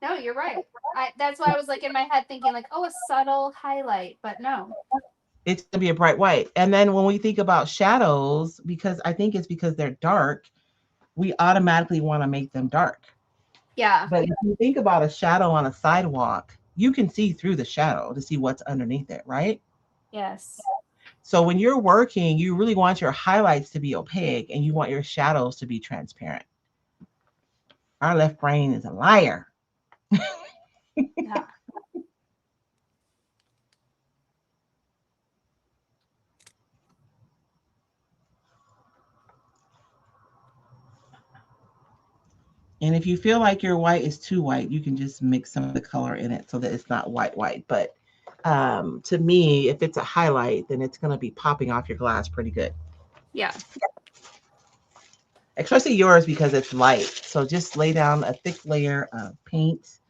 No, you're right. That's why I was like in my head thinking like, oh, a subtle highlight, but no. It's gonna be a bright white. And then when we think about shadows, because I think it's because they're dark, we automatically want to make them dark. Yeah. But if you think about a shadow on a sidewalk, you can see through the shadow to see what's underneath it, right? Yes. So when you're working, you really want your highlights to be opaque and you want your shadows to be transparent. Our left brain is a liar. Yeah. And if you feel like your white is too white, you can just mix some of the color in it so that it's not white. But to me, if it's a highlight, then it's going to be popping off your glass pretty good. Yeah. Especially yours because it's light. So just lay down a thick layer of paint.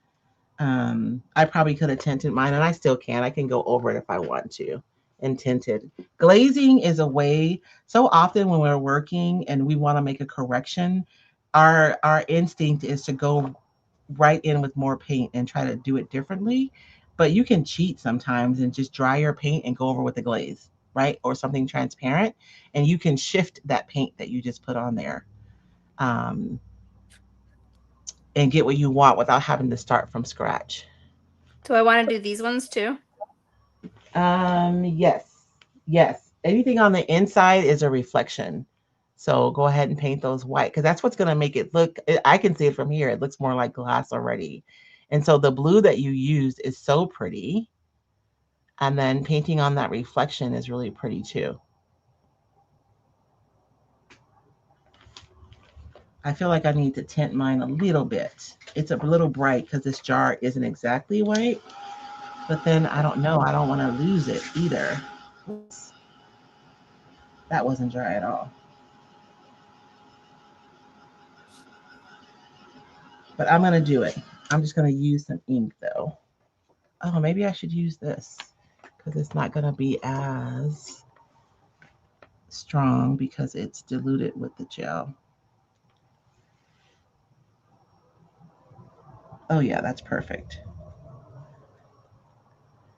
I probably could have tinted mine, and I still can. I can go over it if I want to and tint it. Glazing is a way. So often when we're working and we want to make a correction, our instinct is to go right in with more paint and try to do it differently. But you can cheat sometimes and just dry your paint and go over with the glaze, right? Or something transparent, and you can shift that paint that you just put on there. Um, and get what you want without having to start from scratch. Do I want to do these ones too? Yes, yes. Anything on the inside is a reflection. So go ahead and paint those white because that's what's going to make it look. I can see it from here. It looks more like glass already. And so the blue that you used is so pretty. And then painting on that reflection is really pretty too. I feel like I need to tint mine a little bit. It's a little bright because this jar isn't exactly white. But then I don't know. I don't want to lose it either. Oops. That wasn't dry at all. But I'm going to do it. I'm just going to use some ink though. Oh, maybe I should use this because it's not going to be as strong because it's diluted with the gel. Oh yeah, that's perfect.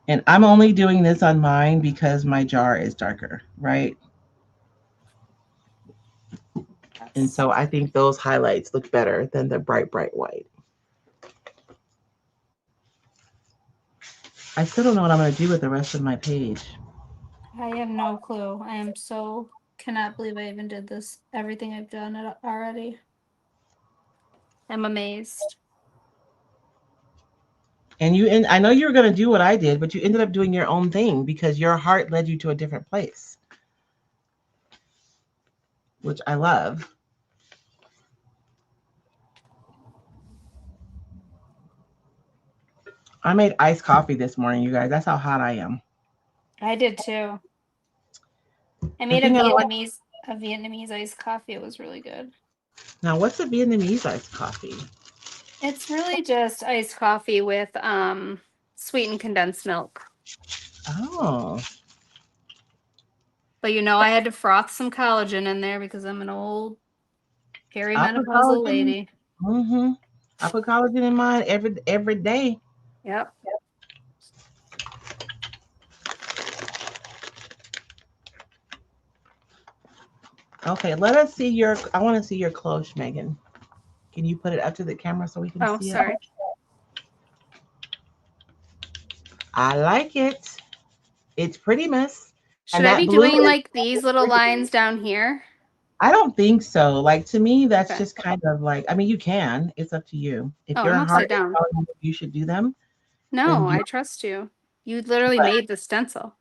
And I'm only doing this on mine because my jar is darker, right? And so I think those highlights look better than the bright white. I still don't know what I'm going to do with the rest of my page. I have no clue. I am so cannot believe I even did this. Everything I've done it already. I'm amazed. And I know you were going to do what I did, but you ended up doing your own thing because your heart led you to a different place, which I love. I made iced coffee this morning, you guys. That's how hot I am. I did too. I made a Vietnamese iced coffee. It was really good. Now, what's a Vietnamese iced coffee? It's really just iced coffee with sweetened condensed milk. Oh. But I had to froth some collagen in there because I'm an old perimenopausal lady. Mm-hmm. I put collagen in mine every day. Yep. Okay, let us see your, I want to see your cloche, Megan. Can you put it up to the camera so we can Oh, see it? sorry. I like it. It's pretty, miss. Should And I that be blue doing is like these little lines down here? I don't think so. Like to me, that's Okay. just kind of like, I mean, you can. It's up to you. If Oh, your I'm heart upside is down. telling you you should do them, then No, do I trust you. You literally it. made the stencil.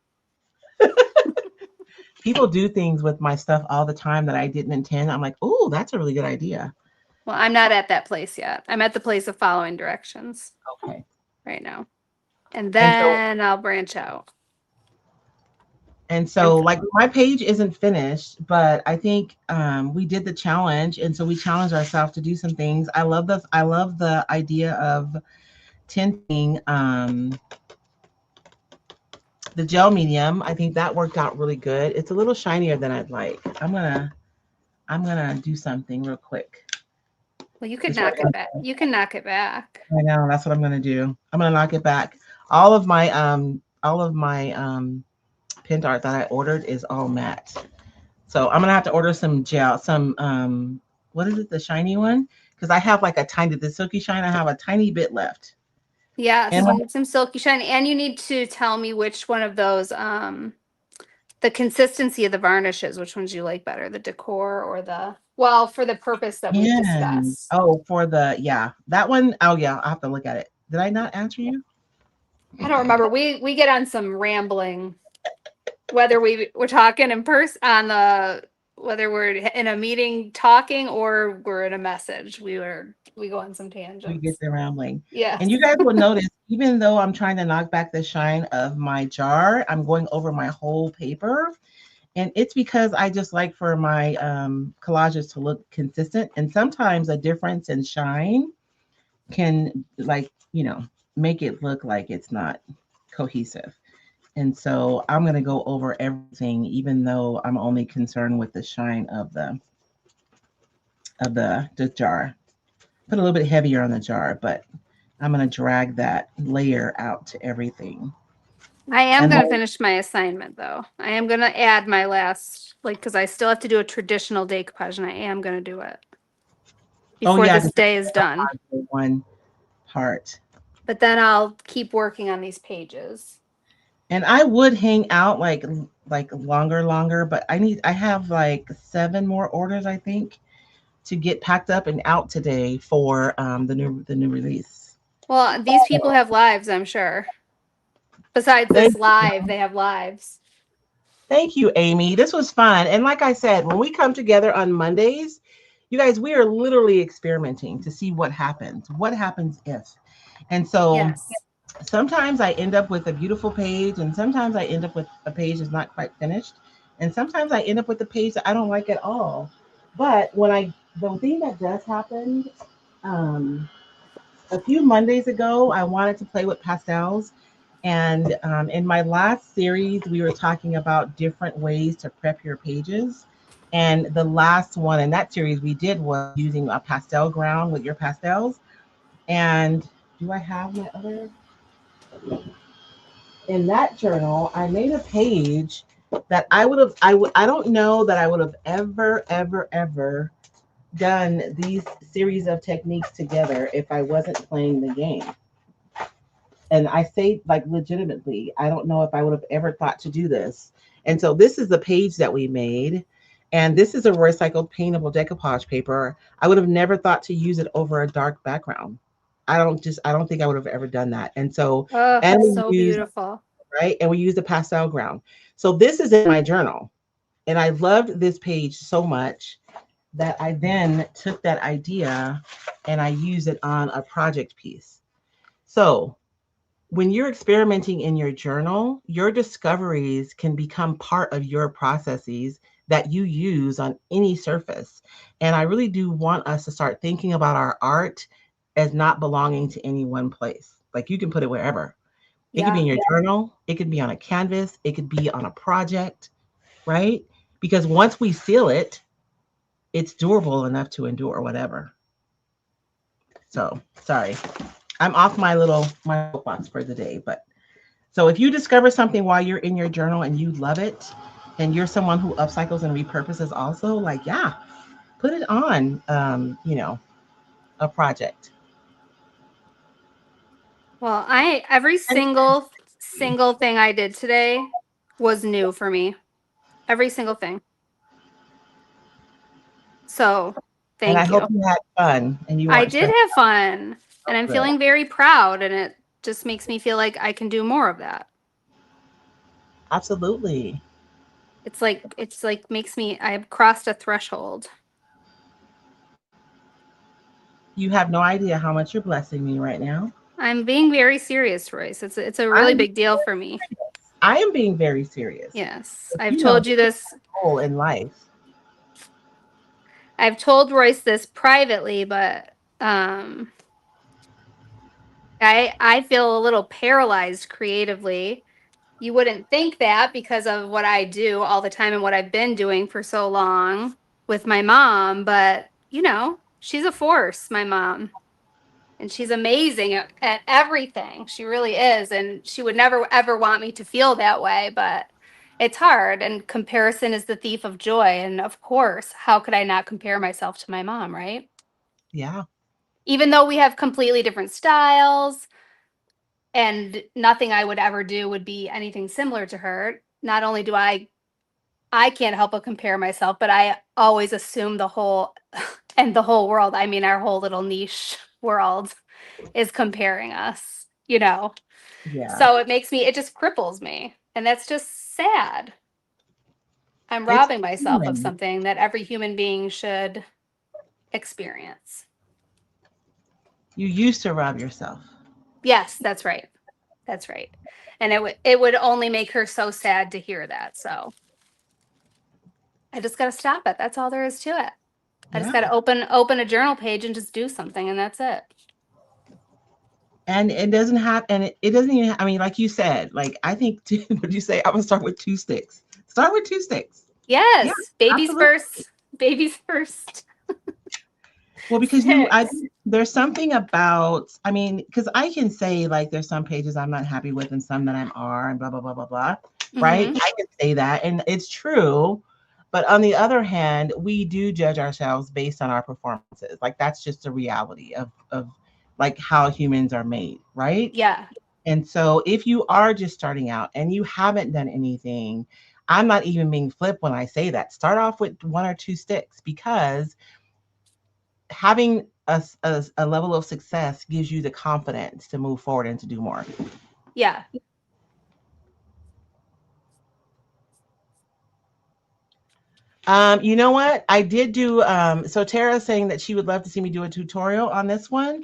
People do things with my stuff all the time that I didn't intend. I'm like, oh, that's a really good idea. Well, I'm not at that place yet. I'm at the place of following directions Okay. right now. And And so then I'll branch out. and I'm so like my page isn't finished, but I think we did the challenge, and so we challenged ourselves to do some things. I love the idea of tinting the gel medium. I think that worked out really good. It's a little shinier than I'd like. I'm gonna do something real quick. well, you could Just right knock it back. You can knock it back. I know that's what I'm gonna do. I'm gonna knock it back. All of my pin art that I ordered is all matte. So I'm gonna have to order some gel, some what is it, the shiny one? Because I have like a tiny the silky shine, I have a tiny bit left. Yes, And you need some silky shine, and you need to tell me which one of those, the consistency of the varnishes, which ones you like better, the decor or the, well, for the purpose that we've and discussed. oh, for the yeah, that one, oh yeah, I'll have to look at it. Did I not answer you? I don't remember. We get on some rambling, whether we're talking in person on the, whether we're in a meeting talking or we're in a message. We go on some We get tangents. the rambling. And Yes. you guys will notice, even though I'm trying to knock back the shine of my jar, I'm going over my whole paper. And it's because I just like for my collages to look consistent. And sometimes a difference in shine can, like, make it look like it's not cohesive. And so I'm going to go over everything, even though I'm only concerned with the shine of the jar. Put a little bit heavier on the jar, but I'm going to drag that layer out to everything. I am And going then, to finish my assignment though. I am going to add my last, like, because I still have to do a traditional decoupage and I am going to do it oh before yeah, this day is done. one part. But then I'll keep working on these pages. And I would hang out like longer, but I have like 7 more orders, I think, to get packed up and out today for the new release. Well, these people have lives, I'm sure. Besides this Thank, live, they have lives. thank you, Amy. This was fun. And like I said, when we come together on Mondays, you guys, we are literally experimenting to see what happens. What happens if? And so Yes. sometimes I end up with a beautiful page, and sometimes I end up with a page that's not quite finished. And sometimes I end up with a page that I don't like at all. But the thing that does happen, um, a few Mondays ago, I wanted to play with pastels. And in my last series, we were talking about different ways to prep your pages. And the last one in that series we did was using a pastel ground with your pastels. And do I have my other? In that journal, I made a page that I don't know that I would have ever done these series of techniques together if I wasn't playing the game. And I say like legitimately, I don't know if I would have ever thought to do this. And so this is the page that we made. And this is a recycled paintable decoupage paper. I would have never thought to use it over a dark background. I don't think I would have ever done that. And so, Oh, and we so use beautiful. right? And we use the pastel ground. So this is in my journal. And I loved this page so much that I then took that idea and I used it on a project piece. So when you're experimenting in your journal, your discoveries can become part of your processes that you use on any surface. And I really do want us to start thinking about our art as not belonging to any one place. Like you can put it wherever. It could be Yeah. in your journal, it could be on a canvas, it could be on a project, right? Because once we seal it, it's durable enough to endure whatever. So, sorry. I'm off my box for the day, but so if you discover something while you're in your journal and you love it, and you're someone who upcycles and repurposes also, like, yeah, put it on, a project. Well, I every And single thing I did today was new for me. Every single thing. So, and I thank hope you. you had fun and you I weren't did stressed. have fun, and Oh, I'm good. feeling very proud, and it just makes me feel like I can do more of that. Absolutely. It's like makes me I've crossed a threshold. You have no idea how much you're blessing me right now. I'm being very serious, Royce. It's a really I'm big deal for me. I am being very serious. Yes. But you know, this is my goal in life. I've told Royce this privately, but um I feel a little paralyzed creatively. You wouldn't think that because of what I do all the time and what I've been doing for so long with my mom, but she's a force, my mom. And she's amazing at everything. She really is. And she would never ever want me to feel that way, but it's hard. And comparison is the thief of joy. And of course, how could I not compare myself to my mom, right? Yeah. Even though we have completely different styles and nothing I would ever do would be anything similar to her. Not only do I can't help but compare myself, but I always assume the whole and the whole world, I mean our whole little niche world is comparing us, you know. Yeah. So it just cripples me. And that's just sad. I'm It's robbing myself of human. something that every human being should experience. You used to rob yourself. Yes, that's right. That's right. And it would only make her so sad to hear that. So I just got to stop it. That's all there is to it. I just Yeah. got to open a journal page and just do something, and that's it. And it doesn't have, and it doesn't even, I mean, like you said, like, I think, would you say, I would start with two sticks? Start with two sticks. Yeah, Yes, babies absolutely. first. Babies first. Well, because I Sticks. think there's something about, I mean, because I can say, like, there's some pages I'm not happy with and some that I'm are and blah, blah, blah, blah, blah. Right? Mm-hmm. I can say that. And it's true. But on the other hand, we do judge ourselves based on our performances. Like, that's just the reality of like how humans are made, right? Yeah. And so if you are just starting out and you haven't done anything, I'm not even being flip when I say that. Start off with one or two sticks, because having a level of success gives you the confidence to move forward and to do more. Yeah. You know what? I did do, so Tara's saying that she would love to see me do a tutorial on this one.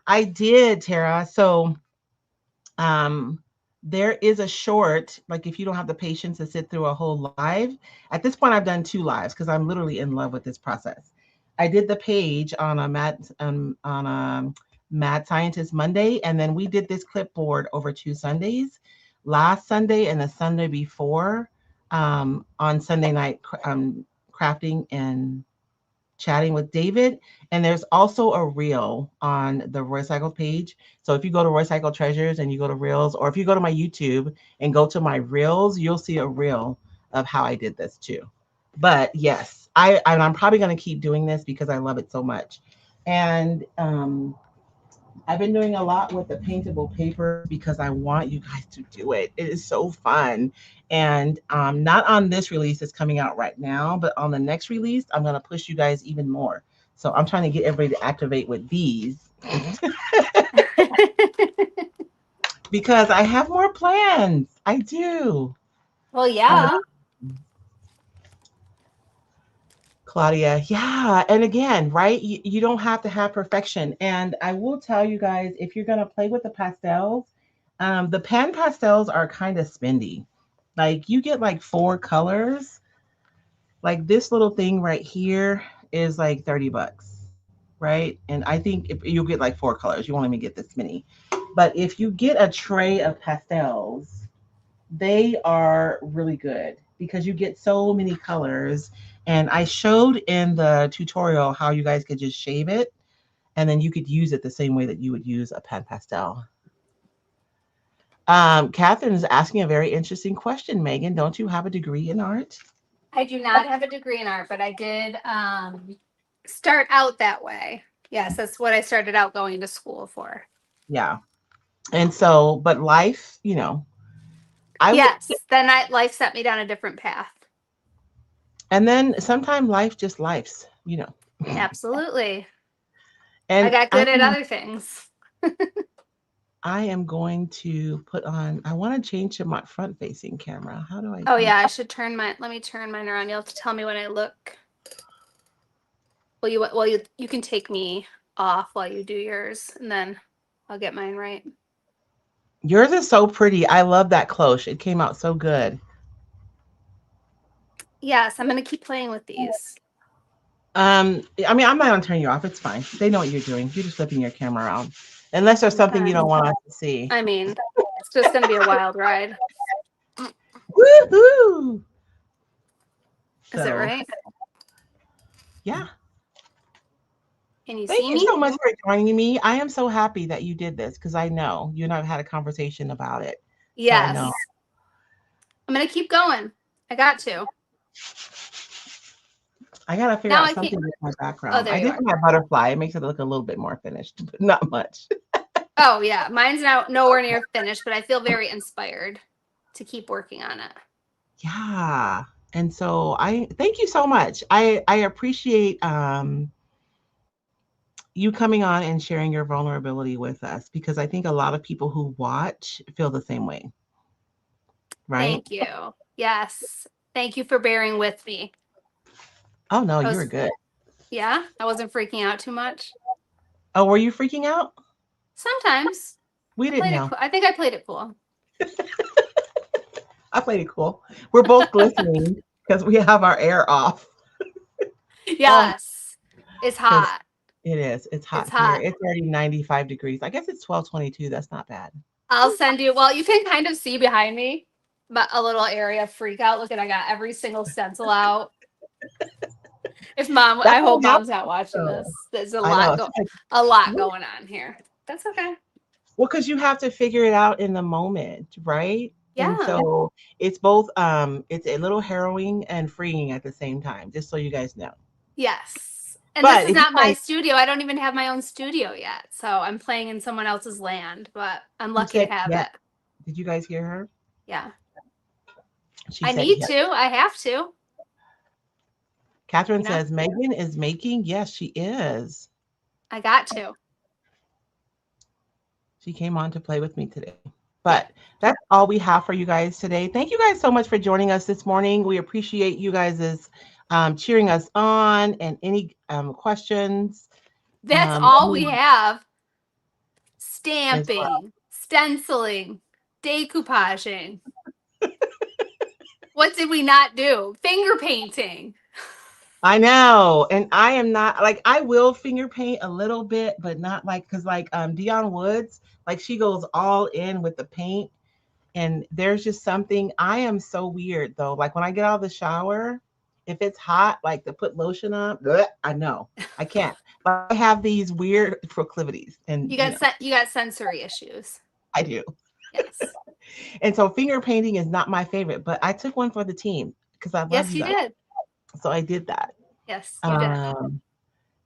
I did, Tara. So um, there is a short, like, if you don't have the patience to sit through a whole live, at this point, I've done two lives because I'm literally in love with this process. I did the page on a Mad Scientist Monday, and then we did this clipboard over 2 Sundays, last Sunday and the Sunday before, on Sunday night, crafting and chatting with David. And there's also a reel on the Recycle page. So if you go to Recycle Treasures and you go to Reels, or if you go to my YouTube and go to my Reels, you'll see a reel of how I did this too. But yes, I'm probably going to keep doing this because I love it so much. And I've been doing a lot with the paintable papers because I want you guys to do it. It is so fun. And not on this release that's coming out right now, but on the next release, I'm going to push you guys even more. So I'm trying to get everybody to activate with these because I have more plans. I do. Well, Um, yeah. Claudia, yeah. And again, right? You don't have to have perfection. And I will tell you guys, if you're going to play with the pastels, the pan pastels are kind of spendy. Like, you get like four colors. Like, this little thing right here is like $30, right? And I think if you'll get like four colors, you won't even get this many. But if you get a tray of pastels, they are really good because you get so many colors. And I showed in the tutorial how you guys could just shave it and then you could use it the same way that you would use a pen pastel. Catherine is asking a very interesting question. Megan, don't you have a degree in art? I do not have a degree in art, but I did start out that way. Yes, that's what I started out going to school for. Yeah. And so, but life, I would, Yes, then life set me down a different path. and then sometimes life just lifes. Absolutely. I And got good at other things. I am going to put on, I want to change to my front facing camera. How do I Oh do yeah, I that? should let me turn mine around. You'll have to tell me when I look. You can take me off while you do yours, and then I'll get mine right. Yours is so pretty. I love that cloche. It came out so good. Yes, I'm gonna keep playing with these. I mean, I'm not gonna turn you off. It's fine. They know what you're doing. You're just flipping your camera around. Unless there's something you Okay. don't want us to see. I mean, it's just gonna be a wild ride. Woohoo! Is it So right? yeah. Can you Thank see you me? so much for joining me. I am so happy that you did this because I know you and I have had a conversation about it. So I know. Yes. I'm gonna keep going. I got to. I gotta figure Now out I can't. something with my Oh, background. there I you did are. my butterfly. It makes it look a little bit more finished, but not much. Oh yeah, mine's now nowhere near finished, but I feel very inspired to keep working on it. Yeah. And so I thank you so much. I appreciate you coming on and sharing your vulnerability with us because I think a lot of people who watch feel the same way, right? Thank you. Yes. Thank you for bearing with me. Oh no, I you were was, good. yeah, I wasn't freaking out too much. Oh, were you freaking out? Sometimes We I didn't played it know. cool. I think I played it cool. I played it cool. We're both glistening because we have our air off. Oh, Yes. It's because hot. it is. It's It's hot here. hot. It's already 95 degrees. I guess it's 12:22. That's not bad. I'll send you, well, you can kind of see behind me, but a little area freak out. Look at, I got every single stencil out. If mom, That's I what hope mom's happens not watching though. this. There's I know. a lot What? going on here. That's okay. Well, because you have to figure it out in the moment, right? And Yeah. so it's both it's a little harrowing and freeing at the same time, just so you guys know. Yes. And this But is if you not my guys studio. I don't even have my own studio yet. So I'm playing in someone else's land, but I'm who lucky to said have yeah, it. did you guys hear her? Yeah. She I said need yes. to. I have to, Catherine you know, says Megan is making. Yes, she is. I got to. She came on to play with me today. But Yep. that's all we have for you guys today. Thank you guys so much for joining us this morning. We appreciate you guys' cheering us on and any questions. That's Let all me we have. as well. Stamping, stenciling, decoupaging. What did we not do? Finger painting. I know. And I am not like I will finger paint a little bit, but not like because like Dion Woods, like she goes all in with the paint. And there's just something I am so weird though. Like when I get out of the shower, if it's hot, like to put lotion on, bleh, I know I can't. But I have these weird proclivities, and You got sensory issues. I do. Yes. And so finger painting is not my favorite, but I took one for the team because I love Yes, you you guys. did. So I did that. Yes, you did. Um,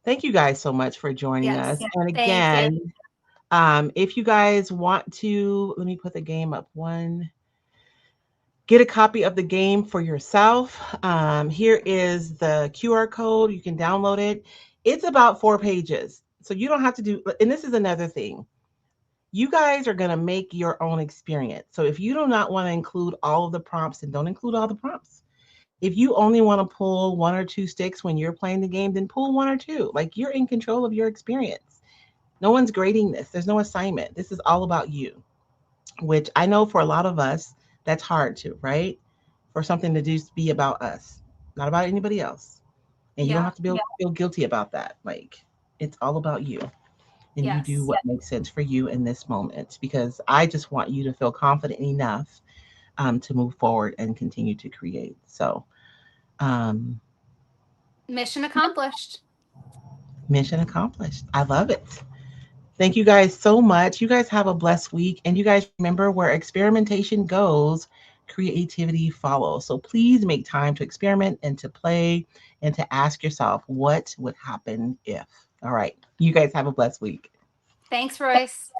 Thank you guys so much for joining us. Yes. And Thank you. again, if you guys want to, let me put the game up one. Get a copy of the game for yourself. Here is the QR code. You can download it. It's about 4 pages. So you don't have to do, and this is another thing. You guys are going to make your own experience. So if you do not want to include all of the prompts, then don't include all the prompts. If you only want to pull one or two sticks when you're playing the game, then pull one or two. Like you're in control of your experience. No one's grading this. There's no assignment. This is all about you, which I know for a lot of us, that's hard to, right? For something to just be about us, not about anybody else. And you don't Yeah. have to feel guilty about that. Like it's all about you. And you do Yes. what makes sense for you in this moment because I just want you to feel confident enough to move forward and continue to create. So, um, Mission accomplished. mission accomplished. I love it. Thank you guys so much. You guys have a blessed week. And you guys remember, where experimentation goes, creativity follows. So please make time to experiment and to play and to ask yourself, what would happen if? All right. You guys have a blessed week. Thanks, Royce.